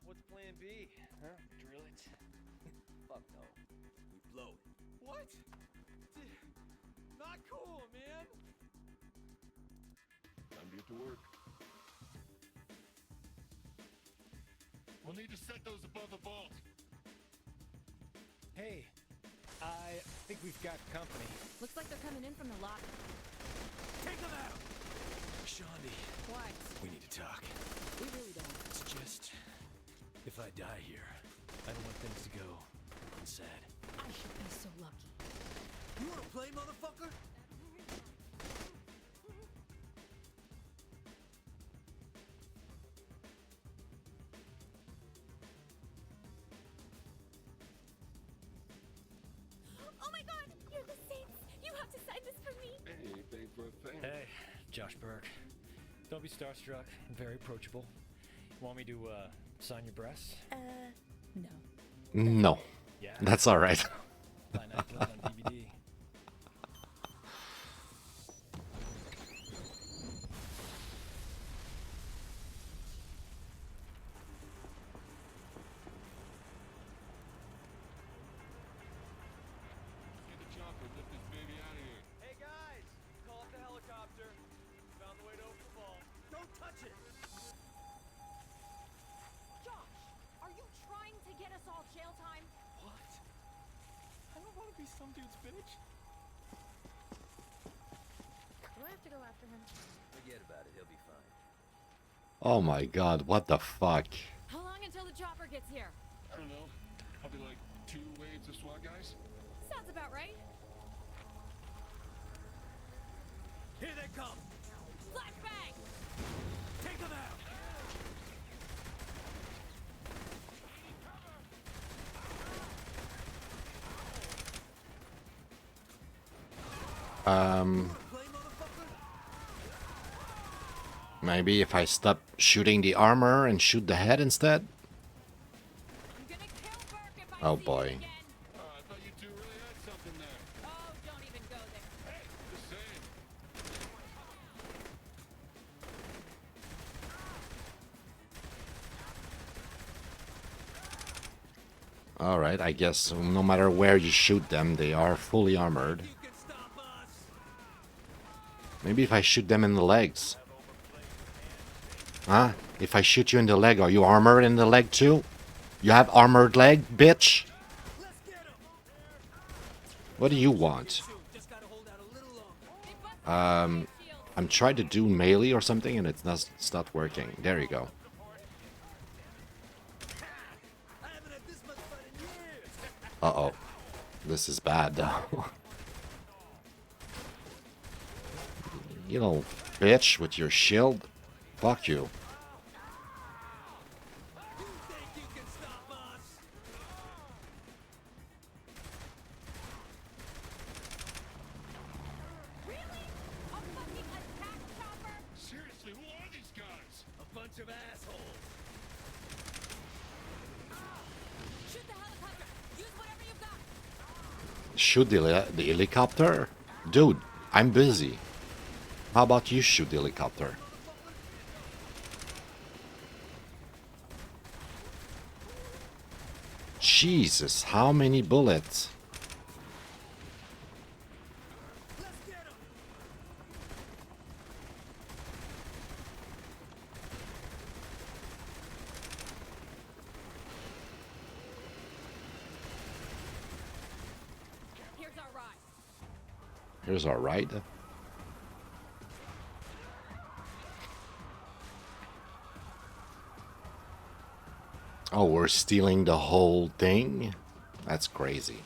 what's plan B? Huh? Drill it? Fuck no. We blow it. What? Not cool, man. Time to get to work. We'll need to set those above the vault. Hey, I think we've got company. Looks like they're coming in from the lobby. Take them out! Shaundi, What? we need to talk. We really don't. It's just, if I die here, I don't want things to go unsaid. I should be so lucky. You wanna play, motherfucker? Oh my god! You're the Saints! You have to sign this for me! Anything for a thing. Hey, Josh Burke. Don't be starstruck. I'm very approachable. Want me to, sign your breasts? No. No, Yeah. that's alright. Find that film on DVD. be some dude's bitch? Do I have to go after him? Forget about it, he'll be fine. Oh my god, what the fuck? How long until the chopper gets here? I don't know. Probably like 2 waves of SWAT guys. Sounds about right. Here they come! Flashbang! Take them out! Maybe if I stop shooting the armor and shoot the head instead? I'm gonna kill Burke if I Oh see boy. him again. I thought you two really had something there. Oh, don't even go there. Hey, just saying. Alright, I guess no matter where you shoot them, they are fully armored. You can stop us! Maybe if I shoot them in the legs. Huh? If I shoot you in the leg, are you armored in the leg too? You have armored leg, bitch? Let's get him! What do you want? Just gotta hold out a little longer. I'm trying to do melee or something and it's not working. There you go. I haven't had this much fun in years! Uh-oh. This is bad though. You little bitch with your shield. Fuck you. You think you can stop us? Really? A fucking attack chopper? Seriously, who are these guys? A bunch of assholes! Shoot the helicopter. Use whatever you've got. Shoot the helicopter? Dude, I'm busy. How about you shoot the helicopter? Jesus, how many bullets? Let's get him! Here's our ride. Here's our ride. Oh, we're stealing the whole thing? That's crazy.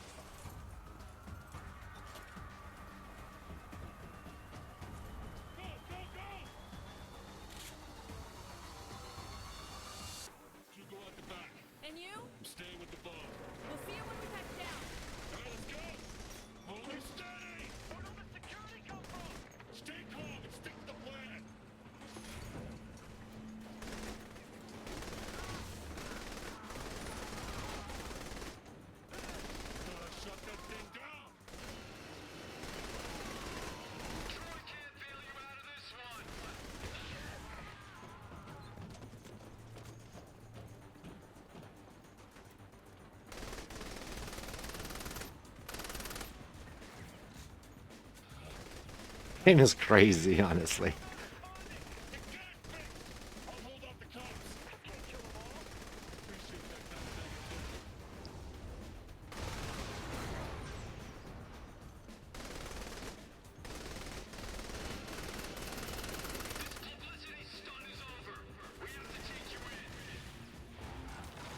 You go out the back. And you? I'm staying with the bomb. We'll see you when we touch down. All right, let's go. Hold it steady. Where did the security come from? Stay calm and stick to the plan. Shut that thing down. Troy can't bail you out of this one. Game is crazy, honestly. I'll hold off the cops. Can't kill them all. Appreciate that kind of negativity. This publicity stunt is over. We have to take you in.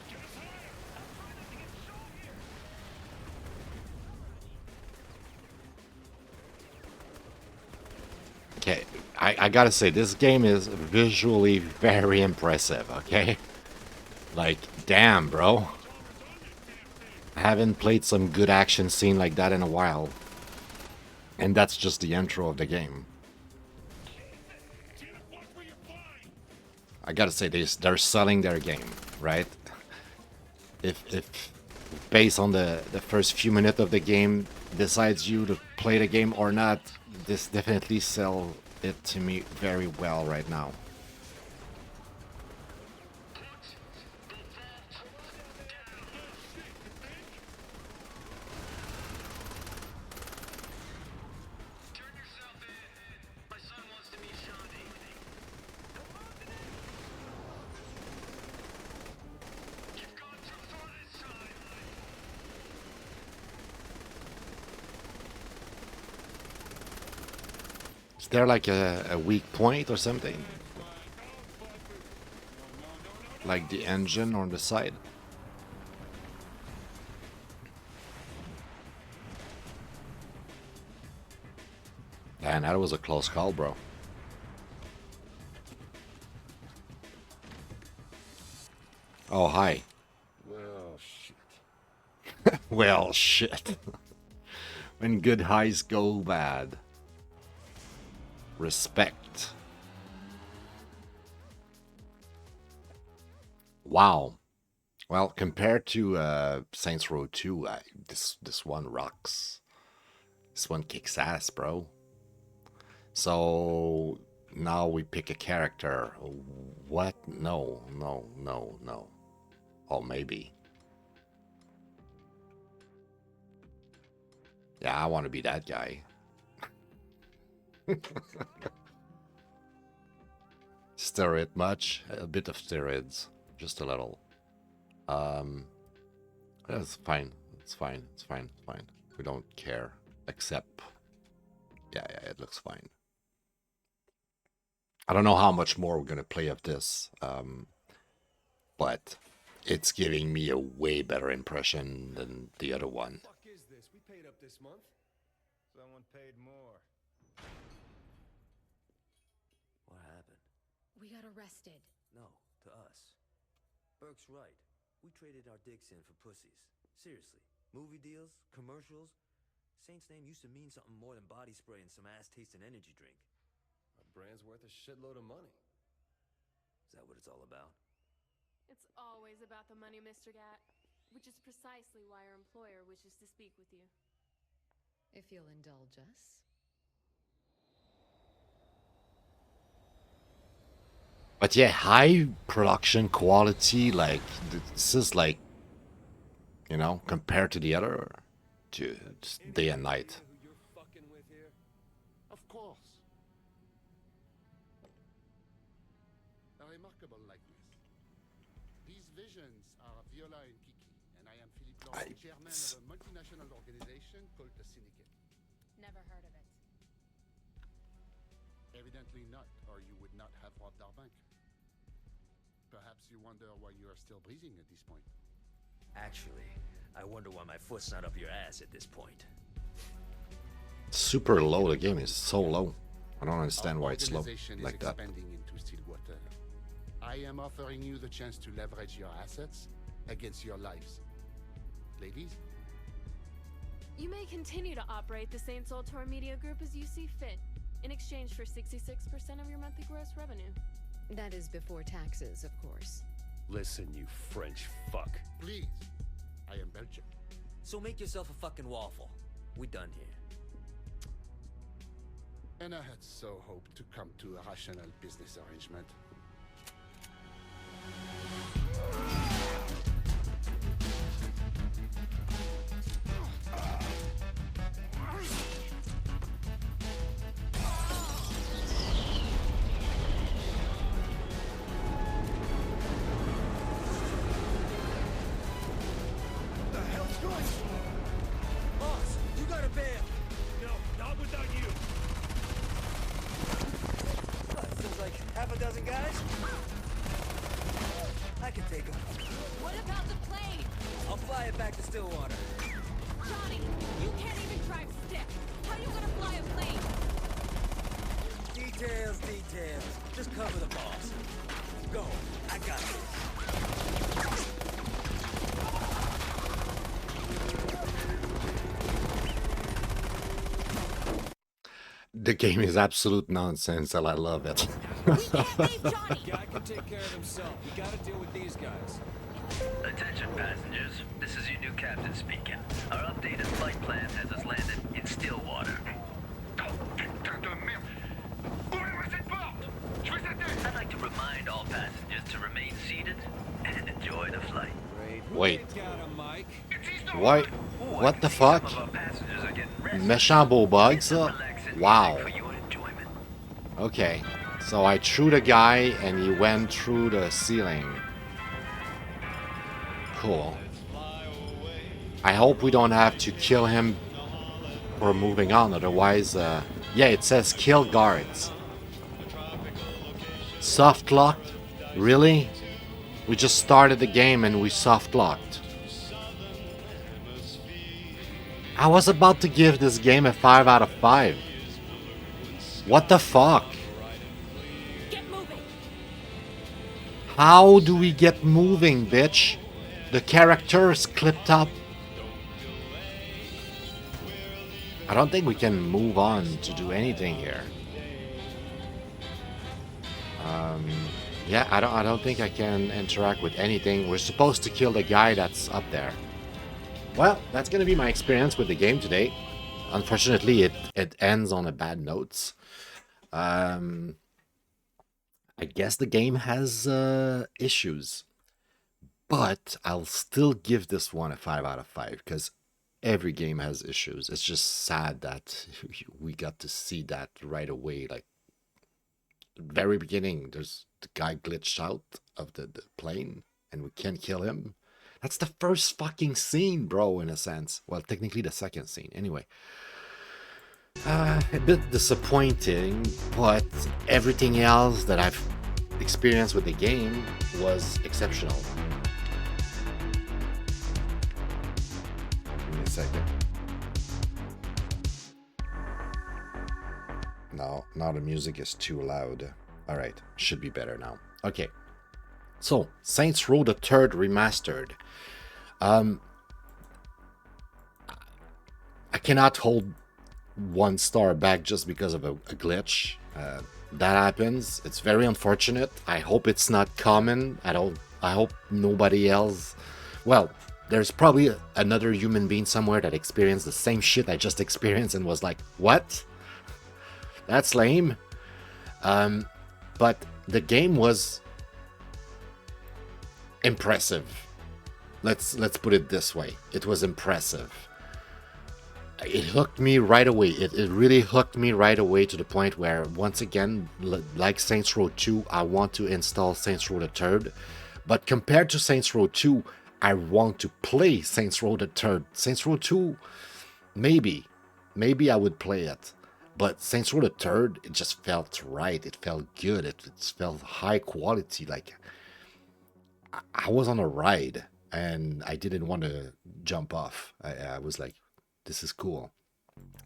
Get us higher. I'm trying not to get shot here. Okay, I gotta say, this game is visually very impressive, okay? Like, damn, bro. I haven't played some good action scene like that in a while. And that's just the intro of the game. I gotta say, they're selling their game, right? If based on the first few minutes of the game decides you to play the game or not, this definitely sell it to me very well right now. Is there like a weak point or something? Like the engine on the side? Man, that was a close call, bro. Oh, hi. Well, shit. Well, shit. When good highs go bad. Respect. Wow. Well, compared to Saints Row 2, this one rocks. This one kicks ass, bro. So now we pick a character. What? No, no, no, no. Oh, maybe. Yeah, I want to be that guy. Steroid much? A bit of steroids. Just a little. That's fine. It's fine. It's fine. It's fine. We don't care. Except, yeah, it looks fine. I don't know how much more we're gonna play of this, but it's giving me a way better impression than the other one. What the fuck is this? We paid up this month. Someone paid more. What happened? We got arrested. No, to us. Burke's right. We traded our dicks in for pussies. Seriously. Movie deals, commercials. Saint's name used to mean something more than body spray and some ass-tasting energy drink. Our brand's worth a shitload of money. Is that what it's all about? It's always about the money, Mr. Gat. Which is precisely why our employer wishes to speak with you. If you'll indulge us. But yeah, high production quality, like, this is like, you know, compared to the other, to day and night. Who you're fucking with here? Of course. A remarkable likeness. These visions are Viola and Kiki, and I am Philippe Laurent, chairman of a multinational organization called the Syndicate. Never heard of it. Evidently not, or you would not have robbed our bank. Perhaps you wonder why you are still breathing at this point. Actually, I wonder why my foot's not up your ass at this point. Super low, the game is so low. I don't understand why it's low Organization like is that. expanding into Stillwater. I am offering you the chance to leverage your assets against your lives. Ladies? You may continue to operate the Saints Ultor Media Group as you see fit, in exchange for 66% of your monthly gross revenue. That is before taxes, of course. Listen, you French fuck. Please. I am Belgian. So make yourself a fucking waffle. We done here. And I had so hoped to come to a rational business arrangement. The hell's going on? Boss, you gotta bail. No, not without you. What, seems like half a dozen guys? I can take them. What about the plane? I'll fly it back to Stillwater. Johnny, you can't even drive stick. How you gonna fly a plane? Details, details. Just cover the boss. Go. I got this. The game is absolute nonsense and I love it. Guy can take care of himself. We gotta deal with these guys. Attention passengers, this is your new captain speaking. Our updated flight plan has us landed in Stillwater. I'd like to remind all passengers to remain seated and enjoy the flight. Wait. Why? What the fuck? Méchant beau bug, ça? Wow. Okay. So I threw the guy and he went through the ceiling. Cool. I hope we don't have to kill him for moving on, otherwise Yeah, it says kill guards. Soft locked? Really? We just started the game and we soft locked. I was about to give this game a 5 out of 5. What the fuck? Get moving. How do we get moving, bitch? The character is clipped up. I don't think we can move on to do anything here. Yeah, I don't think I can interact with anything. We're supposed to kill the guy that's up there. Well, that's gonna be my experience with the game today. Unfortunately, it ends on a bad note. I guess the game has issues, but I'll still give this one a 5 out of 5 because every game has issues. It's just sad that we got to see that right away. Like, very beginning, there's the guy glitched out of the plane and we can't kill him. That's the first fucking scene, bro, in a sense. Well, technically the second scene. Anyway. A bit disappointing, but everything else that I've experienced with the game was exceptional. Give me a second. No, now the music is too loud. Alright, should be better now. Okay. So, Saints Row the Third Remastered. I cannot hold 1 star back just because of a glitch. That happens. It's very unfortunate. I hope it's not common. I hope nobody else... Well, there's probably another human being somewhere that experienced the same shit I just experienced and was like, what? That's lame. But the game was impressive. Let's put it this way. It was impressive. It hooked me right away. It really hooked me right away to the point where, once again, like Saints Row 2, I want to install Saints Row the Third. But compared to Saints Row 2, I want to play Saints Row the Third. Saints Row 2, maybe I would play it. But Saints Row the Third, it just felt right. It felt good. It felt high quality. Like, I was on a ride and I didn't want to jump off. I was like, this is cool.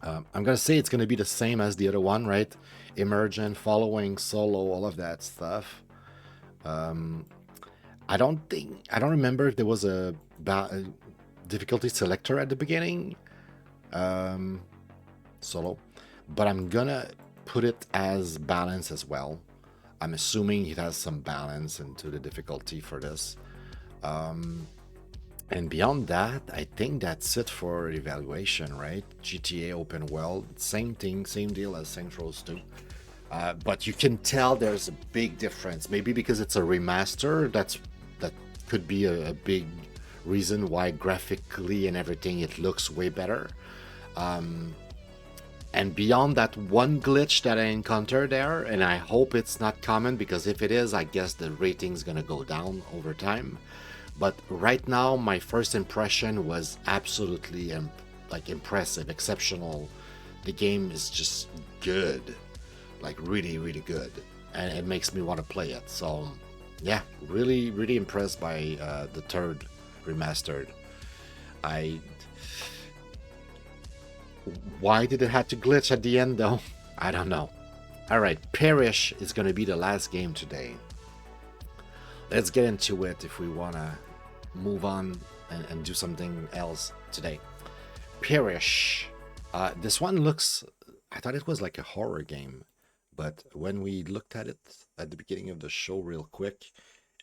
I'm gonna say it's gonna be the same as the other one, right? Emergent, following, solo, all of that stuff. I don't remember if there was a difficulty selector at the beginning. Solo. But I'm gonna put it as balance as well. I'm assuming it has some balance into the difficulty for this. And beyond that, I think that's it for evaluation, right? GTA open world, same thing, same deal as Saints Row 2. But you can tell there's a big difference. Maybe because it's a remaster, that could be a big reason why graphically and everything it looks way better. And beyond that one glitch that I encountered there, and I hope it's not common, because if it is, I guess the rating's gonna go down over time. But right now, my first impression was absolutely impressive, exceptional. The game is just good, like really, really good, and it makes me want to play it. So, yeah, really, really impressed by the third remastered. Why did it have to glitch at the end, though? I don't know. All right, Perish is going to be the last game today. Let's get into it if we want to move on and do something else today. Perish. This one looks... I thought it was like a horror game, but when we looked at it at the beginning of the show real quick,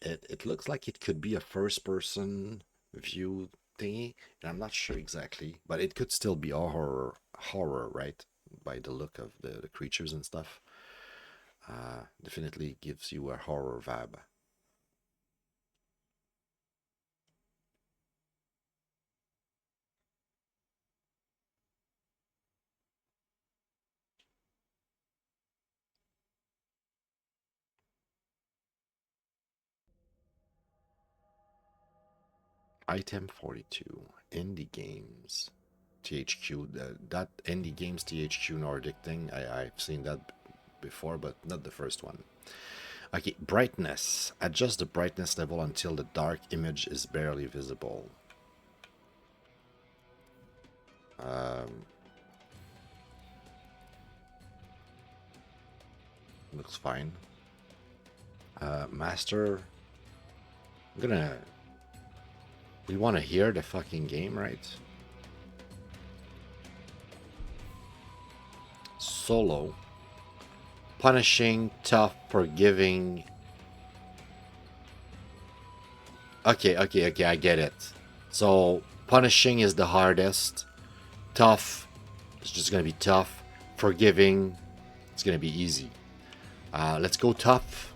it looks like it could be a first-person view thingy, and I'm not sure exactly, but it could still be a horror, right? By the look of the creatures and stuff. Definitely gives you a horror vibe. Item 42, indie games, THQ. That indie games THQ Nordic thing, I've seen that before, but not the first one. Okay, brightness. Adjust the brightness level until the dark image is barely visible. Looks fine. Master. I'm gonna... We want to hear the fucking game, right? Solo. Punishing, tough, forgiving. Okay, I get it. So, punishing is the hardest. Tough, it's just gonna be tough. Forgiving, it's gonna be easy. Let's go tough.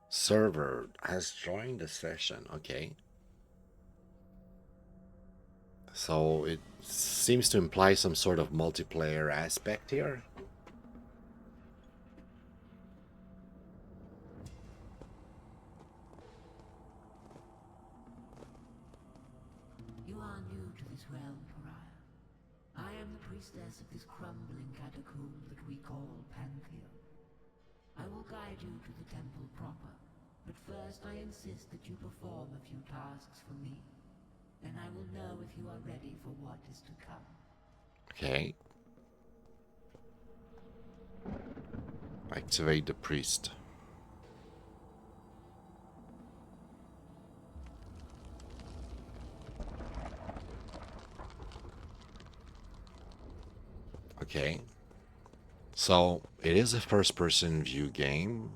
Server has joined the session. Okay. So it seems to imply some sort of multiplayer aspect here. You are new to this realm, Pariah. I am the priestess of this crumbling catacomb that we call Pantheon. I will guide you to the temple proper, but first I insist that you perform a few tasks for me. Then I will know if you are ready for what is to come. Okay. Activate the priest. Okay. So, it is a first-person view game.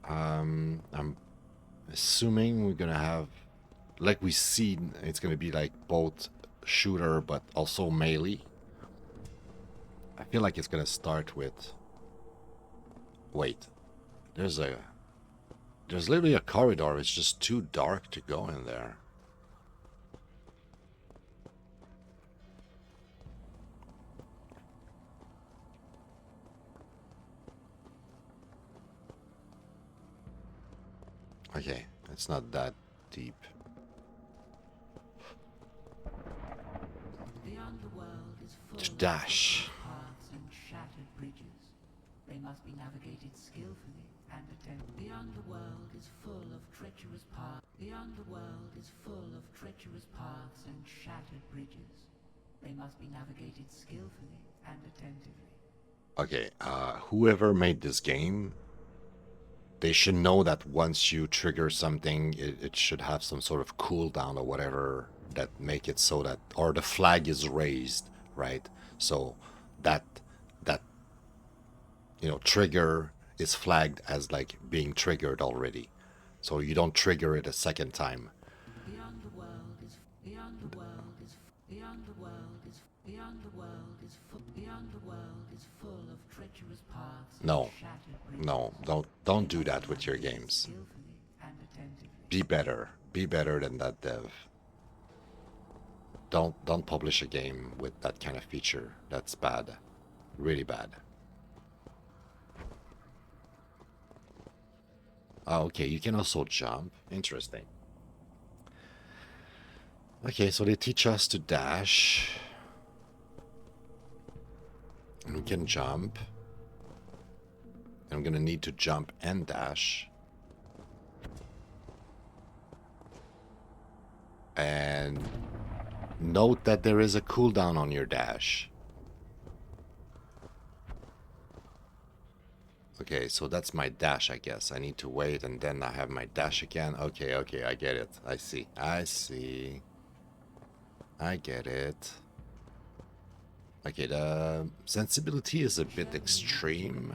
I'm assuming we're gonna have, like we see, it's gonna be like both shooter but also melee. I feel like it's gonna start with... Wait. There's literally a corridor. It's just too dark to go in there. Okay, it's not that deep. The underworld is full To dash. of paths and shattered bridges. They must be navigated skillfully and attempted. The underworld is full of treacherous paths. The underworld is full of treacherous paths and shattered bridges. They must be navigated skillfully and attentively. Okay, whoever made this game, they should know that once you trigger something, it should have some sort of cooldown or whatever that make it so that, or the flag is raised, right? So that you know, trigger is flagged as like being triggered already. So you don't trigger it a second time. The underworld is the underworld is the underworld is the underworld is full the underworld is full of treacherous paths. No, no, don't do that with your games. Be better than that, dev. Don't publish a game with that kind of feature. That's bad, really bad. Oh, okay, you can also jump. Interesting. Okay, so they teach us to dash. And we can jump. I'm gonna need to jump and dash. And note that there is a cooldown on your dash. Okay, so that's my dash, I guess. I need to wait and then I have my dash again. Okay, I get it. I see. I get it. Okay, the sensibility is a bit extreme.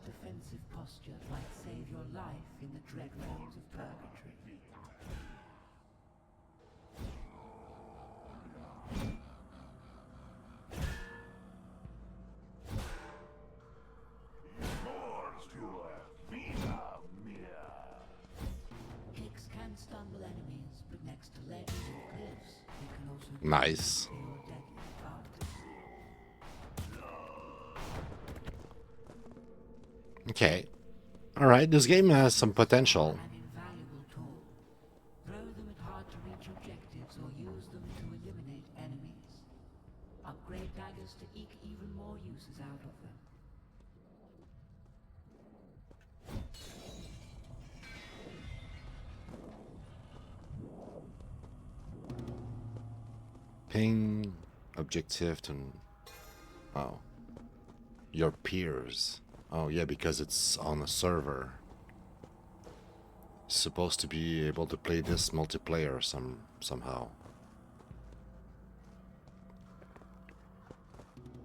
Defensive posture might save your life in the dread realms of purgatory. Nice. Okay. Alright, this game has some potential. Throw them at hard-to-reach objectives or use them to eliminate enemies. Upgrade daggers to eke even more uses out of them. Ping objective to... Oh. Your peers. Oh yeah, because it's on a server. Supposed to be able to play this multiplayer somehow.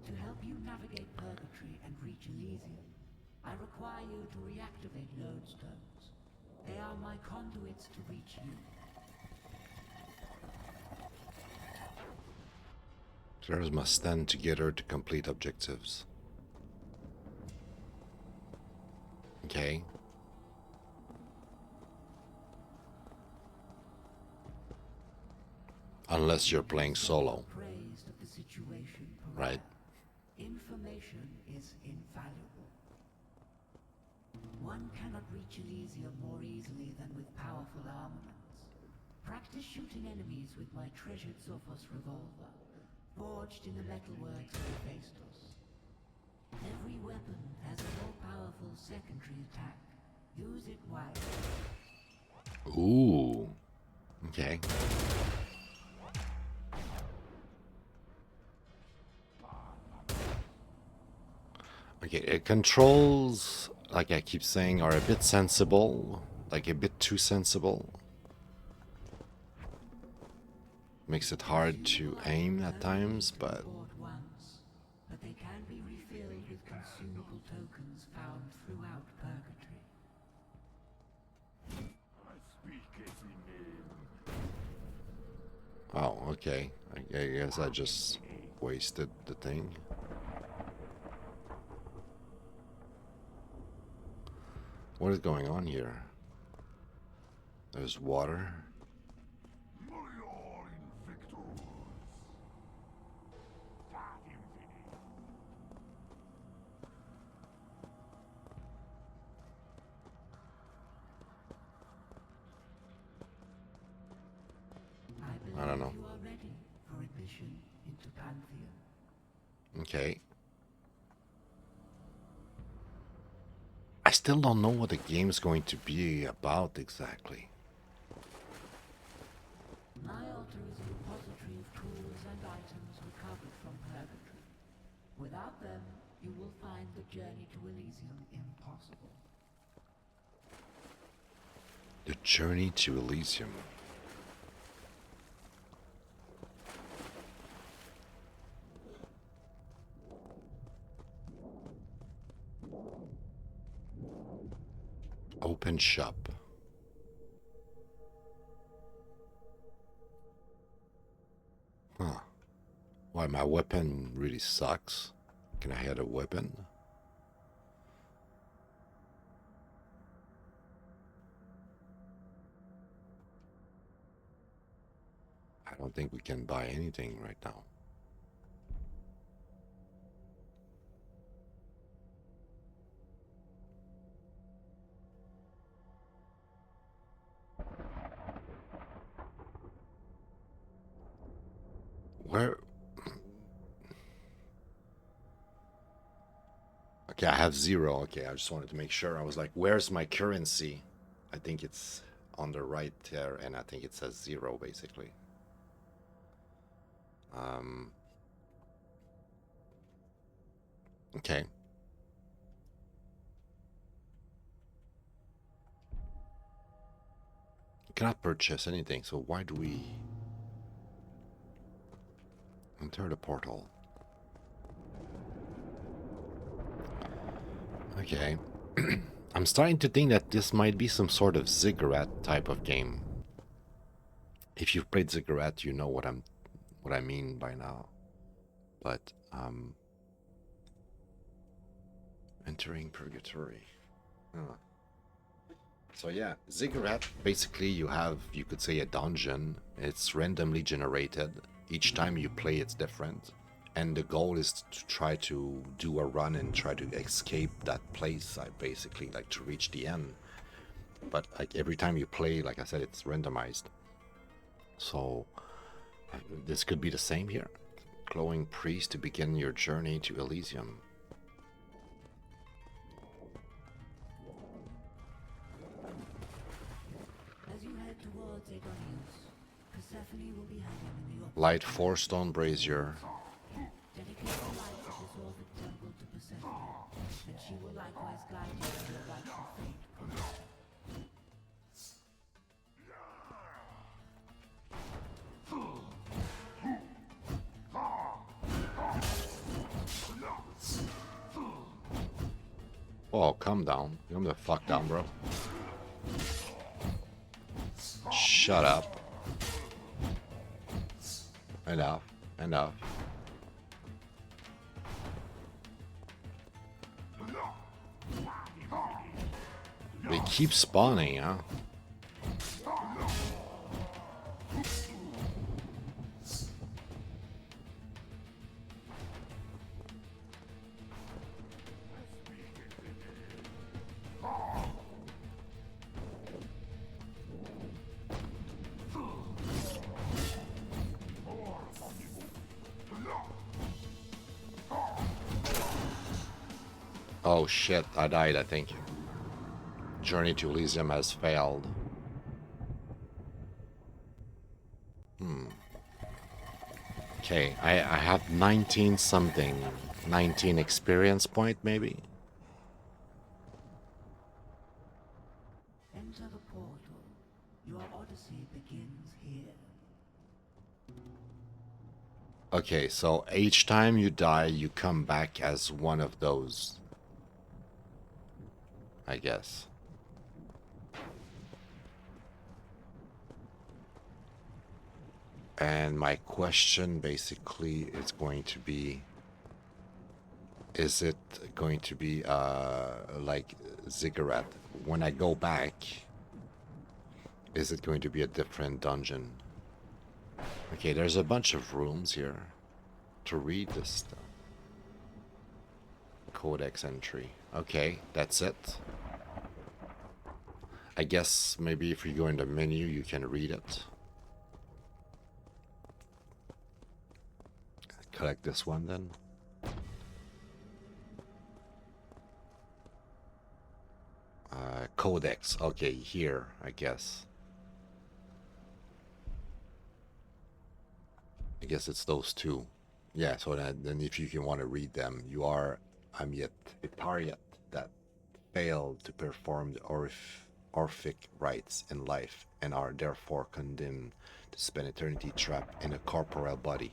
To help you navigate Purgatory and reach Elysium, I require you to reactivate lodestones. They are my conduits to reach you. Players must stand together to complete objectives. Okay. Unless you're playing solo. Right. Information is invaluable. One cannot reach Elysium more easily than with powerful armaments. Practice shooting enemies with my treasured Sophos revolver, forged in the metalworks of Hephaestus. Every weapon has a more powerful secondary attack. Use it wisely. Ooh. Okay. Okay, controls, like I keep saying, are a bit sensible. Like a bit too sensible. Makes it hard to aim at times, but... But they can be refilled with consumable tokens found throughout Purgatory. Oh, okay. I guess I just wasted the thing. What is going on here? There's water. I don't know. You are ready for admission into Pantheon. Okay. I still don't know what the game is going to be about exactly. My altar is a repository of tools and items recovered from Purgatory. Without them, you will find the journey to Elysium impossible. The journey to Elysium. Open shop. Huh. Why, my weapon really sucks. Can I add a weapon? I don't think we can buy anything right now. Where? Okay, I have 0. Okay, I just wanted to make sure. I was like, where's my currency? I think it's on the right there, and I think it says 0, basically. Okay. Cannot purchase anything, so why do we enter the portal? Okay. I'm starting to think that this might be some sort of Ziggurat type of game. If you've played Ziggurat, you know what I mean by now. But entering Purgatory. Huh. So yeah, Ziggurat, basically you could say a dungeon. It's randomly generated. Each time you play, it's different. And the goal is to try to do a run and try to escape that place. I basically like to reach the end. But like every time you play, like I said, it's randomized. So this could be the same here. Glowing priest to begin your journey to Elysium. As you head towards Adonius, Persephone will be heading in the Light 4-stone brazier. dedicate your life to dissolve the temple to Persephone, and she will likewise guide you to your rightful fate. Oh, calm down. Calm the fuck down, bro. Shut up. Enough. Enough. They keep spawning, huh? Oh shit, I died, I think. Journey to Elysium has failed. Okay, I have 19 something. 19 experience point, maybe? Enter the portal. Your odyssey begins here. Okay, so each time you die, you come back as one of those. I guess. And my question basically is going to be, is it going to be like Ziggurat? When I go back, is it going to be a different dungeon? Okay, there's a bunch of rooms here to read this stuff. Codex entry. Okay, that's it. I guess maybe if you go in the menu, you can read it. Collect this one then. Codex. Okay, here, I guess. I guess it's those two. Yeah, so then if you can want to read them, you are Amyet, a Pariat that failed to perform the Orphic rites in life and are therefore condemned to spend eternity trapped in a corporeal body.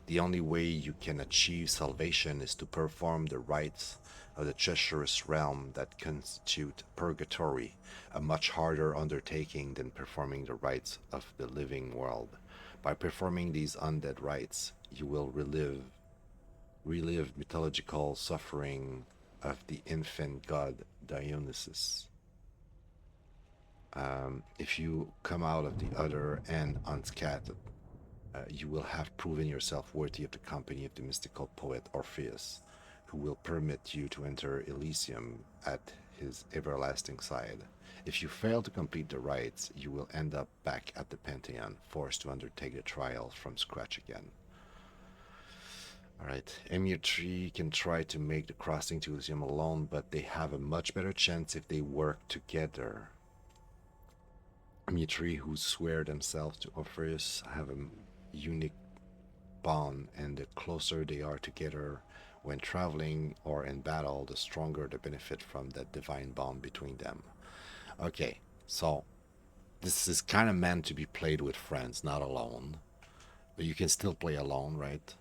The only way you can achieve salvation is to perform the rites of the treacherous realm that constitute purgatory, a much harder undertaking than performing the rites of the living world. By performing these undead rites, you will relive mythological suffering of the infant god Dionysus. If you come out of the other end unscathed, you will have proven yourself worthy of the company of the mystical poet Orpheus, who will permit you to enter Elysium at his everlasting side. If you fail to complete the rites, you will end up back at the Pantheon, forced to undertake the trial from scratch again. Alright, Emir3 can try to make the crossing to Elysium alone, but they have a much better chance if they work together. Emir3, who swear themselves to Orpheus, have a unique bond, and the closer they are together when traveling or in battle, the stronger the benefit from that divine bond between them. Okay, so this is kind of meant to be played with friends, not alone. But you can still play alone, right?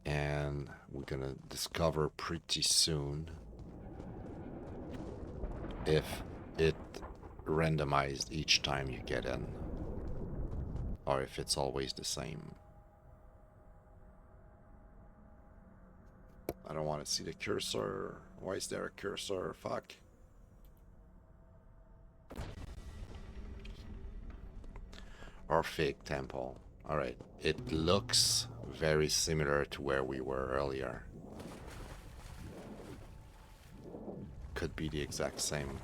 And we're gonna discover pretty soon if it randomized each time you get in, or if it's always the same. I don't want to see the cursor. Why is there a cursor? Fuck. Orphic Temple. Alright. It looks very similar to where we were earlier. Could be the exact same.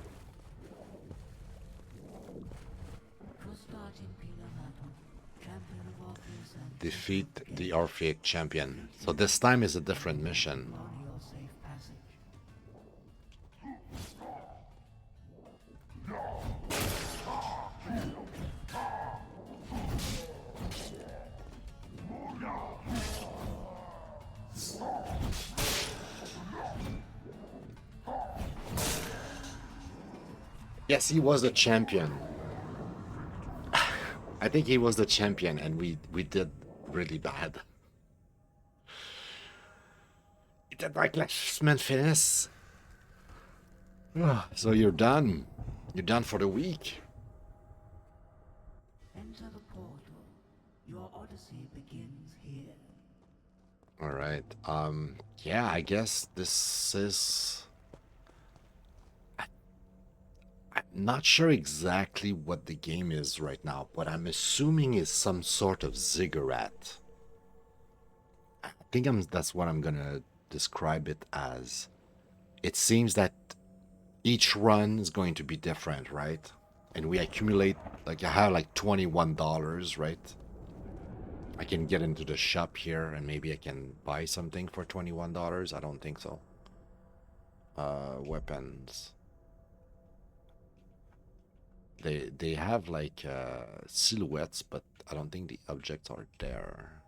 Defeat the Orphic champion. So this time is a different mission. Yes, he was the champion. I think he was the champion, and we did really bad. It did like Memphis. So you're done. You're done for the week. Enter the portal. Your odyssey begins here. All right. Yeah, I guess this is. I'm not sure exactly what the game is right now, but I'm assuming it's some sort of ziggurat. I think that's what I'm gonna describe it as. It seems that each run is going to be different, right? And we accumulate, like I have like $21, right? I can get into the shop here and maybe I can buy something for $21. I don't think so. Weapons. They have like silhouettes, but I don't think the objects are there.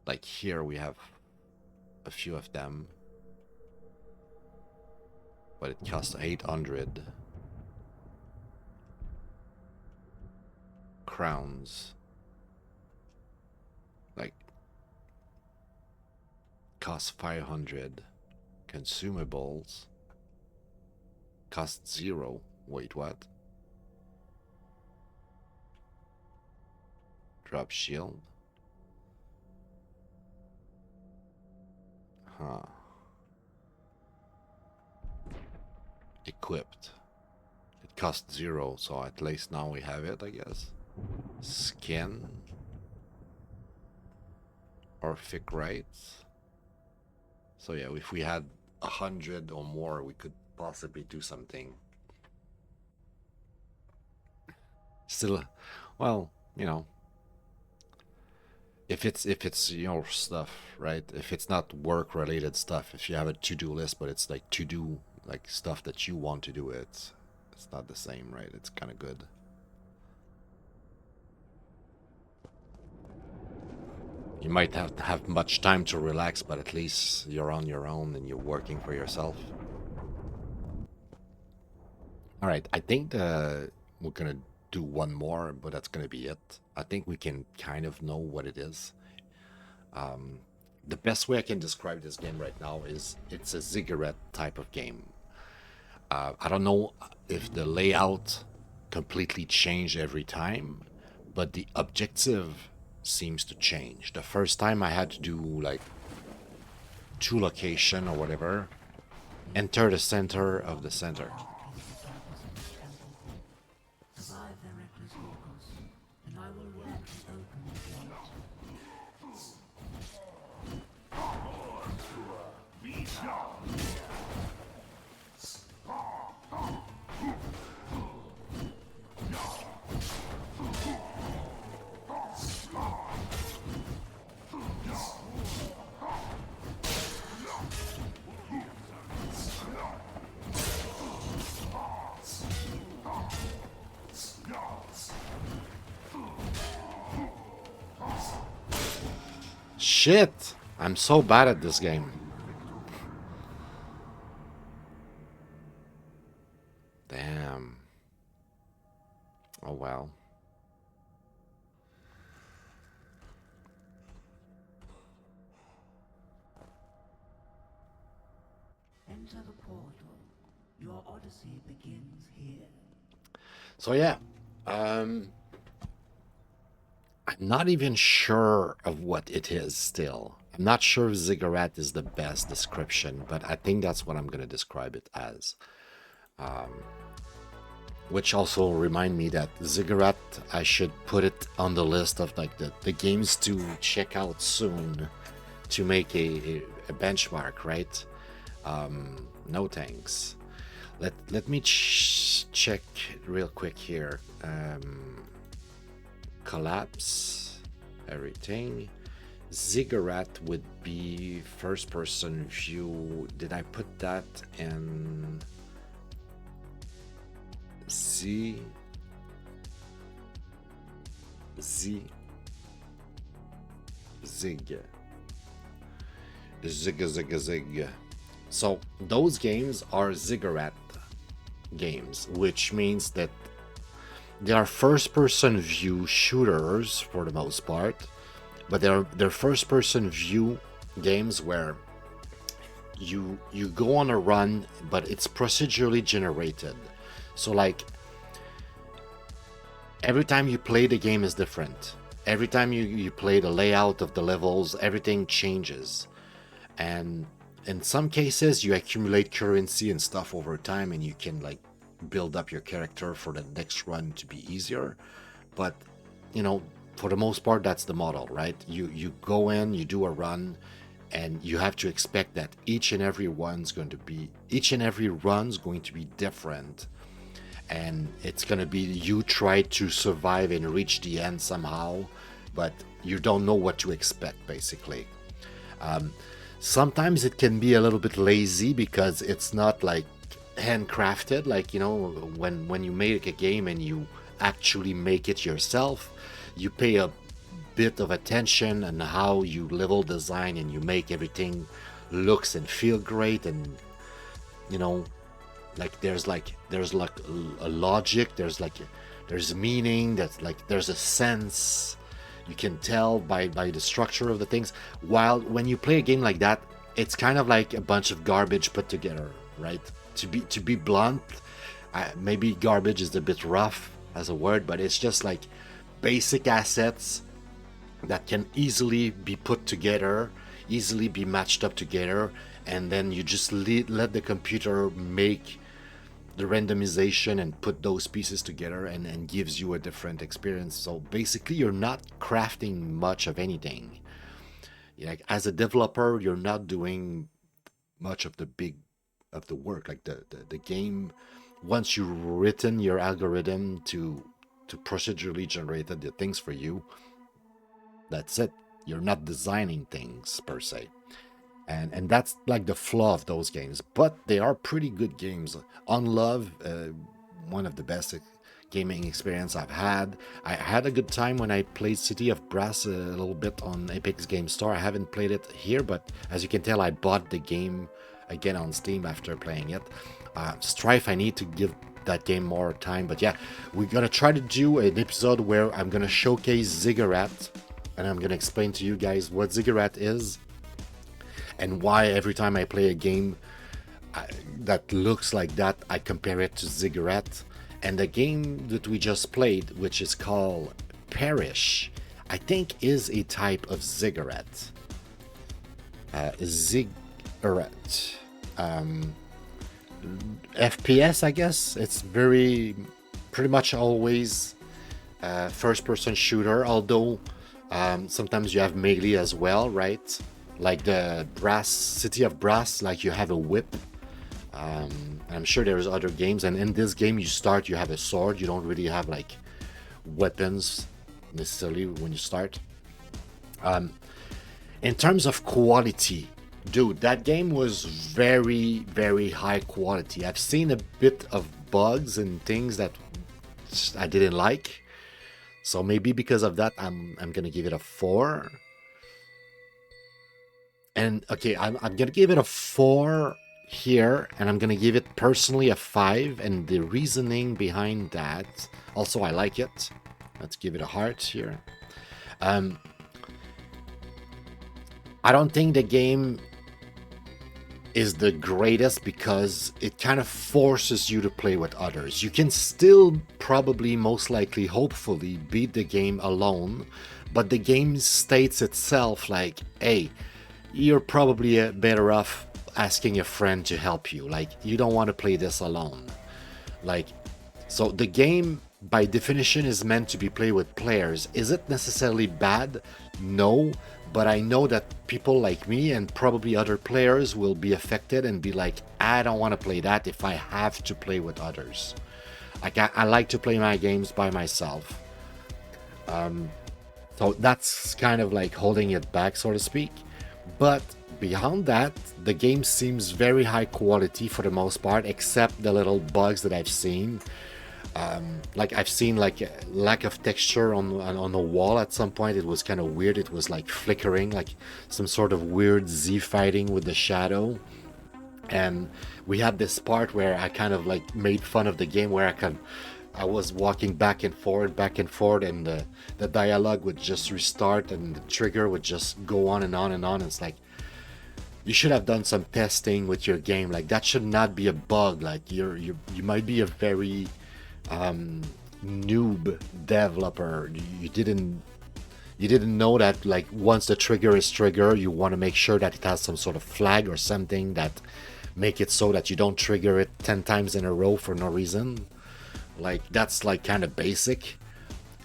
Like here we have a few of them, but it costs 800 crowns. Like costs 500 consumables. Cost 0. Wait, what? Drop shield. Huh. Equipped. It cost 0, so at least now we have it, I guess. Skin. Orphic rights. So yeah, if we had 100 or more, we could possibly do something. Still, well, you know, if it's your stuff, right? If it's not work related stuff, if you have a to-do list, but it's like to-do like stuff that you want to do, it's not the same, right? It's kind of good. You might have to have much time to relax, but at least you're on your own and you're working for yourself. All right, I think we're gonna do one more, but that's gonna be it. I think we can kind of know what it is. The best way I can describe this game right now is it's a ziggurat type of game. I don't know if the layout completely changed every time, but the objective seems to change. The first time I had to do like 2 location or whatever, enter the center of the center. Shit! I'm so bad at this game. Damn. Oh well. Enter the portal. Your odyssey begins here. So yeah, I'm not even sure of what it is still. I'm not sure if ziggurat is the best description, but I think that's what I'm going to describe it as. which also remind me that Ziggurat, I should put it on the list of like the games to check out soon to make a benchmark, right? No thanks. Let me check real quick here. Collapse, everything. Ziggurat would be first person view. Did I put that in Zig? So those games are Ziggurat games, which means that they are first-person view shooters for the most part, but they're first-person view games where you go on a run, but it's procedurally generated. So like every time you play, the game is different. Every time you play, the layout of the levels, everything changes. And in some cases, you accumulate currency and stuff over time, and you can like build up your character for the next run to be easier. But you know, for the most part, that's the model, right? You go in, you do a run, and you have to expect that each and every run's going to be different, and it's going to be you try to survive and reach the end somehow, but you don't know what to expect basically. Sometimes it can be a little bit lazy because it's not like handcrafted, like, you know, when you make a game and you actually make it yourself, you pay a bit of attention on how you level design and you make everything looks and feel great, and you know, like there's a logic, there's meaning, there's a sense. You can tell by the structure of the things. While when you play a game like that, it's kind of like a bunch of garbage put together, right? To be blunt, maybe garbage is a bit rough as a word, but it's just like basic assets that can easily be put together, easily be matched up together, and then you just let the computer make the randomization and put those pieces together, and gives you a different experience. So basically you're not crafting much of anything. Like as a developer, you're not doing much of the work. Like the game, once you've written your algorithm to procedurally generate the things for you, that's it. You're not designing things per se. And that's like the flaw of those games, but they are pretty good games. On Love, one of the best gaming experience I've had. I had a good time when I played City of Brass a little bit on Epic's Game Store. I haven't played it here, but as you can tell, I bought the game again on Steam after playing it. Strife, I need to give that game more time, but yeah, we're gonna try to do an episode where I'm gonna showcase Ziggurat, and I'm gonna explain to you guys what Ziggurat is, and why every time I play a game that looks like that, I compare it to Ziggurat. And the game that we just played, which is called Perish, I think is a type of Ziggurat. Ziggurat. FPS, I guess. It's pretty much always first-person shooter, although sometimes you have melee as well, right? Like the City of Brass, like you have a whip. I'm sure there's other games, and in this game you have a sword. You don't really have like weapons necessarily when you start. In terms of quality, dude, that game was very, very high quality. I've seen a bit of bugs and things that I didn't like, so maybe because of that I'm gonna give it a 4. And okay, I'm gonna give it a 4 here, and I'm gonna give it personally a 5, and the reasoning behind that, also I like it. Let's give it a heart here. I don't think the game is the greatest because it kind of forces you to play with others. You can still probably, most likely, hopefully beat the game alone, but the game states itself like, hey, you're probably better off asking a friend to help you. Like, you don't want to play this alone. Like, So the game, by definition, is meant to be played with players. Is it necessarily bad? No, but I know that people like me and probably other players will be affected and be like, I don't want to play that if I have to play with others. I like to play my games by myself. So that's kind of like holding it back, so to speak. But beyond that, the game seems very high quality for the most part, except the little bugs that I've seen. Like I've seen like a lack of texture on the wall at some point. It was kind of weird. It was like flickering, like some sort of weird Z fighting with the shadow. And we had this part where I kind of like made fun of the game where I was walking back and forth, and the dialogue would just restart and the trigger would just go on and on and on. It's like, you should have done some testing with your game. Like that should not be a bug. Like you might be a very noob developer. You didn't know that like once the trigger is triggered, you want to make sure that it has some sort of flag or something that make it so that you don't trigger it 10 times in a row for no reason. Like that's like kind of basic,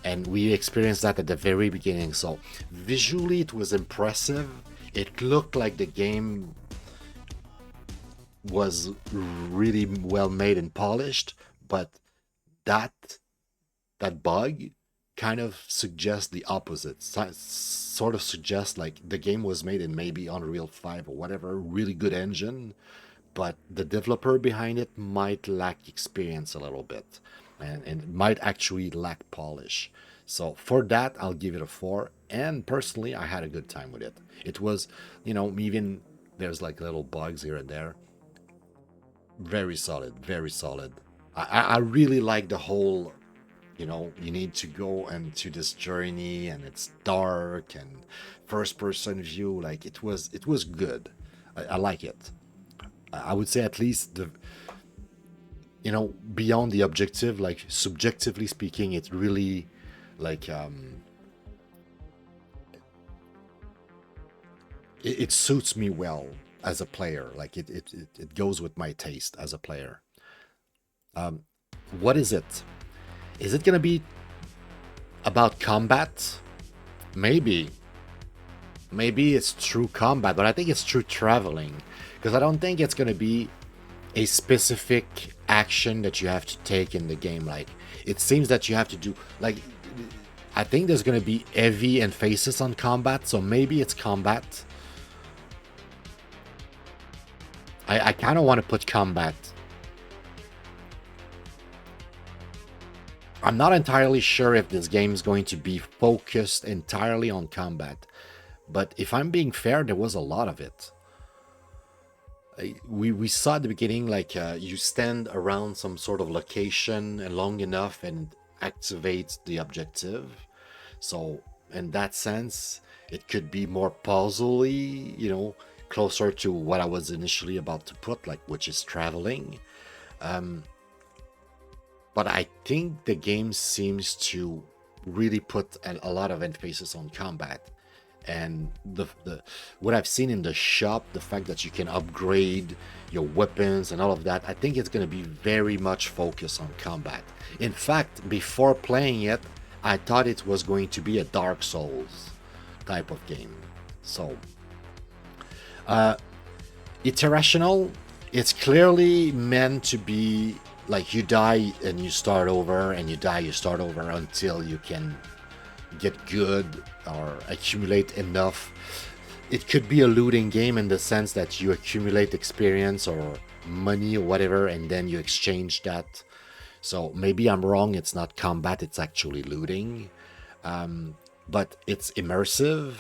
and we experienced that at the very beginning. So visually it was impressive. It looked like the game was really well made and polished, but that bug kind of suggests the opposite. Sort of suggests like the game was made in maybe Unreal 5 or whatever, really good engine, but the developer behind it might lack experience a little bit, and might actually lack polish. So for that, I'll give it a 4. And personally, I had a good time with it. It was, even there's like little bugs here and there. Very solid, very solid. I really like the whole, you need to go into this journey and it's dark and first person view. Like it was good. I like it. I would say at least beyond the objective, like subjectively speaking, it really like it suits me well as a player. Like it goes with my taste as a player. What is it? Is it gonna be about combat? Maybe it's true combat, but I think it's true traveling, because I don't think it's gonna be a specific action that you have to take in the game. Like it seems that you have to do, like, I think there's gonna be heavy emphasis on combat, so maybe it's combat. I kind of want to put combat. I'm not entirely sure if this game is going to be focused entirely on combat, but if I'm being fair, there was a lot of it. We saw at the beginning, like you stand around some sort of location long enough and activate the objective. So in that sense, it could be more puzzly, closer to what I was initially about to put, like, which is traveling. But I think the game seems to really put a lot of emphasis on combat. And the what I've seen in the shop, the fact that you can upgrade your weapons and all of that, I think it's going to be very much focused on combat. In fact, before playing it, I thought it was going to be a Dark Souls type of game. So it's irrational. It's clearly meant to be like you die and you start over, and you die, you start over until you can get good or accumulate enough. It could be a looting game in the sense that you accumulate experience or money or whatever, and then you exchange that. So maybe I'm wrong, it's not combat, it's actually looting. But it's immersive.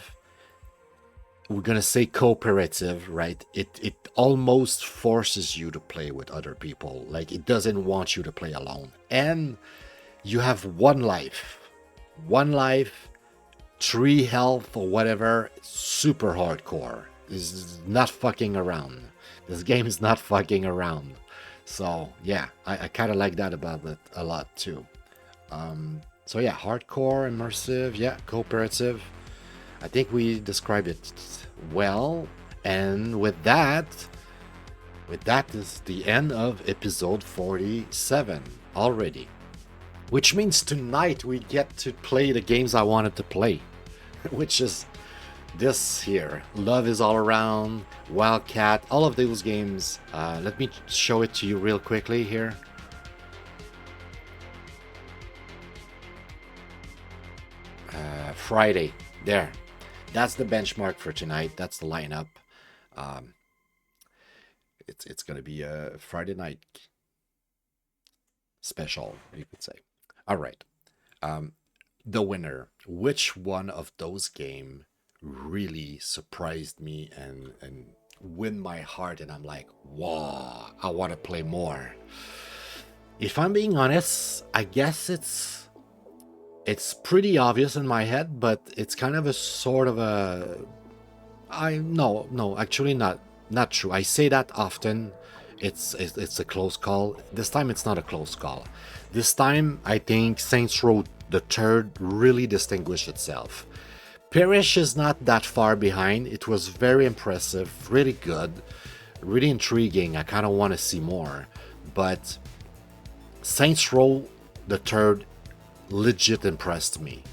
We're gonna say cooperative, right? It almost forces you to play with other people. Like it doesn't want you to play alone. And you have one life, 3 health or whatever. Super hardcore. This is not fucking around. This game is not fucking around. So yeah, I kind of like that about it a lot too. So yeah, hardcore, immersive, yeah, cooperative. I think we described it well. And with that is the end of episode 47. already. Which means tonight we get to play the games I wanted to play. Which is this here. Love is All Around, Wildcat, all of those games. Let me show it to you real quickly here. Friday. There. That's the benchmark for tonight. That's the lineup. It's going to be a Friday night special, you could say. All right. The winner. Which one of those games really surprised me and win my heart? And I'm like, wow, I want to play more. If I'm being honest, I guess it's pretty obvious in my head, but it's kind of a sort of a... No, actually not true. I say that often. It's a close call. This time it's not a close call. This time I think Saints Row the Third really distinguished itself. Parish is not that far behind. It was very impressive, really good, really intriguing. I kind of want to see more. But Saints Row the Third legit impressed me.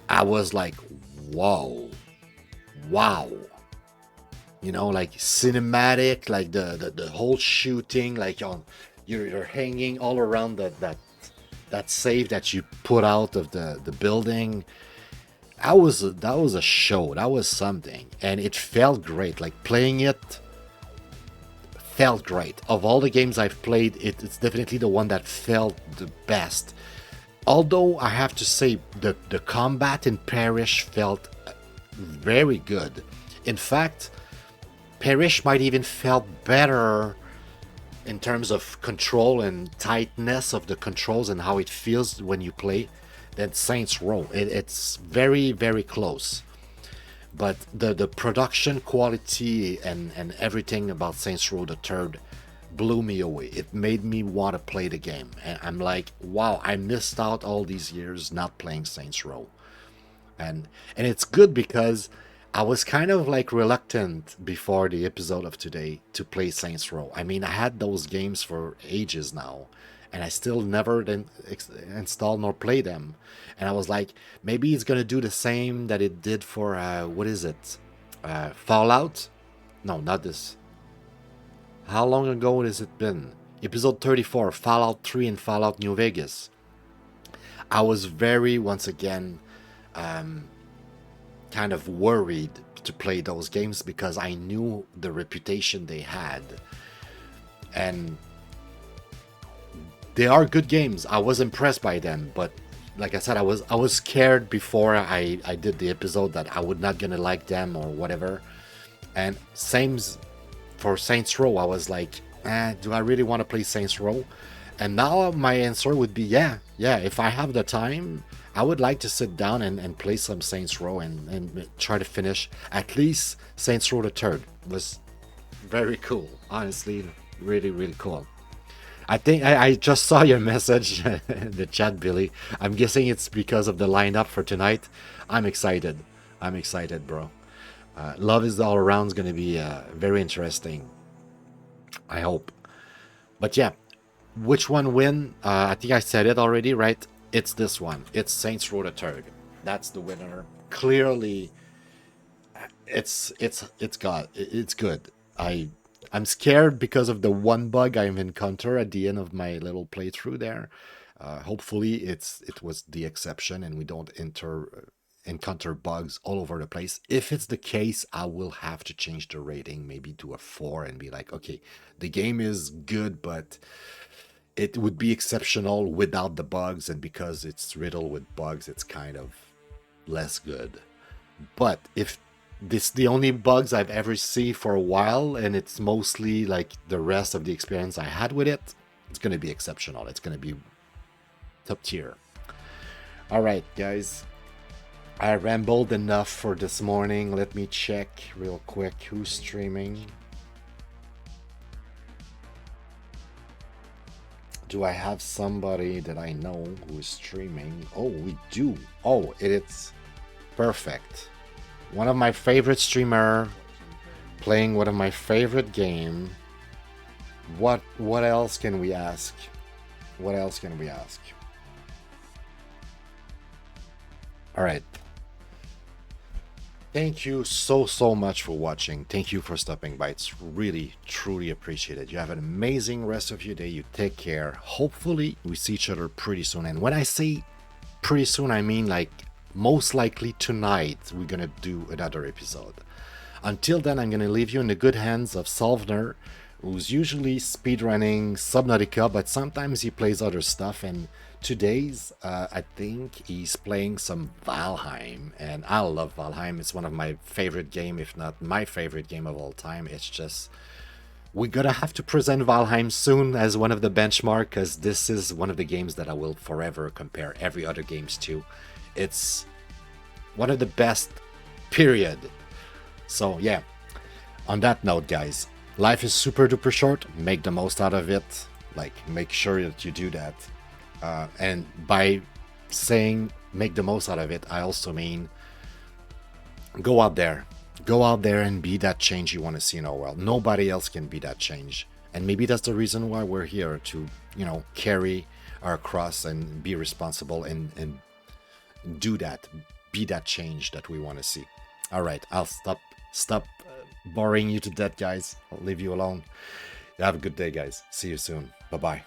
I was like, whoa, wow. You know, like cinematic, like the whole shooting, like you're hanging all around that safe that you put out of the building. That was a show. That was something, and it felt great. Like playing it felt great. Of all the games I've played, it's definitely the one that felt the best. Although I have to say the combat in Parish felt very good. In fact, Parish might even felt better in terms of control and tightness of the controls and how it feels when you play than Saints Row. It's very, very close. But the production quality and everything about Saints Row the Third blew me away. It made me want to play the game. And I'm like, wow, I missed out all these years not playing Saints Row. And it's good because I was kind of like reluctant before the episode of today to play Saints Row. I mean, I had those games for ages now, and I still never install nor play them. And I was like, maybe it's gonna do the same that it did for what is it? Fallout? No, not this. How long ago has it been? Episode 34, Fallout 3 and Fallout New Vegas. I was very, once again, kind of worried to play those games because I knew the reputation they had. And they are good games. I was impressed by them, but like I said, I was scared before I did the episode that I would not gonna like them or whatever. And same for Saints Row, I was like, do I really want to play Saints Row? And now my answer would be yeah. If I have the time, I would like to sit down and play some Saints Row and try to finish at least Saints Row the Third. It was very cool, honestly, really, really cool. I think I just saw your message in the chat, Billy. I'm guessing it's because of the lineup for tonight. I'm excited, bro. Love is All Around is going to be very interesting, I hope. But yeah, which one win? I think I said it already, right? It's this one. It's Saints Row the Third. That's the winner. Clearly, it's good. I'm scared because of the one bug I've encountered at the end of my little playthrough there. Hopefully, it was the exception and we don't encounter bugs all over the place. If it's the case, I will have to change the rating maybe to a 4 and be like, okay, the game is good, but it would be exceptional without the bugs, and because it's riddled with bugs, it's kind of less good. But if this is the only bugs I've ever seen for a while, and it's mostly like the rest of the experience I had with it, it's going to be exceptional. It's going to be top tier. All right, guys. I rambled enough for this morning. Let me check real quick who's streaming. Do I have somebody that I know who is streaming? Oh, we do. Oh, it's perfect. One of my favorite streamer playing one of my favorite game. What else can we ask? What else can we ask? All right. Thank you so much for watching. Thank you for stopping by. It's really, truly appreciated. You have an amazing rest of your day. You take care. Hopefully, we see each other pretty soon. And when I say pretty soon, I mean like most likely tonight, we're going to do another episode. Until then, I'm going to leave you in the good hands of Solvner, who's usually speedrunning Subnautica, but sometimes he plays other stuff. And today's, I think he's playing some Valheim, and I love Valheim. It's one of my favorite game, if not my favorite game of all time. It's just, we're gonna have to present Valheim soon as one of the benchmark, because this is one of the games that I will forever compare every other games to. It's one of the best, period. So yeah, on that note, guys, life is super duper short. Make the most out of it. Like, make sure that you do that. And by saying make the most out of it, I also mean go out there and be that change you want to see in our world. Nobody else can be that change, and maybe that's the reason why we're here, to, you know, carry our cross and be responsible and do that, be that change that we want to see. All right, I'll stop boring you to death, guys. I'll leave you alone. Have a good day, guys. See you soon. Bye bye.